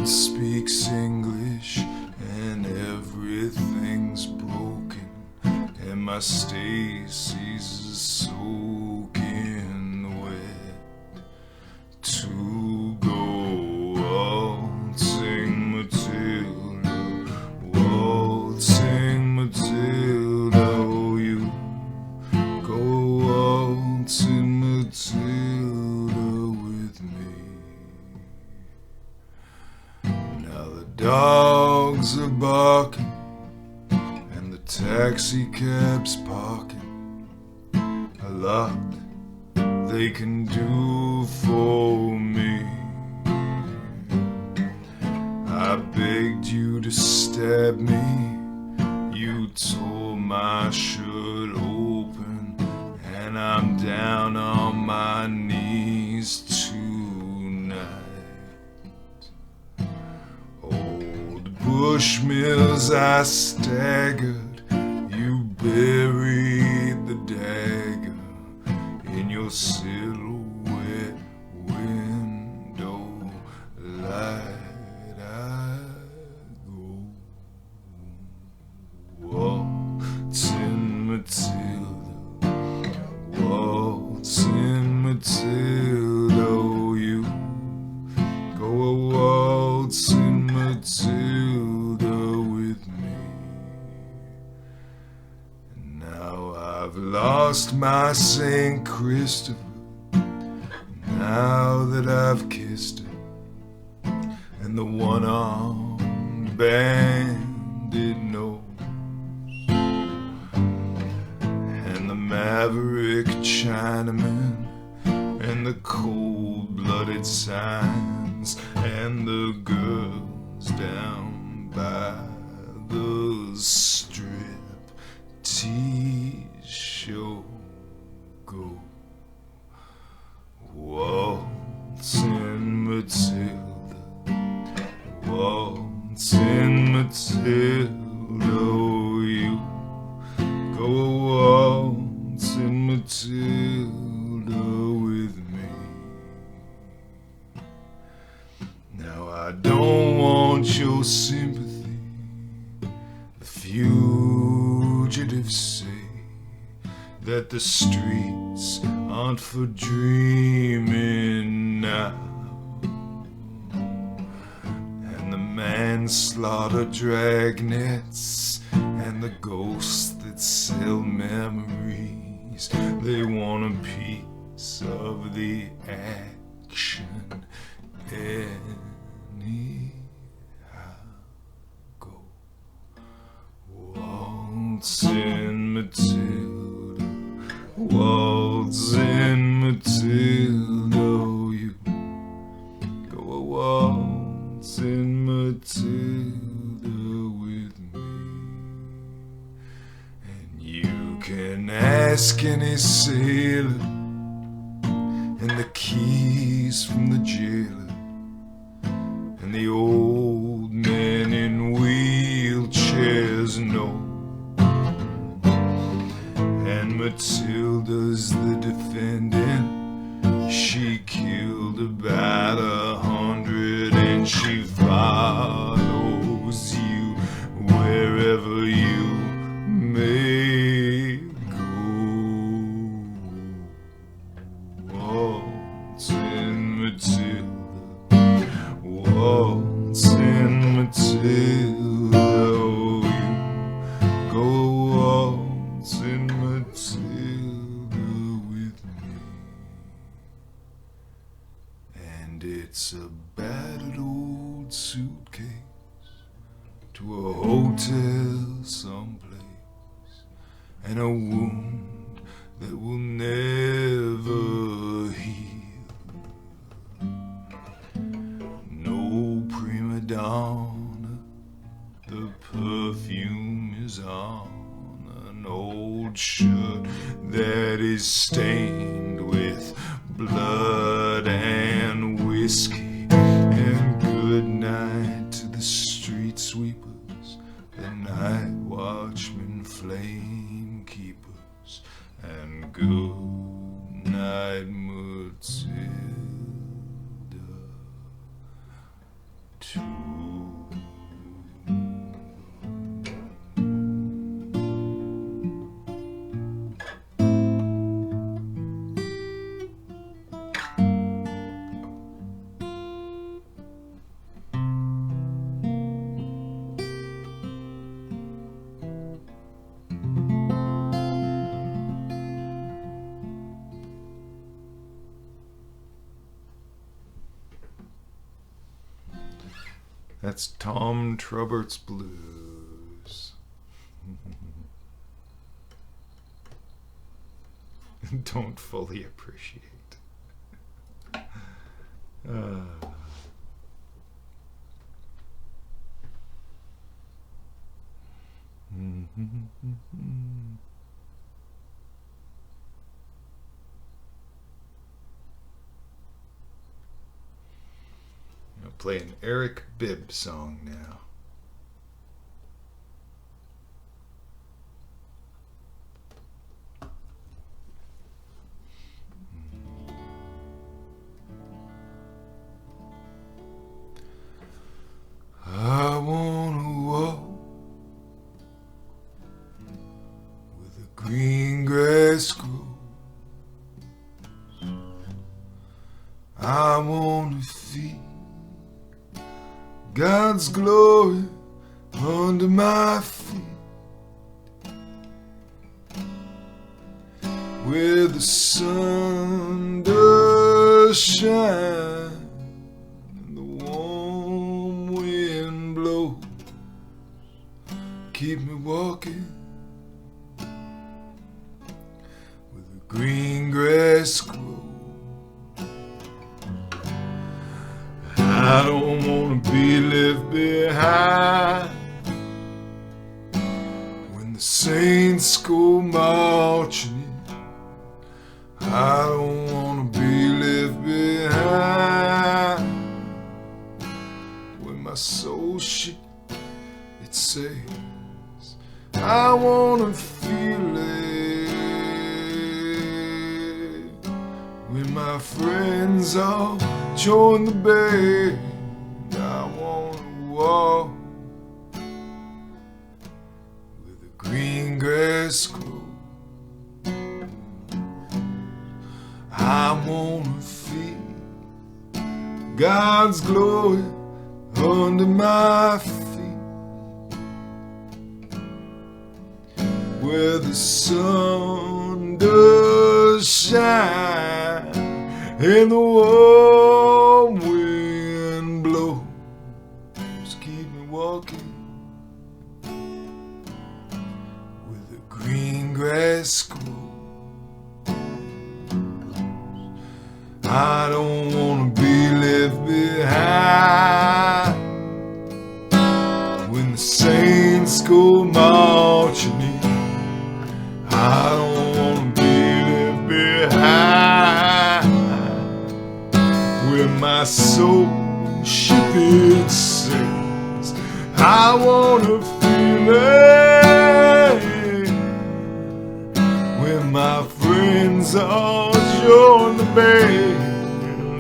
Speaks English and everything's broken, and my Stacy's soaking wet. To go waltzing Matilda, waltzing Matilda, oh you go waltzing Matilda with me. Dogs are barking and the taxi cab's parking. A lot they can do for me. I begged you to stab me. You tore my shirt open, and I'm down on my knees tonight. Bushmills I staggered, you buried the dagger in your silhouette window light. I go waltzing Matilda, waltzing Matilda, oh you go waltzing Matilda with me. And now I've lost my St. Christopher, now that I've kissed her, and the one-armed bandit knows, and the maverick Chinaman, and the cold-blooded signs, and the girls down by the strip tease show. Go waltzing Matilda, waltzing Matilda, oh you go waltzing Matilda with me. Now I don't want your sympathy. The fugitives say that the streets aren't for dreaming now, and the manslaughter dragnets and the ghosts that sell memories, they want a piece of the action anyhow. Go waltzing Matilda, waltzing Matilda, oh you go waltzing Matilda with me. And you can ask any sailor and the keys from the jailer, and the old men in wheelchairs know, and Matilda's the defendant. She killed about 100 and she follows you wherever you may go. Waltzing Matilda, waltzing Matilda, oh, you go waltzing Matilda with me. And it's a battered old suitcase to a hotel someplace, and a wound that will never heal. No prima donna, the perfume is on an old shirt that is stained with blood and whiskey. And good night to the street sweepers, the night watchmen, flame keepers, and good night Matilda too. That's Tom Trubert's Blues. Don't fully appreciate. I'll play an Eric Bibb song now. I wanna walk with the green grass grows. I wanna feel God's glory under my feet, where the sun does shine and the warm wind blows. Keep me walking where the green grass grows. I don't wanna be left behind when the saints go marching in. I don't wanna be left behind when my soul shit it says I wanna feel it when my friends all join the band. I wanna walk where the green grass grows. I wanna feel God's glory under my feet, where the sun does shine and the warm wind blows. Keep me walking where the green grass grows. I don't wanna be left behind when the saints go marching in. I don't wanna be left behind where my soul ship it sails. I wanna feel it when my massage on the bed.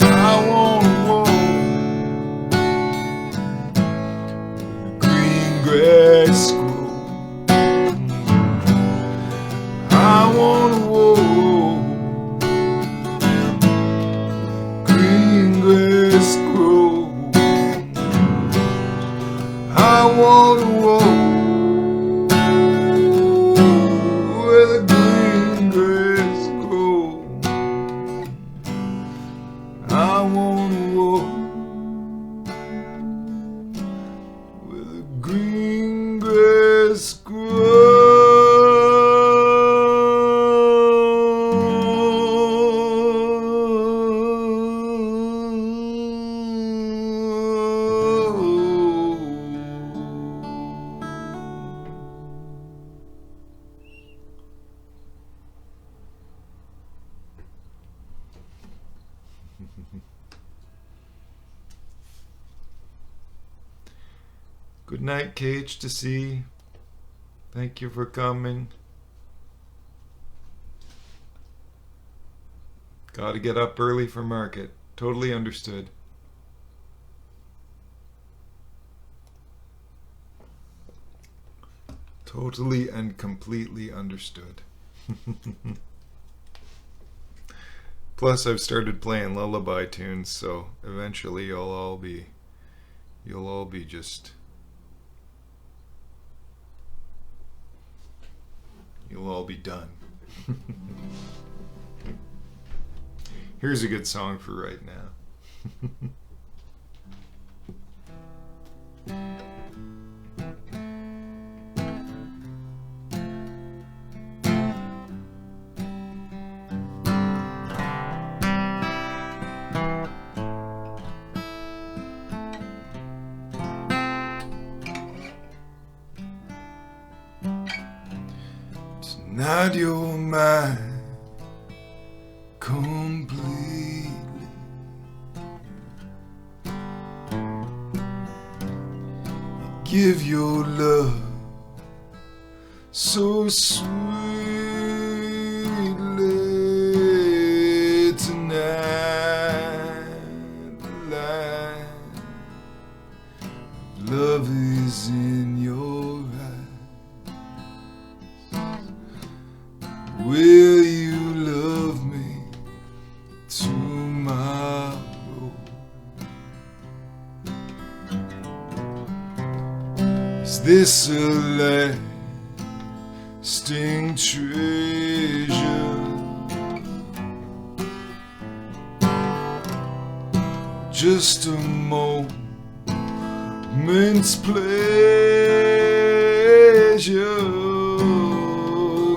And I wanna walk where the green grass grows. I wanna walk where the green grass grows. I wanna walk where the green grass grows. I wanna walk where the green grass grows. Good night, Cage to see. Thank you for coming. Gotta get up early for market. Totally understood. Totally and completely understood. Plus, I've started playing lullaby tunes, so eventually you'll all be just. You'll all be done. Here's a good song for right now. Tonight you're mine completely. You give your love so sweetly tonight. The light of love is in your eyes. Will you love me tomorrow? Is this a lasting treasure? Just a moment's pleasure?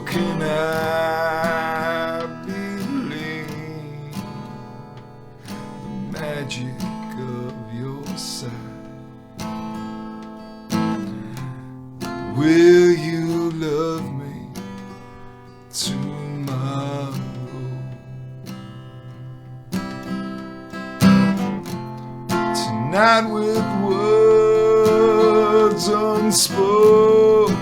Can I believe the magic of your sight? Will you love me tomorrow? Tonight with words unspoken,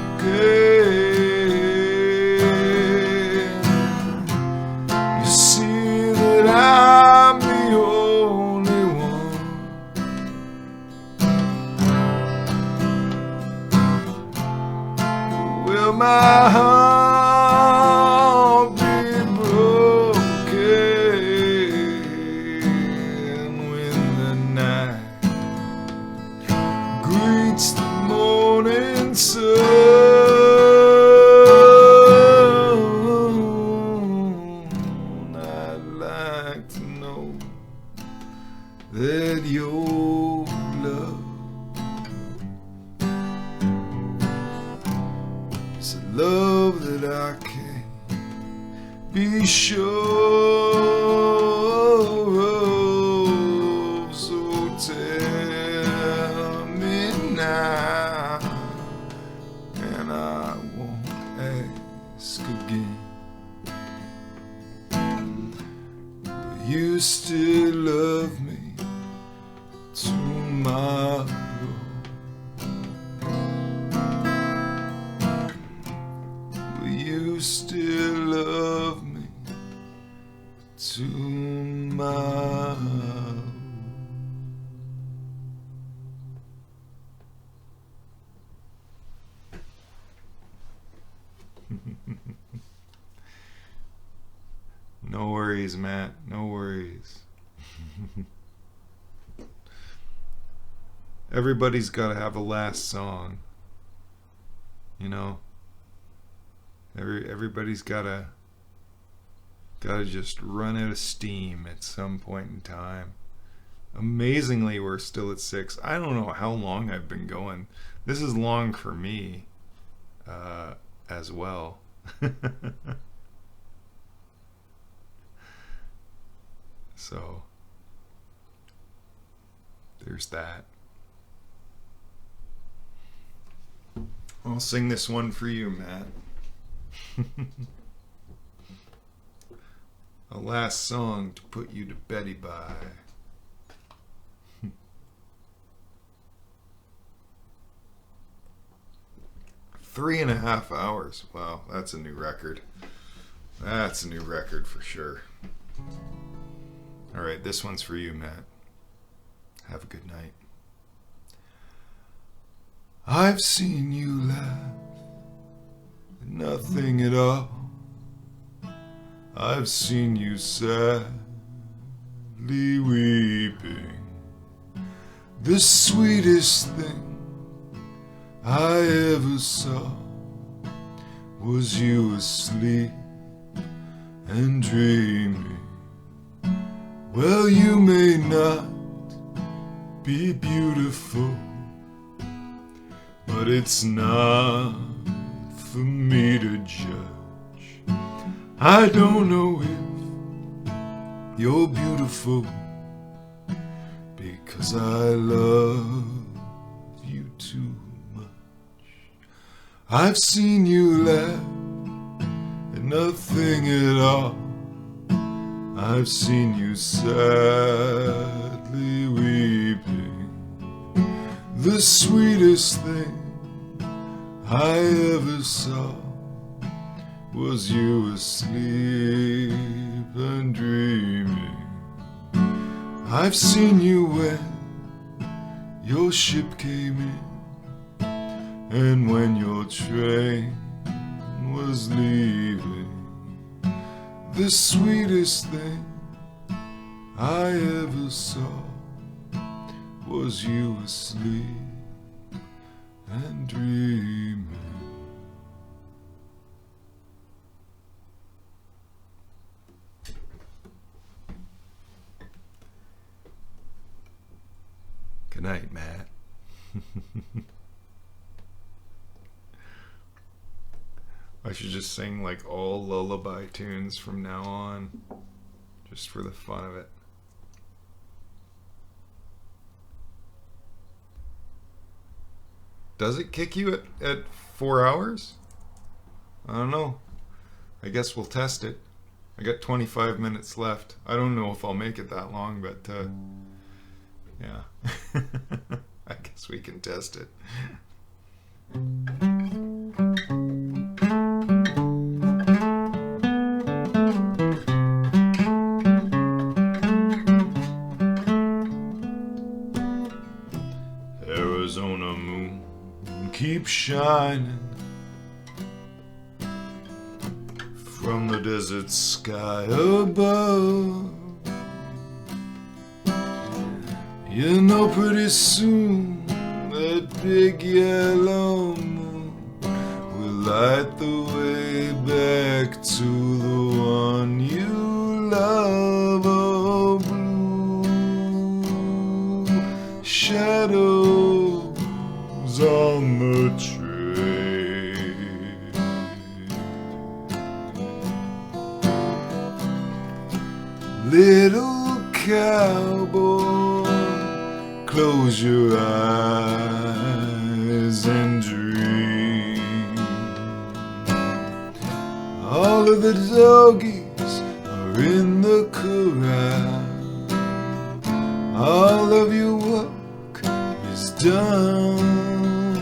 I'm the only one. Will my heart be broken when the night greets the morning sun? That your love is a love that I can't be sure of. So tell me now, and I won't ask again. Will you still love me tomorrow? Will you still love me worries, Matt. No worries. Everybody's got to have a last song. You know? Everybody's got to just run out of steam at some point in time. Amazingly, we're still at 6. I don't know how long I've been going. This is long for me as well. So, there's that. I'll sing this one for you, Matt. A last song to put you to Betty by. 3.5 hours. Wow, that's a new record. That's a new record for sure. Alright, this one's for you, Matt. Have a good night. I've seen you laugh at nothing at all. I've seen you sadly weeping. The sweetest thing I ever saw was you asleep and dreaming. Well, you may not be beautiful, but it's not for me to judge. I don't know if you're beautiful, because I love you too much. I've seen you laugh at nothing at all. I've seen you sadly weeping. The sweetest thing I ever saw was you asleep and dreaming. I've seen you when your ship came in, and when your train was leaving. The sweetest thing I ever saw was you asleep and dreaming. Good night, Matt. I should just sing like all lullaby tunes from now on, just for the fun of it. Does it kick you at 4 hours? I don't know. I guess we'll test it. I got 25 minutes left. I don't know if I'll make it that long, but yeah. I guess we can test it. Arizona moon, keep shining from the desert sky above. You know pretty soon that big yellow moon will light the way back to the one you love. Oh, blue shadows on the train. Little cowboy, close your eyes and dream. All of the doggies are in the corral. All of your work is done.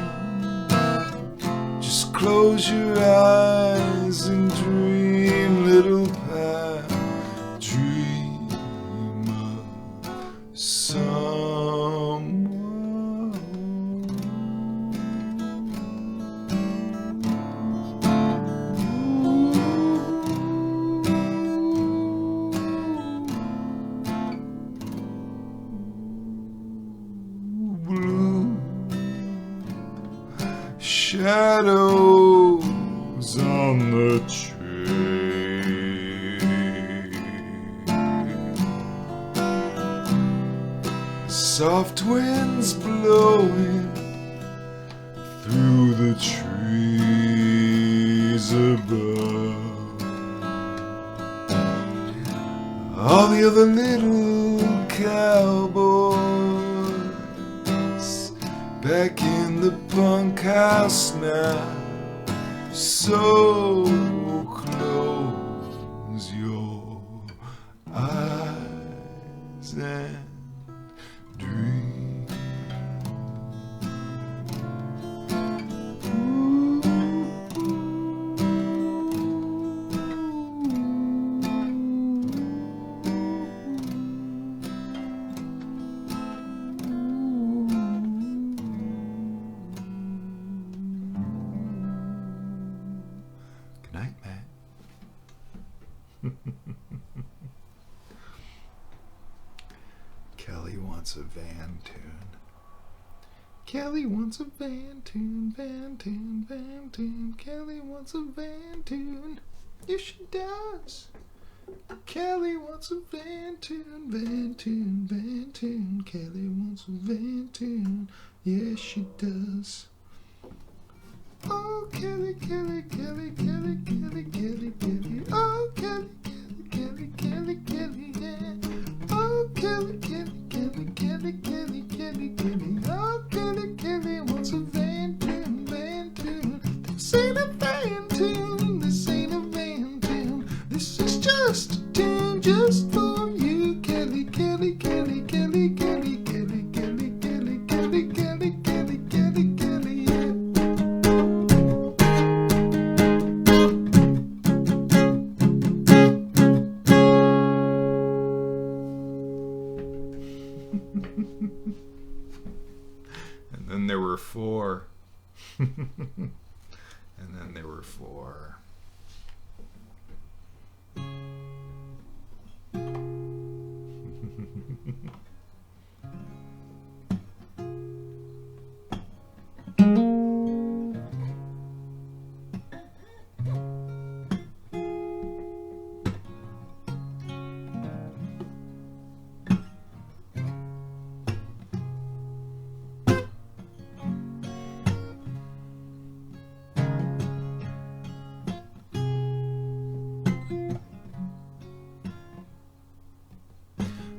Just close your eyes and dream, little pal. Dream of someone. shadows on the train. Soft winds blowing through the trees above. All the other little cowboys back in the bunkhouse now. So close your eyes and dream. Kelly wants a van tune. Kelly wants a van tune, van tune, van tune. Kelly wants a van tune. Yes, she does. Kelly wants a van tune, van tune, van tune. Kelly wants a van tune. Yes, she does. Oh, Kelly, Kelly, Kelly, Kelly, Kelly, Kelly, Kelly. Oh, Kelly, Kelly, Kelly, Kelly, Kelly, yeah. Oh, Kelly, Kelly, Kelly, Kelly, Kelly, Kelly, Kelly. Oh, Kelly, Kelly wants a van tune, van tune. This ain't a van tune, this ain't a van tune. This is just a tune just for you, Kelly, Kelly, Kelly, Kelly, Kelly, Kelly, Kelly, Kelly, Kelly, Kelly, Kelly, Kelly, Kelly, yeah. And then there were four. And then there were four.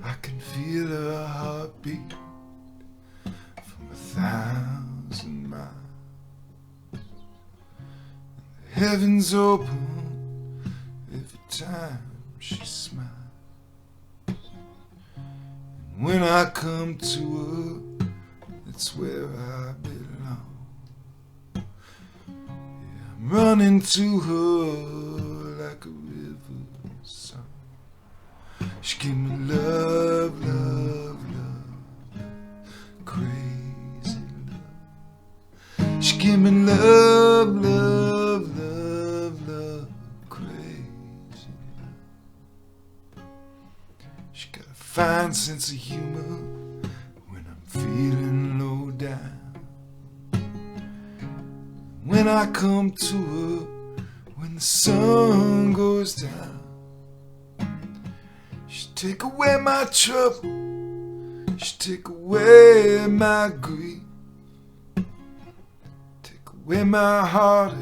I can feel a heartbeat from 1,000 miles. And the heavens open every time she smiles. And when I come to her, that's where I belong. Yeah, I'm running to her like a river song. She give me love, love, love, crazy love. She give me love, love, love, love, crazy love. She got a fine sense of humor when I'm feeling low down. When I come to her, when the sun goes down. She take away my trouble, she take away my grief, take away my heartache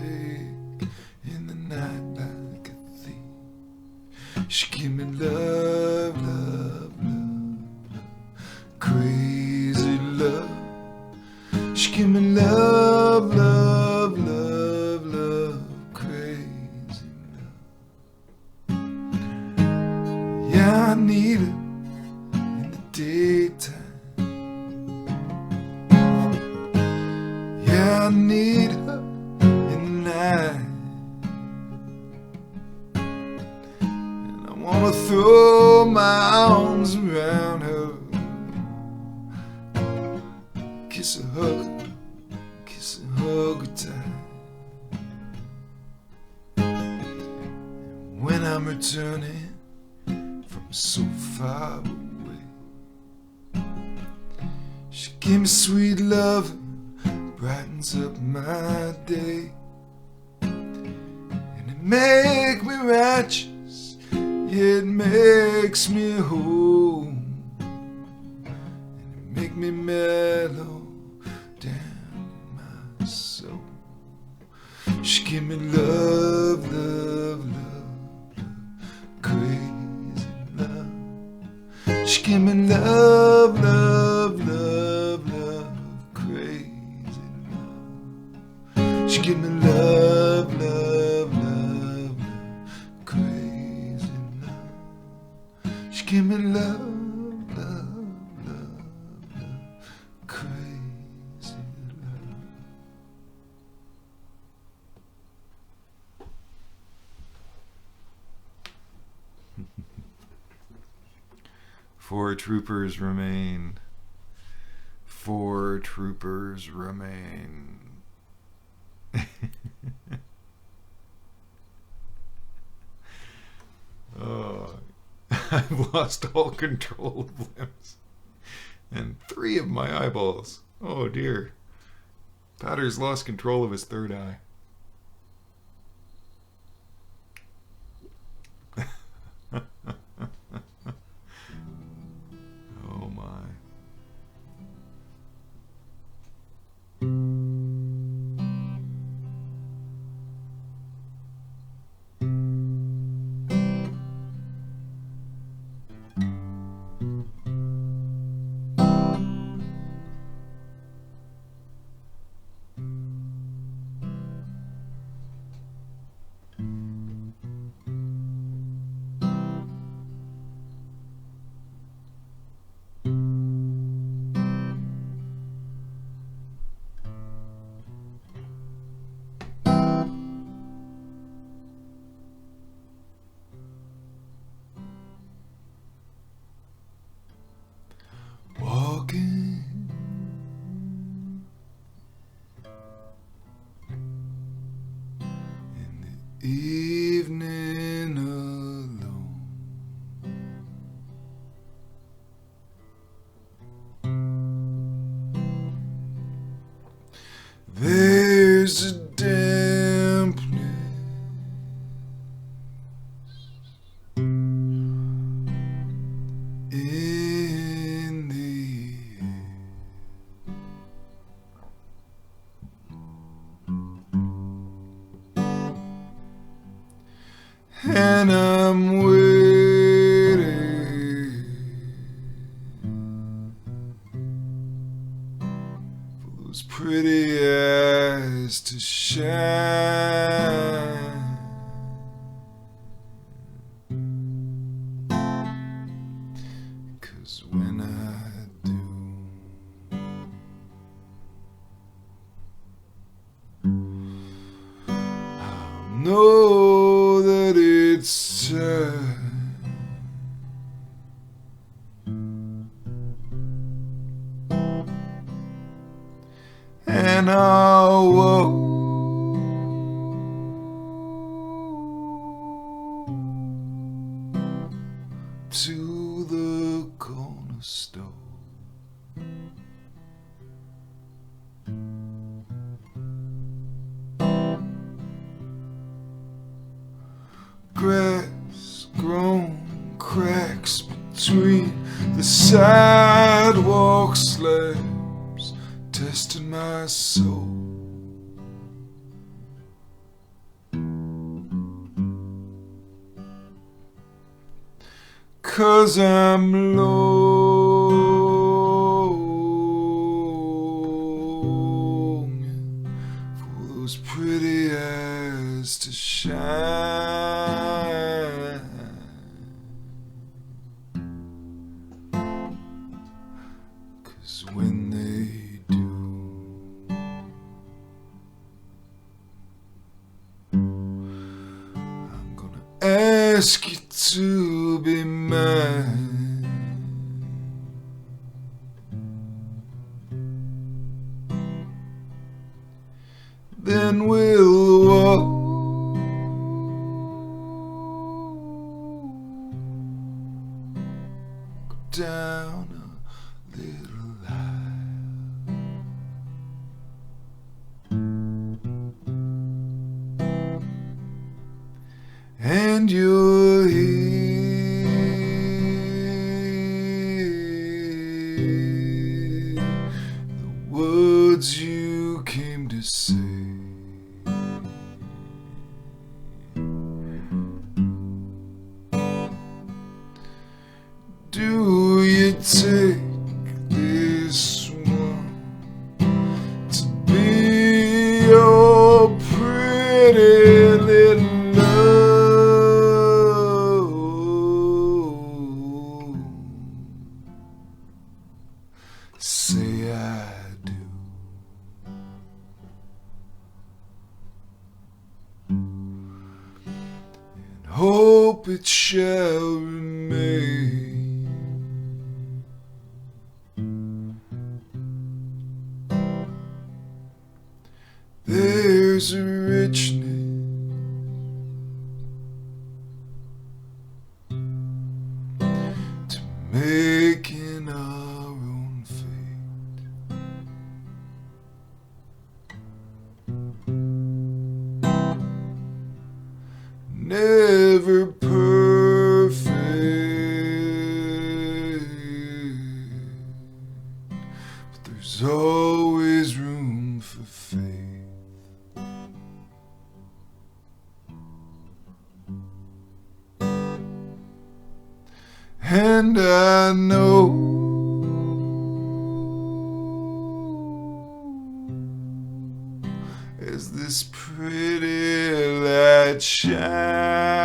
in the night like a thief. She give me love, love, love, crazy love. She give me love, love, love, love, crazy love. Yeah, I need her in the daytime. Yeah, I need her in the night. And I wanna throw my arms around her, kiss her, hug her tight. And when I'm returning from so far away, she give me sweet love, brightens up my day, and it makes me righteous, it makes me whole, and it make me mellow down my soul. She give me love, love, love, crazy love. She give me love, love, love, love, crazy love. She give me love, love, love, love, crazy love. She give me love, love, love, love, crazy love. Four troopers remain. Four troopers remain. Oh, I've lost all control of limbs. And 3 of my eyeballs. Oh dear. Patter's lost control of his third eye. Oh my. Walking in the evening alone, there's a dampness in the air, and I'm waiting for those pretty eyes to shine. 'Cause when I do, I'll know that it's time. And I'll walk to the corner store. Grass grown cracks between the sidewalk slabs, testing my soul. Cause I'm longing for those pretty eyes to shine. 'Cause when they do, I'm gonna ask you to be mine. Then we'll walk down a little aisle. came to say, do you take this one to be your pretty little love? Say I do. And hope it shall remain. There's a richness to making our own fate. Never perfect, but there's always room for faith. And I know as this pretty light shines,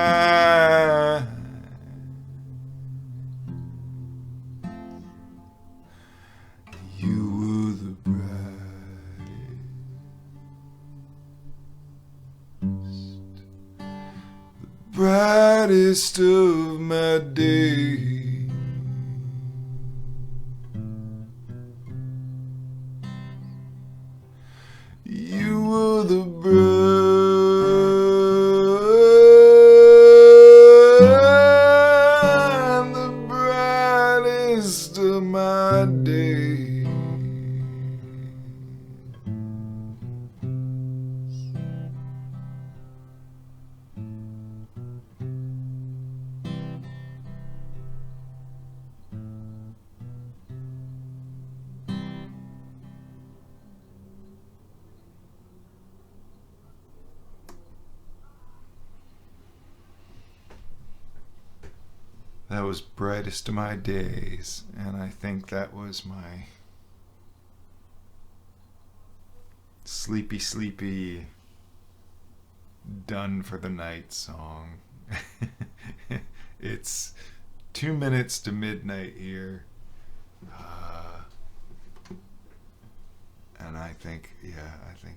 you were the brightest of my days. You were the brightest of my days. That was brightest of my days, and I think that was my sleepy done for the night song. It's 2 minutes to midnight here, and I think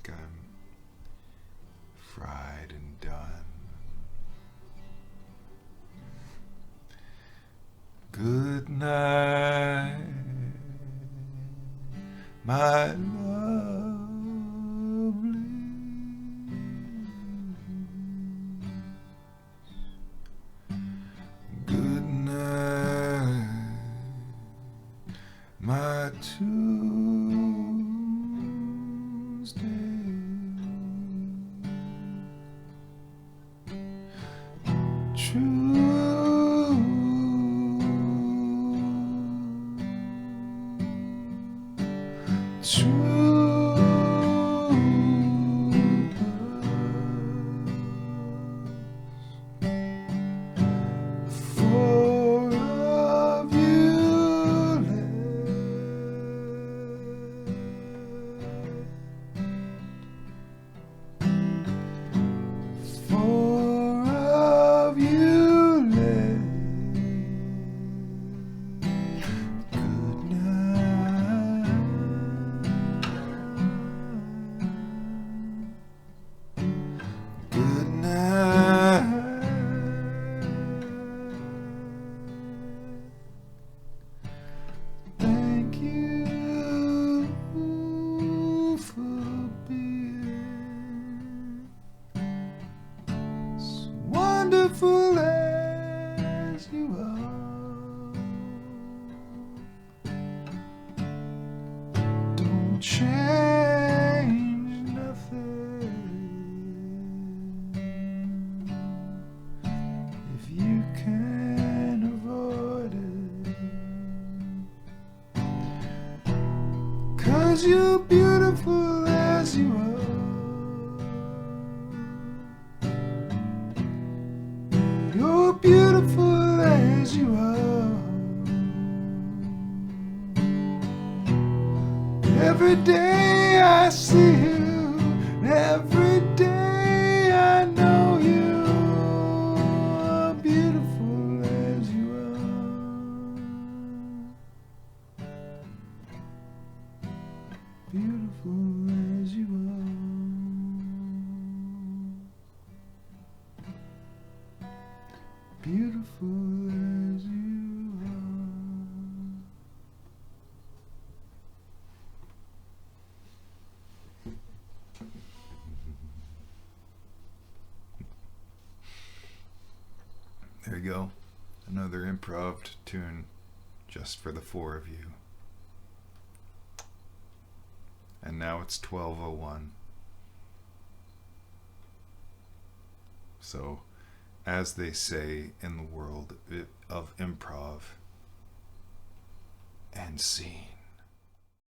I'm fried and done. Good night, my lovely. Good night, my Tuesday. True. You're beautiful as you are. You're beautiful as you are. Every day I see you, every day I know you are beautiful as you are. Beautiful as you are. Beautiful as you are. There you go. Another improv tune just for the four of you. And now it's 12:01. So, as they say in the world of improv, and scene.